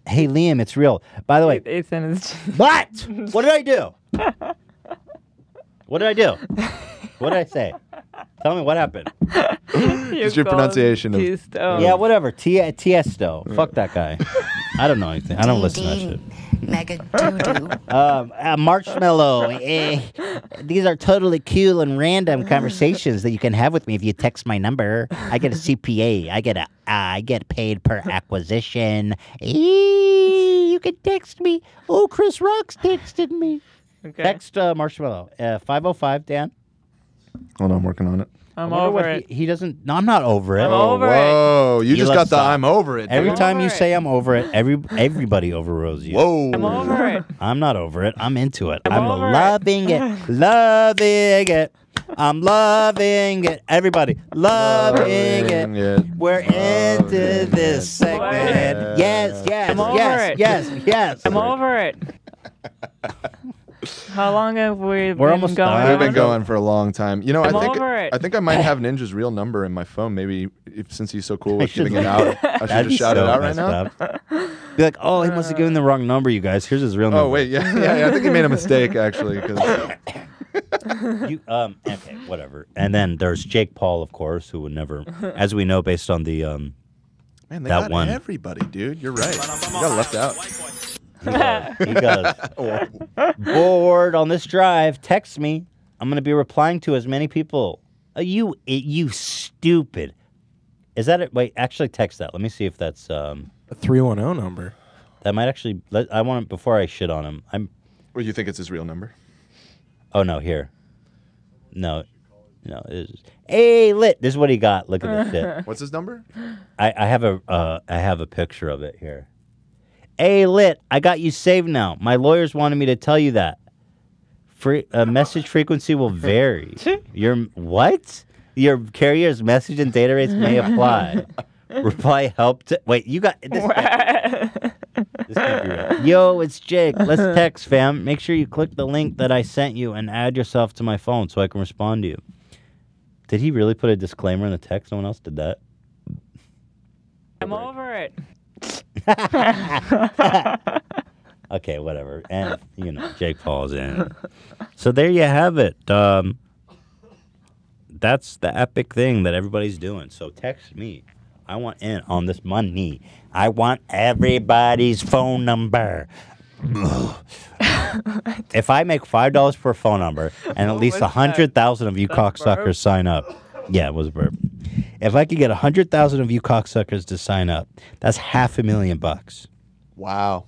[SPEAKER 2] hey, Liam, it's real. By the way,
[SPEAKER 3] Ethan is.
[SPEAKER 2] what? What did I do? What did I do? What did I say? Tell me what happened.
[SPEAKER 1] Just your pronunciation of
[SPEAKER 3] Tisto.
[SPEAKER 2] Yeah, whatever. Tiesto. Fuck that guy. I don't know anything. I don't listen to that shit.
[SPEAKER 11] Mega doo-doo.
[SPEAKER 2] Marshmallow. These are totally cool and random conversations that you can have with me if you text my number. I get a CPA. I get paid per acquisition. You can text me. Oh, Chris Rock's texted me.
[SPEAKER 3] Okay.
[SPEAKER 2] Text Marshmallow. 505, Dan.
[SPEAKER 1] Hold on, I'm working on it.
[SPEAKER 3] I'm over it.
[SPEAKER 2] He doesn't. No, I'm not over it.
[SPEAKER 3] I'm over it.
[SPEAKER 1] Whoa, you just
[SPEAKER 2] let's
[SPEAKER 1] got the
[SPEAKER 2] stop.
[SPEAKER 1] I'm over it.
[SPEAKER 2] Every
[SPEAKER 1] dude.
[SPEAKER 2] time
[SPEAKER 3] over
[SPEAKER 2] you
[SPEAKER 3] it.
[SPEAKER 2] say I'm over it, everybody overrules you.
[SPEAKER 1] Whoa.
[SPEAKER 3] I'm over it.
[SPEAKER 2] I'm not over it. I'm into it.
[SPEAKER 3] I'm
[SPEAKER 2] I'm
[SPEAKER 3] over it.
[SPEAKER 2] loving it. Loving it. I'm loving it. Everybody, loving it. We're into this segment. Yes, yes,
[SPEAKER 3] I'm over
[SPEAKER 2] yes,
[SPEAKER 3] it.
[SPEAKER 2] yes, yes.
[SPEAKER 3] I'm over it. How long have we been
[SPEAKER 2] almost
[SPEAKER 3] going?
[SPEAKER 2] done.
[SPEAKER 1] We've been
[SPEAKER 3] on?
[SPEAKER 1] going for a long time. You know,
[SPEAKER 3] I'm
[SPEAKER 1] I think
[SPEAKER 3] over it.
[SPEAKER 1] I think I might have Ninja's real number in my phone. Maybe since he's so cool with
[SPEAKER 2] should
[SPEAKER 1] giving it out, I should
[SPEAKER 2] That'd be
[SPEAKER 1] just shout it
[SPEAKER 2] so
[SPEAKER 1] out right
[SPEAKER 2] messed
[SPEAKER 1] now.
[SPEAKER 2] up. Be like, oh, he must have given the wrong number, you guys. Here's his real number.
[SPEAKER 1] Oh wait, yeah. I think he made a mistake actually. 'Cause
[SPEAKER 2] Okay, whatever. And then there's Jake Paul, of course, who would never, as we know, based on the
[SPEAKER 1] man, they
[SPEAKER 2] that
[SPEAKER 1] got
[SPEAKER 2] one.
[SPEAKER 1] everybody, dude. You're right. You got left out.
[SPEAKER 2] He goes, bored on this drive, text me. I'm going to be replying to as many people. You stupid. Is that it? Wait, actually text that. Let me see if that's
[SPEAKER 4] A 310 number.
[SPEAKER 2] that might actually I want before I shit on him.
[SPEAKER 1] Well, you think it's his real number?
[SPEAKER 2] Oh no, here. No. Hey, lit. This is what he got. Look at this shit.
[SPEAKER 1] What's his number?
[SPEAKER 2] I have a picture of it here. Hey, lit. I got you saved now. My lawyers wanted me to tell you that. Message frequency will vary. Your carrier's message and data rates may apply. Reply help to wait. You got this. This can't be right. Yo, it's Jake. Let's text, fam. Make sure you click the link that I sent you and add yourself to my phone so I can respond to you. Did he really put a disclaimer in the text? No one else did that.
[SPEAKER 3] I'm over it.
[SPEAKER 2] Okay, whatever. And, Jake Paul's in. So there you have it. That's the epic thing that everybody's doing. So text me. I want in on this money. I want everybody's phone number. If I make $5 per phone number and at least 100,000 of you cocksuckers sign up. Yeah, it was a burp. If I could get 100,000 of you cocksuckers to sign up, that's $500,000.
[SPEAKER 1] Wow.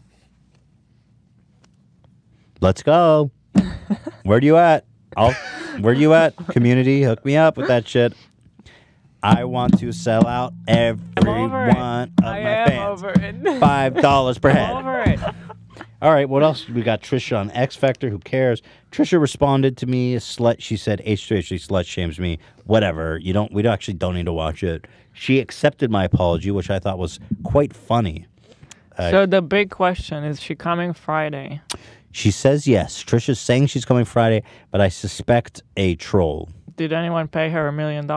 [SPEAKER 2] Let's go. Where you at? Where you at? Community, hook me up with that shit. I want to sell out every one of my fans.
[SPEAKER 3] Over it.
[SPEAKER 2] $5 per head.
[SPEAKER 3] Over it.
[SPEAKER 2] All right, what else? We got Trisha on X Factor. Who cares? Trisha responded to me. Slut. She said H3H slut shames me. Whatever. We actually don't need to watch it. She accepted my apology, which I thought was quite funny.
[SPEAKER 3] So the big question is she coming Friday?
[SPEAKER 2] She says yes. Trisha's saying she's coming Friday, but I suspect a troll.
[SPEAKER 3] Did anyone pay her $1 million?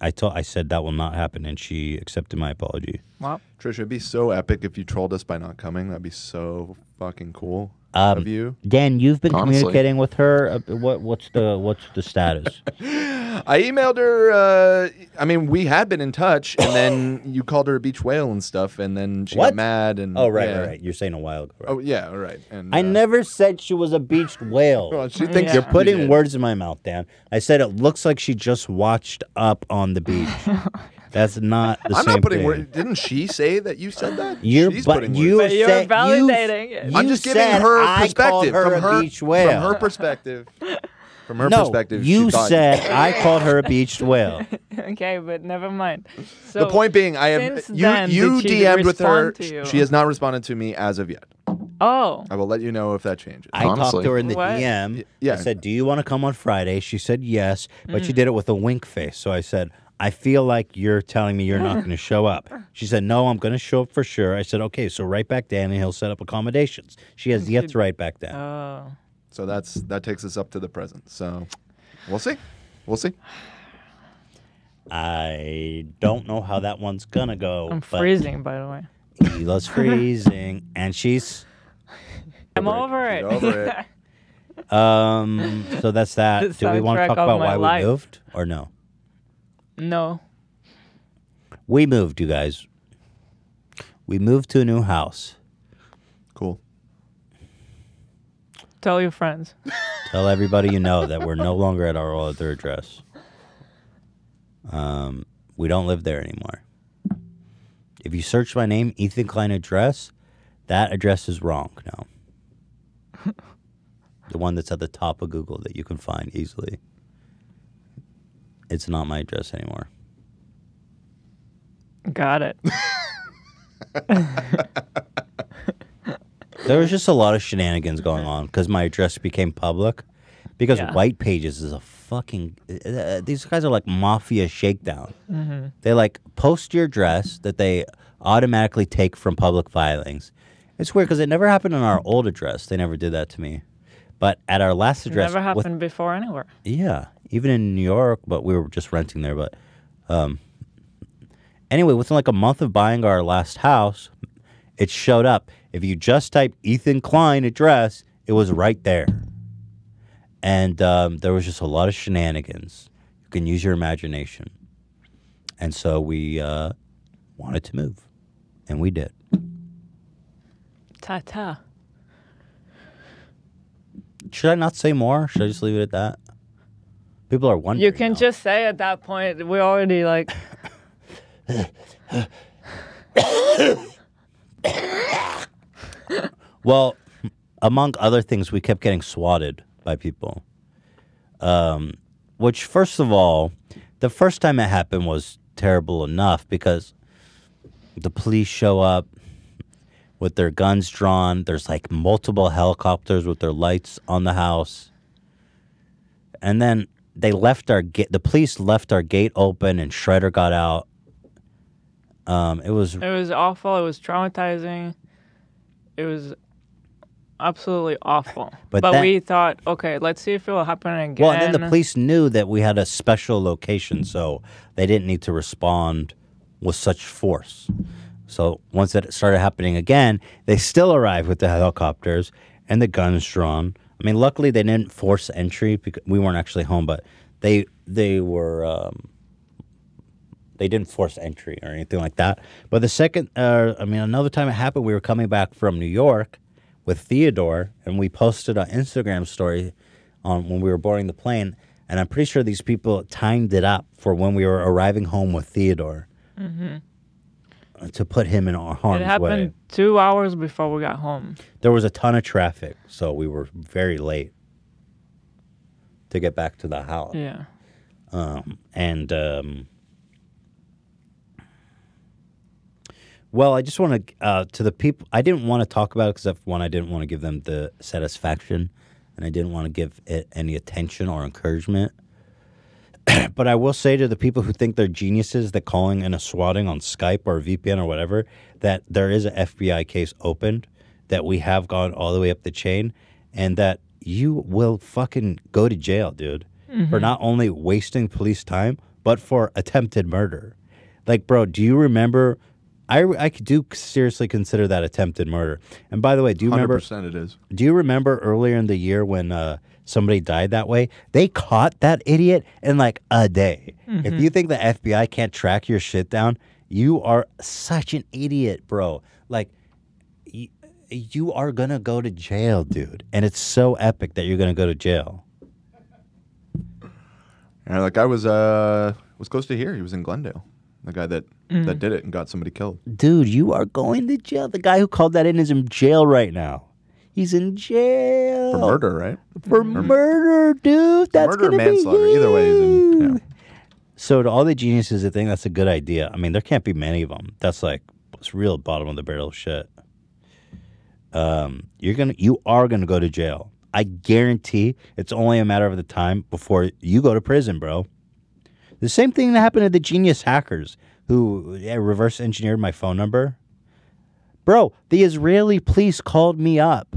[SPEAKER 2] I said that will not happen, and she accepted my apology.
[SPEAKER 3] Well,
[SPEAKER 1] Trisha, it'd be so epic if you trolled us by not coming. That'd be so fucking cool of you.
[SPEAKER 2] Dan, you've been
[SPEAKER 1] Honestly.
[SPEAKER 2] communicating with her. What's the status?
[SPEAKER 1] I emailed her. We had been in touch, and then you called her a beach whale and stuff, and then she got mad. And
[SPEAKER 2] Oh, right,
[SPEAKER 1] yeah.
[SPEAKER 2] right. You're saying a while ago. Right?
[SPEAKER 1] Oh, yeah, all right. And
[SPEAKER 2] I never said she was a beached whale.
[SPEAKER 1] Well, she thinks
[SPEAKER 2] You're
[SPEAKER 1] she
[SPEAKER 2] putting
[SPEAKER 1] did.
[SPEAKER 2] words in my mouth, Dan. I said it looks like she just watched Up on the beach. That's not the
[SPEAKER 1] I'm
[SPEAKER 2] same
[SPEAKER 1] not putting
[SPEAKER 2] thing.
[SPEAKER 1] words. Didn't she say that you said that?
[SPEAKER 2] You're
[SPEAKER 1] She's
[SPEAKER 2] but
[SPEAKER 1] putting
[SPEAKER 2] you
[SPEAKER 1] words.
[SPEAKER 3] You're
[SPEAKER 2] said
[SPEAKER 3] validating it.
[SPEAKER 1] I'm
[SPEAKER 2] you
[SPEAKER 1] just giving
[SPEAKER 2] said
[SPEAKER 1] her
[SPEAKER 2] I called
[SPEAKER 1] perspective
[SPEAKER 2] her
[SPEAKER 1] from
[SPEAKER 2] a beached whale.
[SPEAKER 1] From her perspective. From her
[SPEAKER 2] No,
[SPEAKER 1] perspective,
[SPEAKER 2] you
[SPEAKER 1] she thought-
[SPEAKER 2] said I called her a beached whale.
[SPEAKER 3] Okay, but never mind. So
[SPEAKER 1] The point being, I have
[SPEAKER 3] since then,
[SPEAKER 1] you
[SPEAKER 3] did she
[SPEAKER 1] DM'd with her.
[SPEAKER 3] respond to you?
[SPEAKER 1] She has not responded to me as of yet.
[SPEAKER 3] Oh.
[SPEAKER 1] I will let you know if that changes.
[SPEAKER 2] I talked to her in the
[SPEAKER 3] What?
[SPEAKER 2] DM.
[SPEAKER 1] Yeah.
[SPEAKER 2] I said, "Do you want to come on Friday?" She said yes, but she did it with a wink face. So I said, "I feel like you're telling me you're not going to show up." She said, "No, I'm going to show up for sure." I said, "Okay, so write back Dan and he'll set up accommodations." She has yet to write back Dan.
[SPEAKER 3] Oh.
[SPEAKER 1] So that takes us up to the present. So we'll see. We'll see.
[SPEAKER 2] I don't know how that one's gonna go.
[SPEAKER 3] I'm
[SPEAKER 2] but
[SPEAKER 3] freezing, by the way.
[SPEAKER 2] Hila's freezing, and she's.
[SPEAKER 3] I'm over it.
[SPEAKER 1] Over it.
[SPEAKER 2] So that's that.
[SPEAKER 3] The
[SPEAKER 2] Do we want to
[SPEAKER 3] soundtrack
[SPEAKER 2] talk
[SPEAKER 3] of
[SPEAKER 2] about
[SPEAKER 3] my
[SPEAKER 2] why
[SPEAKER 3] life.
[SPEAKER 2] we moved or no?
[SPEAKER 3] No.
[SPEAKER 2] We moved, you guys. We moved to a new house.
[SPEAKER 1] Cool.
[SPEAKER 3] Tell your friends.
[SPEAKER 2] Tell everybody you know that we're no longer at our other address. We don't live there anymore. If you search my name, Ethan Klein address, that address is wrong now. The one that's at the top of Google that you can find easily. It's not my address anymore.
[SPEAKER 3] Got it.
[SPEAKER 2] There was just a lot of shenanigans going on because my address became public. Because
[SPEAKER 3] Yeah.
[SPEAKER 2] White Pages is a fucking... these guys are like mafia shakedown.
[SPEAKER 3] Mhm.
[SPEAKER 2] They like post your address that they automatically take from public filings. It's weird because it never happened on our old address. They never did that to me. But at our last address...
[SPEAKER 3] Never
[SPEAKER 2] with-
[SPEAKER 3] happened before anywhere.
[SPEAKER 2] yeah, even in New York, but we were just renting there. But anyway, within like a month of buying our last house, it showed up. If you just type Ethan Klein address, it was right there. And there was just a lot of shenanigans. You can use your imagination. And so we wanted to move. And we did.
[SPEAKER 3] Ta-ta.
[SPEAKER 2] Should I not say more? Should I just leave it at that? People are wondering.
[SPEAKER 3] You can just say at that point, we're already like...
[SPEAKER 2] Well, among other things, we kept getting swatted by people. Which, first of all, the first time it happened was terrible enough because the police show up with their guns drawn. There's like multiple helicopters with their lights on the house. And then they left our gate. The police left our gate open and Shredder got out. It was
[SPEAKER 3] awful. It was traumatizing. It was absolutely awful.
[SPEAKER 2] But
[SPEAKER 3] But
[SPEAKER 2] that-
[SPEAKER 3] we thought, okay, let's see if it will happen again.
[SPEAKER 2] Well, and then the police knew that we had a special location, so they didn't need to respond with such force. So once it started happening again, they still arrived with the helicopters and the guns drawn. I mean, luckily they didn't force entry because we weren't actually home, but they were they didn't force entry or anything like that. But the second, another time it happened, we were coming back from New York with Theodore, and we posted an Instagram story on when we were boarding the plane, and I'm pretty sure these people timed it up for when we were arriving home with Theodore to put him in harm's way.
[SPEAKER 3] It happened 2 hours before we got home.
[SPEAKER 2] There was a ton of traffic, so we were very late to get back to the house.
[SPEAKER 3] Yeah.
[SPEAKER 2] Well, I just want to the people, I didn't want to talk about it because, one, I didn't want to give them the satisfaction, and I didn't want to give it any attention or encouragement. But I will say to the people who think they're geniuses that calling in a swatting on Skype or VPN or whatever, that there is an FBI case opened, that we have gone all the way up the chain, and that you will fucking go to jail, dude, for not only wasting police time, but for attempted murder. Like, bro, do you remember... I do seriously consider that attempted murder. And by the way, do you remember...
[SPEAKER 1] 100% it is.
[SPEAKER 2] Do you remember earlier in the year when somebody died that way? They caught that idiot in like a day. If you think the FBI can't track your shit down, you are such an idiot, bro. Like, you are going to go to jail, dude. And it's so epic that you're going to go to jail.
[SPEAKER 1] And like I was close to here. He was in Glendale. The guy that did it and got somebody killed.
[SPEAKER 2] Dude, you are going to jail. The guy who called that in is in jail right now. He's in jail.
[SPEAKER 1] For murder, right?
[SPEAKER 2] For murder, dude. That's
[SPEAKER 1] murder or
[SPEAKER 2] going to be
[SPEAKER 1] manslaughter. Either way, he's in. Yeah.
[SPEAKER 2] So to all the geniuses that think that's a good idea, I mean, there can't be many of them. That's like it's real bottom of the barrel shit. You are gonna go to jail. I guarantee it's only a matter of the time before you go to prison, bro. The same thing that happened to the genius hackers who reverse engineered my phone number. Bro, the Israeli police called me up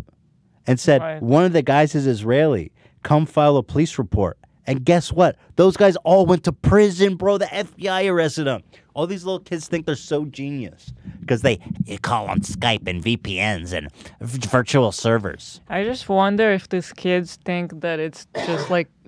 [SPEAKER 2] and said, one of the guys is Israeli. Come file a police report. And guess what? Those guys all went to prison, bro. The FBI arrested them. All these little kids think they're so genius because they call on Skype and VPNs and virtual servers.
[SPEAKER 3] I just wonder if these kids think that it's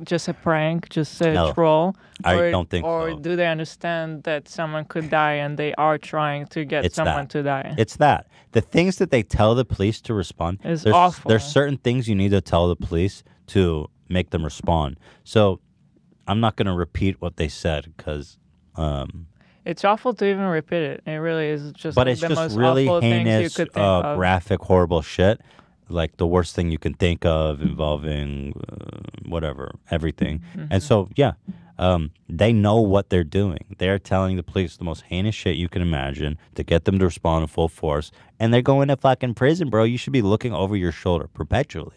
[SPEAKER 3] just a prank, just a troll.
[SPEAKER 2] I don't think
[SPEAKER 3] or
[SPEAKER 2] so.
[SPEAKER 3] do they understand that someone could die and they are trying to get someone to die?
[SPEAKER 2] It's that. The things that they tell the police to respond,
[SPEAKER 3] It's awful.
[SPEAKER 2] There's certain things you need to tell the police to make them respond. So I'm not going to repeat what they said because...
[SPEAKER 3] it's awful to even repeat it. It really is just
[SPEAKER 2] but it's
[SPEAKER 3] the
[SPEAKER 2] just
[SPEAKER 3] most
[SPEAKER 2] really
[SPEAKER 3] awful things you
[SPEAKER 2] heinous,
[SPEAKER 3] could think of.
[SPEAKER 2] graphic, horrible shit. Like the worst thing you can think of involving whatever, everything. And so, they know what they're doing. They're telling the police the most heinous shit you can imagine to get them to respond in full force. And they're going to fucking prison, bro. You should be looking over your shoulder perpetually.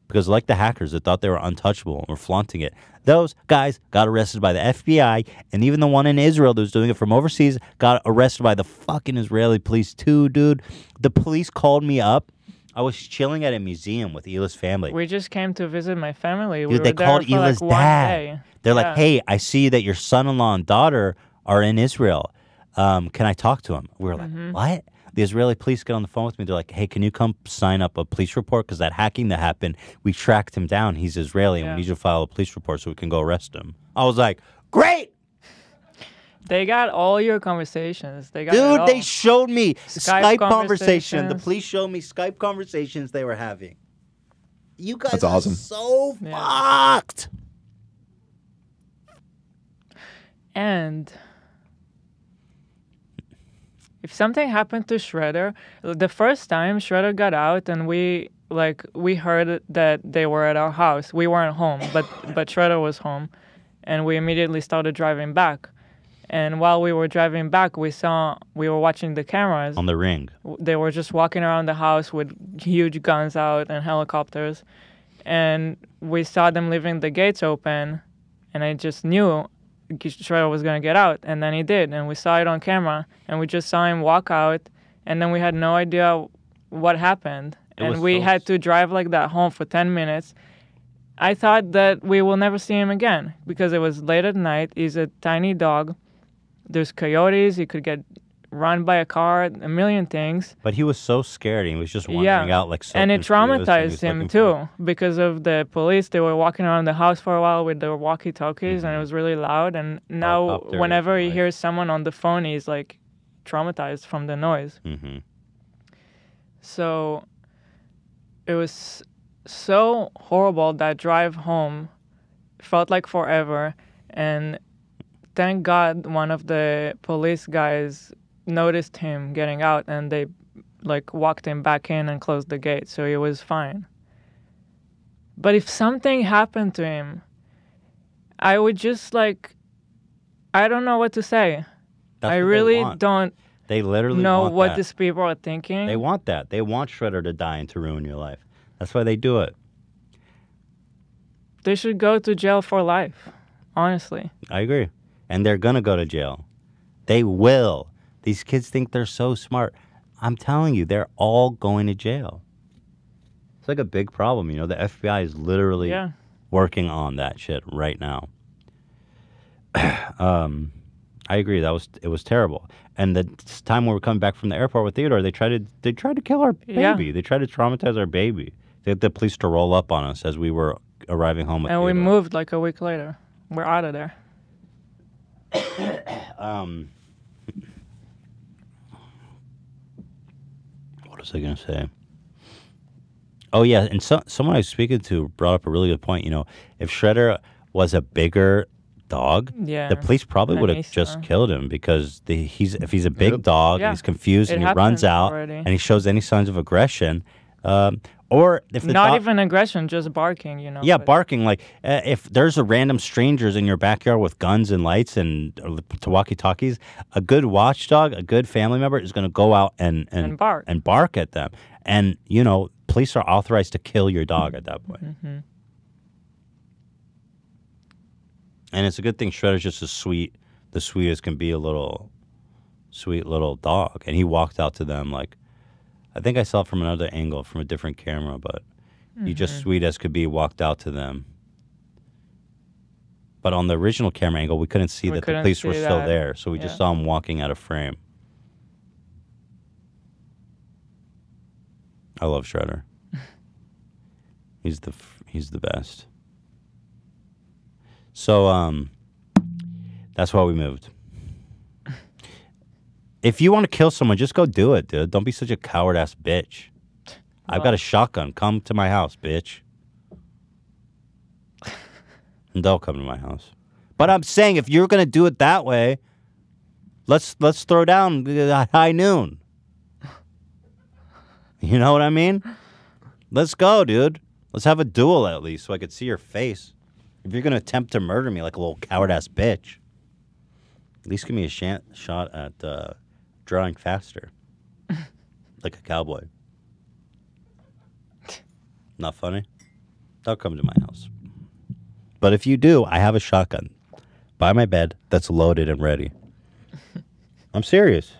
[SPEAKER 2] Because like the hackers that thought they were untouchable and were flaunting it, those guys got arrested by the FBI, and even the one in Israel that was doing it from overseas got arrested by the fucking Israeli police too, dude. The police called me up. I was chilling at a museum with Hila's family.
[SPEAKER 3] We just came to visit my family.
[SPEAKER 2] Dude,
[SPEAKER 3] We were
[SPEAKER 2] they
[SPEAKER 3] there
[SPEAKER 2] called
[SPEAKER 3] for
[SPEAKER 2] Hila's
[SPEAKER 3] like 1
[SPEAKER 2] dad.
[SPEAKER 3] day.
[SPEAKER 2] They're like, hey, I see that your son-in-law and daughter are in Israel. Can I talk to him? We were like, what? The Israeli police get on the phone with me. They're like, hey, can you come sign up a police report? Because that hacking that happened, we tracked him down. He's Israeli, and we need you to file a police report so we can go arrest him. I was like, great!
[SPEAKER 3] They got all your conversations. They got
[SPEAKER 2] Dude, they showed me Skype conversation. The
[SPEAKER 3] conversations.
[SPEAKER 2] police showed me Skype conversations they were having. You guys
[SPEAKER 1] That's
[SPEAKER 2] are
[SPEAKER 1] awesome.
[SPEAKER 2] so fucked.
[SPEAKER 3] And if something happened to Shredder, the first time Shredder got out and we heard that they were at our house. We weren't home, but Shredder was home, and we immediately started driving back. And while we were driving back, we were watching the cameras.
[SPEAKER 2] On the ring.
[SPEAKER 3] They were just walking around the house with huge guns out and helicopters. And we saw them leaving the gates open, and I just knew Shredder was going to get out. And then he did, and we saw it on camera, and we just saw him walk out, and then we had no idea what happened. And we had to drive like that home for 10 minutes. I thought that we will never see him again because it was late at night. He's a tiny dog. There's coyotes. He could get run by a car, a million things.
[SPEAKER 2] But he was so scared. He was just wandering out like so
[SPEAKER 3] and it
[SPEAKER 2] confused, and he
[SPEAKER 3] traumatized
[SPEAKER 2] was
[SPEAKER 3] him
[SPEAKER 2] looking
[SPEAKER 3] too because of the police. They were walking around the house for a while with their walkie-talkies, and it was really loud. And now,
[SPEAKER 2] up there
[SPEAKER 3] whenever
[SPEAKER 2] is
[SPEAKER 3] he hears someone on the phone, he's like traumatized from the noise. So it was so horrible. That drive home felt like forever, and thank God one of the police guys noticed him getting out, and they walked him back in and closed the gate, so he was fine. But if something happened to him, I would just I don't know what to say. I really don't
[SPEAKER 2] They literally
[SPEAKER 3] know
[SPEAKER 2] want
[SPEAKER 3] what
[SPEAKER 2] that.
[SPEAKER 3] these people are thinking.
[SPEAKER 2] They want that. They want Shredder to die and to ruin your life. That's why they do it.
[SPEAKER 3] They should go to jail for life, honestly.
[SPEAKER 2] I agree. And they're going to go to jail. They will. These kids think they're so smart. I'm telling you, they're all going to jail. It's like a big problem. You know, the FBI is literally working on that shit right now. I agree. It was terrible. And the time when we were coming back from the airport with Theodore, they tried to kill our baby.
[SPEAKER 3] Yeah.
[SPEAKER 2] They tried to traumatize our baby. They had the police to roll up on us as we were arriving home with
[SPEAKER 3] And we
[SPEAKER 2] Theodore.
[SPEAKER 3] moved like a week later. We're out of there.
[SPEAKER 2] What was I going to say? Oh, yeah. And someone I was speaking to brought up a really good point. You know, if Shredder was a bigger dog, the police probably would have just killed him because if he's a big dog and he's confused and he runs out and he shows any signs of aggression, or if the
[SPEAKER 3] Not
[SPEAKER 2] dog,
[SPEAKER 3] even aggression, just barking, you know.
[SPEAKER 2] yeah, barking. Like if there's a random strangers in your backyard with guns and lights and walkie-talkies, a good watchdog, a good family member is going to go out and bark at them. And you know, police are authorized to kill your dog at that point.
[SPEAKER 3] Mm-hmm.
[SPEAKER 2] And it's a good thing Shredder's just the sweetest can be, sweet little dog. And he walked out to them like, I think I saw it from another angle, from a different camera, but he just sweet as could be walked out to them. But on the original camera angle, we couldn't see
[SPEAKER 3] We
[SPEAKER 2] that the
[SPEAKER 3] couldn't
[SPEAKER 2] police were
[SPEAKER 3] see
[SPEAKER 2] still
[SPEAKER 3] that.
[SPEAKER 2] there, so we just
[SPEAKER 3] Yeah.
[SPEAKER 2] saw him walking out of frame. I love Shredder. He's the best. So that's why we moved. If you want to kill someone, just go do it, dude. Don't be such a coward ass bitch. I've got a shotgun. Come to my house, bitch. And don't come to my house. But I'm saying if you're gonna do it that way, let's throw down high noon. You know what I mean? Let's go, dude. Let's have a duel at least so I could see your face. If you're gonna attempt to murder me like a little coward ass bitch, at least give me a shot at drawing faster, like a cowboy. Not funny? Don't come to my house. But if you do, I have a shotgun by my bed that's loaded and ready. I'm serious.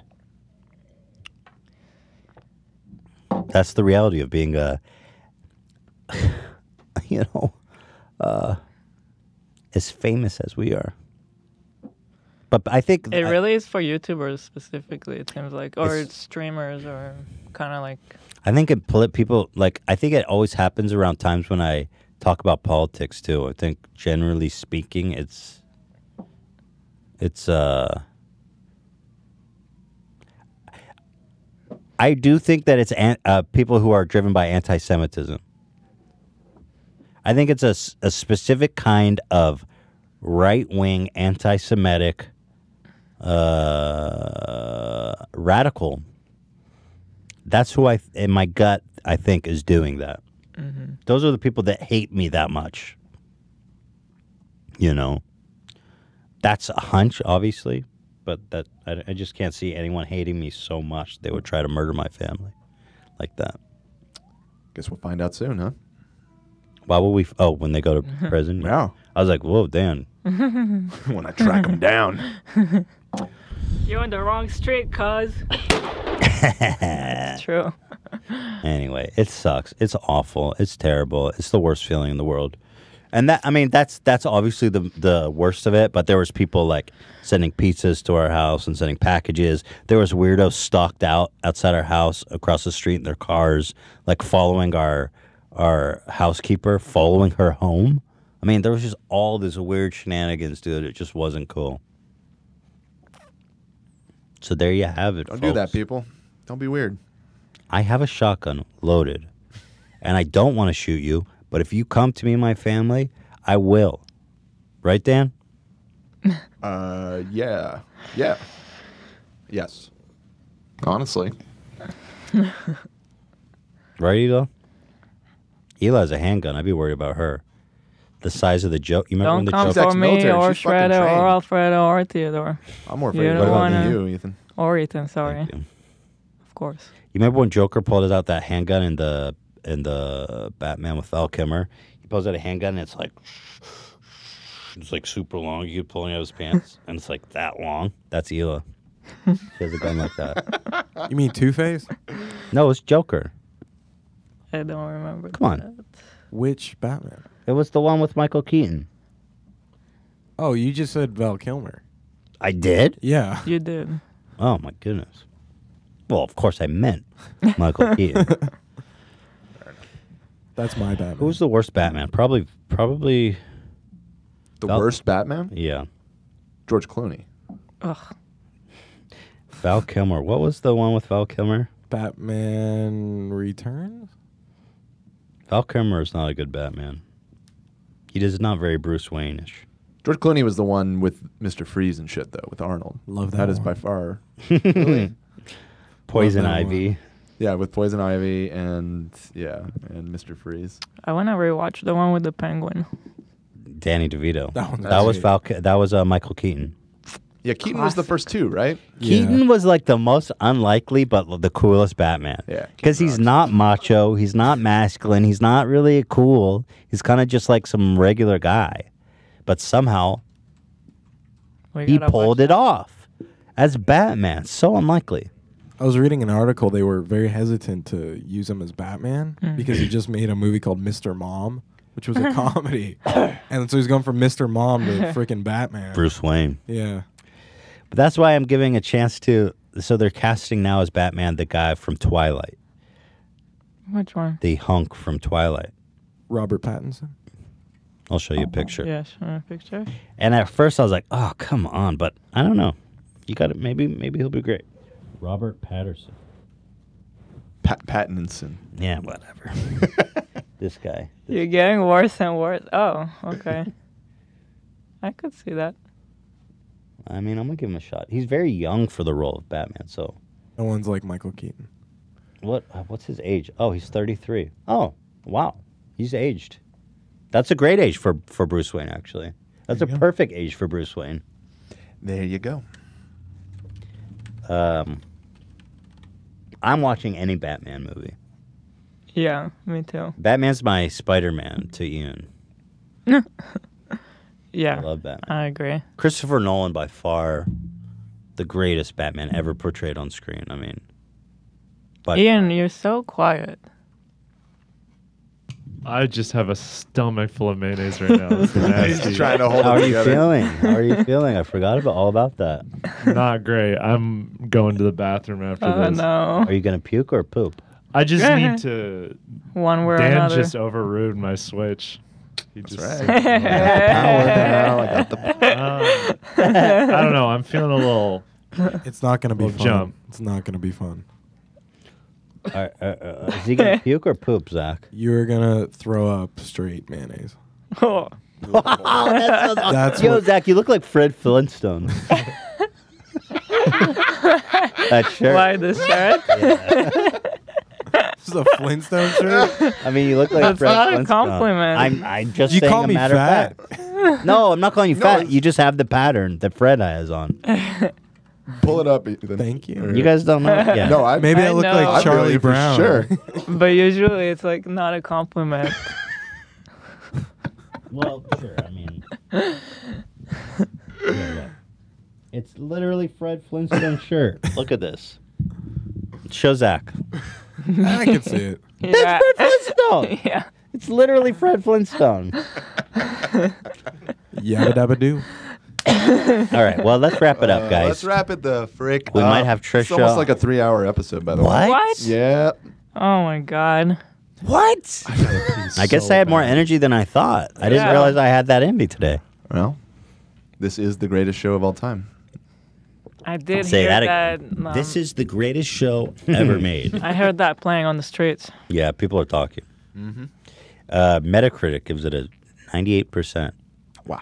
[SPEAKER 2] That's the reality of being as famous as we are. But I think
[SPEAKER 3] It really is for YouTubers specifically, it seems like. Or
[SPEAKER 2] It's-
[SPEAKER 3] it's streamers or kind of like...
[SPEAKER 2] I think people like. I think it always happens around times when I talk about politics too. I think generally speaking, it's. I do think that it's people who are driven by anti-Semitism. I think it's a specific kind of right-wing anti-Semitic radical. That's who in my gut, I think, is doing that.
[SPEAKER 3] Mm-hmm.
[SPEAKER 2] Those are the people that hate me that much. You know, that's a hunch, obviously, but that I just can't see anyone hating me so much they would try to murder my family like that.
[SPEAKER 1] Guess we'll find out soon, huh?
[SPEAKER 2] Why will we? When they go to prison?
[SPEAKER 1] Yeah.
[SPEAKER 2] I was like, whoa, Dan.
[SPEAKER 1] When I track them down.
[SPEAKER 3] You're on the wrong street, cuz. It's true.
[SPEAKER 2] Anyway, it sucks. It's awful. It's terrible. It's the worst feeling in the world. And that's obviously the worst of it, but there was people like sending pizzas to our house and sending packages. There was weirdos stalked outside our house across the street in their cars, like following our housekeeper, following her home. I mean, there was just all this weird shenanigans, dude. It just wasn't cool. So there you have it,
[SPEAKER 1] Don't
[SPEAKER 2] folks.
[SPEAKER 1] do that, people. Don't be weird.
[SPEAKER 2] I have a shotgun loaded, and I don't want to shoot you, but if you come to me and my family, I will. Right, Dan?
[SPEAKER 1] Yeah. Yeah. Yes. Honestly.
[SPEAKER 2] Right, Ela? Ela has a handgun. I'd be worried about her. The size of the joke. You remember when
[SPEAKER 3] Don't
[SPEAKER 2] the
[SPEAKER 3] come
[SPEAKER 2] joke?
[SPEAKER 3] for me or Shredder or Alfredo or Theodore.
[SPEAKER 1] I'm more
[SPEAKER 3] You
[SPEAKER 1] afraid
[SPEAKER 3] don't
[SPEAKER 1] of
[SPEAKER 3] wanna-
[SPEAKER 1] you, Ethan.
[SPEAKER 3] Or Ethan, sorry. Of course.
[SPEAKER 2] You remember when Joker pulled out that handgun in the Batman with Val Kilmer? He pulls out a handgun and it's like super long. You could pull it out of his pants, and it's like that long. That's Ela. She has a gun like that.
[SPEAKER 4] You mean Two-Face?
[SPEAKER 2] No, it's Joker.
[SPEAKER 3] I don't remember.
[SPEAKER 2] Come on.
[SPEAKER 3] that.
[SPEAKER 4] Which Batman?
[SPEAKER 2] It was the one with Michael Keaton.
[SPEAKER 4] Oh, you just said Val Kilmer.
[SPEAKER 2] I did?
[SPEAKER 4] Yeah.
[SPEAKER 3] You did.
[SPEAKER 2] Oh my goodness. Well, of course I meant Michael Keaton.
[SPEAKER 4] That's my Batman.
[SPEAKER 2] Who's the worst Batman? Probably.
[SPEAKER 1] The worst Batman?
[SPEAKER 2] Yeah.
[SPEAKER 1] George Clooney.
[SPEAKER 3] Ugh.
[SPEAKER 2] Val Kilmer. What was the one with Val Kilmer?
[SPEAKER 4] Batman Returns?
[SPEAKER 2] Val Kilmer is not a good Batman. He is not very Bruce Wayne-ish.
[SPEAKER 1] George Clooney was the one with Mr. Freeze and shit, though, with Arnold.
[SPEAKER 4] Love that
[SPEAKER 1] That is
[SPEAKER 4] one.
[SPEAKER 1] by far. Really?
[SPEAKER 2] Poison
[SPEAKER 4] Love that
[SPEAKER 2] Ivy.
[SPEAKER 4] one.
[SPEAKER 1] Yeah, with Poison Ivy and Mr. Freeze.
[SPEAKER 3] I want to rewatch the one with the penguin.
[SPEAKER 2] Danny DeVito.
[SPEAKER 4] That
[SPEAKER 2] That was Michael Keaton.
[SPEAKER 1] Yeah, Keaton was the first two, right?
[SPEAKER 2] Keaton was like the most unlikely but the coolest Batman.
[SPEAKER 1] Yeah.
[SPEAKER 2] Because he's not macho, he's not masculine, he's not really cool. He's kind of just like some regular guy. But somehow he pulled it off as Batman. So unlikely.
[SPEAKER 4] I was reading an article. They were very hesitant to use him as Batman because he just made a movie called Mr. Mom, which was a comedy. And so he's going from Mr. Mom to freaking Batman.
[SPEAKER 2] Bruce Wayne.
[SPEAKER 4] Yeah.
[SPEAKER 2] But that's why I'm giving a chance to. So they're casting now as Batman the guy from Twilight,
[SPEAKER 3] Which one?
[SPEAKER 2] the hunk from Twilight.
[SPEAKER 4] Robert Pattinson.
[SPEAKER 2] I'll show you a picture.
[SPEAKER 3] Yes, a picture.
[SPEAKER 2] And at first I was like, oh, come on. But I don't know. You got it. Maybe he'll be great. Robert Patterson.
[SPEAKER 1] Pattinson.
[SPEAKER 2] Yeah, whatever. This guy.
[SPEAKER 3] You're getting worse and worse. Oh, okay. I could see that.
[SPEAKER 2] I mean, I'm going to give him a shot. He's very young for the role of Batman, so.
[SPEAKER 4] No one's like Michael Keaton.
[SPEAKER 2] What's his age? Oh, he's 33. Oh, wow. He's aged. That's a great age for Bruce Wayne, actually. That's a perfect age for Bruce Wayne.
[SPEAKER 1] There you go.
[SPEAKER 2] I'm watching any Batman movie.
[SPEAKER 3] Yeah, me too.
[SPEAKER 2] Batman's my Spider-Man to Ian.
[SPEAKER 3] Yeah,
[SPEAKER 2] I love Batman.
[SPEAKER 3] I agree.
[SPEAKER 2] Christopher Nolan, by far, the greatest Batman ever portrayed on screen. I mean,
[SPEAKER 3] Ian, you're so quiet.
[SPEAKER 5] I just have a stomach full of mayonnaise right now. It's nasty.
[SPEAKER 1] He's trying to hold
[SPEAKER 2] how
[SPEAKER 1] it
[SPEAKER 2] are you
[SPEAKER 1] together.
[SPEAKER 2] feeling? How are you feeling? I forgot all about that.
[SPEAKER 5] Not great. I'm going to the bathroom after
[SPEAKER 3] Oh
[SPEAKER 5] this.
[SPEAKER 3] no!
[SPEAKER 2] Are you gonna puke or poop?
[SPEAKER 5] I just need to.
[SPEAKER 3] One way or
[SPEAKER 5] Dan
[SPEAKER 3] another.
[SPEAKER 5] just overrode my switch. He just.
[SPEAKER 1] right. I got the power now. I got the.
[SPEAKER 5] I don't know. I'm feeling a little.
[SPEAKER 4] It's not going to be
[SPEAKER 5] Little
[SPEAKER 4] fun.
[SPEAKER 5] jump.
[SPEAKER 4] It's not going to be fun.
[SPEAKER 2] Is he gonna puke or poop, Zach?
[SPEAKER 4] You're going to throw up straight mayonnaise.
[SPEAKER 3] Oh.
[SPEAKER 4] That's
[SPEAKER 2] Yo,
[SPEAKER 4] what-
[SPEAKER 2] Zach, you look like Fred Flintstone. That shirt.
[SPEAKER 3] Why this shirt?
[SPEAKER 4] This is a Flintstone shirt?
[SPEAKER 2] I mean, you look like
[SPEAKER 3] That's
[SPEAKER 2] Fred
[SPEAKER 3] not a
[SPEAKER 2] Flintstone.
[SPEAKER 3] compliment.
[SPEAKER 2] I'm just
[SPEAKER 4] You
[SPEAKER 2] saying
[SPEAKER 4] call
[SPEAKER 2] a
[SPEAKER 4] me
[SPEAKER 2] matter
[SPEAKER 4] fat.
[SPEAKER 2] of fact. No, I'm not calling you fat. You just have the pattern that Fred has on.
[SPEAKER 1] Pull it up, Ethan.
[SPEAKER 4] Thank you.
[SPEAKER 2] You guys don't know? Yeah.
[SPEAKER 1] No, I
[SPEAKER 4] Maybe I look
[SPEAKER 3] know.
[SPEAKER 4] like
[SPEAKER 1] I
[SPEAKER 4] Charlie
[SPEAKER 1] believe for
[SPEAKER 4] Brown.
[SPEAKER 1] Sure.
[SPEAKER 3] But usually it's like not a compliment.
[SPEAKER 2] Well, sure. I mean, yeah, yeah. It's literally Fred Flintstone shirt. Look at this. Show Zach.
[SPEAKER 4] I can see it.
[SPEAKER 2] That's
[SPEAKER 3] Yeah.
[SPEAKER 2] Fred Flintstone.
[SPEAKER 3] Yeah.
[SPEAKER 2] It's literally Fred Flintstone.
[SPEAKER 4] Yabba dabba doo.
[SPEAKER 2] All right. Well, let's wrap it up, guys.
[SPEAKER 1] Let's wrap it the frick
[SPEAKER 2] We
[SPEAKER 1] up.
[SPEAKER 2] might have
[SPEAKER 1] It's
[SPEAKER 2] Trisha.
[SPEAKER 1] almost like a 3-hour episode, by the way.
[SPEAKER 3] What?
[SPEAKER 1] Yeah.
[SPEAKER 3] Oh my god.
[SPEAKER 2] What? I guess I had more energy than I thought. I didn't
[SPEAKER 3] Yeah.
[SPEAKER 2] realize I had that in me today.
[SPEAKER 1] Well, this is the greatest show of all time.
[SPEAKER 3] I did
[SPEAKER 2] Say
[SPEAKER 3] hear
[SPEAKER 2] that
[SPEAKER 3] that.
[SPEAKER 2] again. This is the greatest show ever made.
[SPEAKER 3] I heard that playing on the streets.
[SPEAKER 2] Yeah, people are talking.
[SPEAKER 1] Mm-hmm.
[SPEAKER 2] Metacritic gives it a 98%.
[SPEAKER 1] Wow.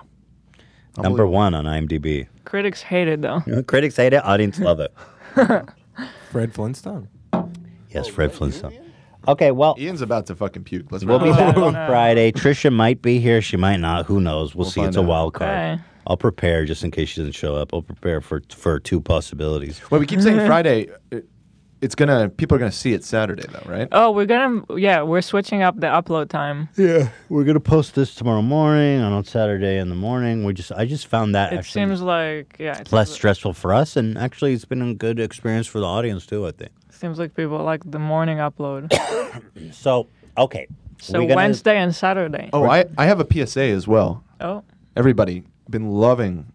[SPEAKER 2] Number 1 on IMDb.
[SPEAKER 3] Critics hate it though.
[SPEAKER 2] Critics hate it. Audience love it.
[SPEAKER 4] Fred Flintstone.
[SPEAKER 2] Yes, Fred Flintstone. Okay, well,
[SPEAKER 1] Ian's about to fucking puke. Let's
[SPEAKER 2] we'll
[SPEAKER 1] wrap
[SPEAKER 2] be
[SPEAKER 1] it up.
[SPEAKER 2] back on Friday. Trisha might be here. She might not. Who knows? We'll see.
[SPEAKER 1] find
[SPEAKER 2] It's a
[SPEAKER 1] out.
[SPEAKER 2] wild card.
[SPEAKER 3] Okay.
[SPEAKER 2] I'll prepare just in case she doesn't show up. I'll prepare for 2 possibilities.
[SPEAKER 1] Well, we keep saying Friday. People are gonna see it Saturday though, right?
[SPEAKER 3] Oh, we're switching up the upload time.
[SPEAKER 2] Yeah, we're gonna post this tomorrow morning and on Saturday in the morning. I just found that
[SPEAKER 3] It
[SPEAKER 2] actually
[SPEAKER 3] seems like it's
[SPEAKER 2] less stressful for us, and actually it's been a good experience for the audience too. I think.
[SPEAKER 3] Seems like people like the morning upload.
[SPEAKER 2] So okay,
[SPEAKER 3] So
[SPEAKER 2] we're gonna-
[SPEAKER 3] Wednesday and Saturday.
[SPEAKER 1] Oh, I have a PSA as well.
[SPEAKER 3] Oh.
[SPEAKER 1] Everybody, been loving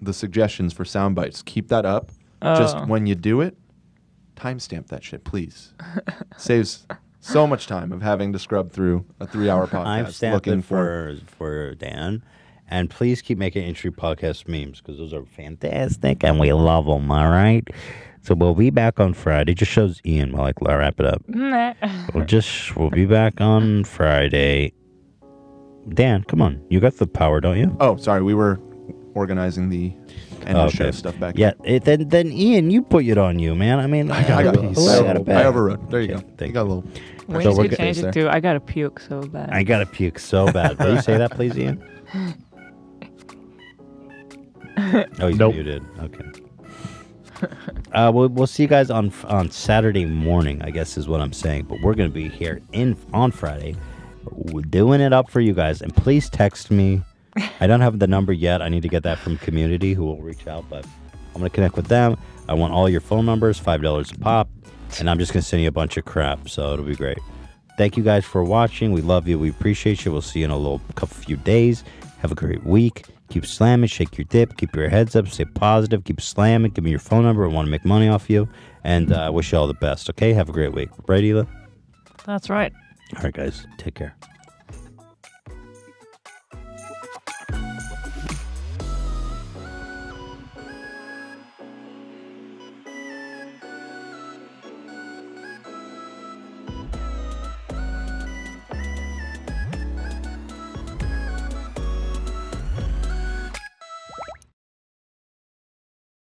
[SPEAKER 1] the suggestions for sound bites. Keep that up. Just
[SPEAKER 3] Oh.
[SPEAKER 1] when you do it, timestamp that shit, please. Saves so much time of having to scrub through a 3-hour podcast
[SPEAKER 2] I'm stamped
[SPEAKER 1] looking
[SPEAKER 2] it for Dan, and please keep making Entry Podcast memes because those are fantastic and we love them. All right, so we'll be back on Friday. Just shows Ian while I wrap it up.
[SPEAKER 3] Nah.
[SPEAKER 2] We'll be back on Friday. Dan, come on, you got the power, don't you?
[SPEAKER 1] Oh, sorry, we were organizing the end of the show
[SPEAKER 2] Okay.
[SPEAKER 1] stuff back.
[SPEAKER 2] Yeah, then Ian, you put it on you, man. I mean,
[SPEAKER 1] I got
[SPEAKER 2] a
[SPEAKER 1] I overrode. There you
[SPEAKER 2] Okay,
[SPEAKER 1] go.
[SPEAKER 2] thank
[SPEAKER 1] You got a little.
[SPEAKER 3] We
[SPEAKER 2] So
[SPEAKER 3] need
[SPEAKER 2] we're
[SPEAKER 3] to change
[SPEAKER 2] good.
[SPEAKER 3] it to I gotta puke so bad.
[SPEAKER 2] I gotta puke so bad. Will you say that, please, Ian? Oh, you
[SPEAKER 5] Nope.
[SPEAKER 2] did. Okay. We'll see you guys on Saturday morning, I guess is what I'm saying. But we're gonna be here on Friday, we're doing it up for you guys. And please text me. I don't have the number yet. I need to get that from community who will reach out. But I'm gonna connect with them. I want all your phone numbers, $5 a pop, and I'm just gonna send you a bunch of crap. So it'll be great. Thank you guys for watching. We love you. We appreciate you. We'll see you in a few days. Have a great week. Keep slamming. Shake your dip. Keep your heads up. Stay positive. Keep slamming. Give me your phone number. I want to make money off you. And I wish you all the best. Okay? Have a great week. Right, Hila?
[SPEAKER 3] That's right.
[SPEAKER 2] All right, guys. Take care.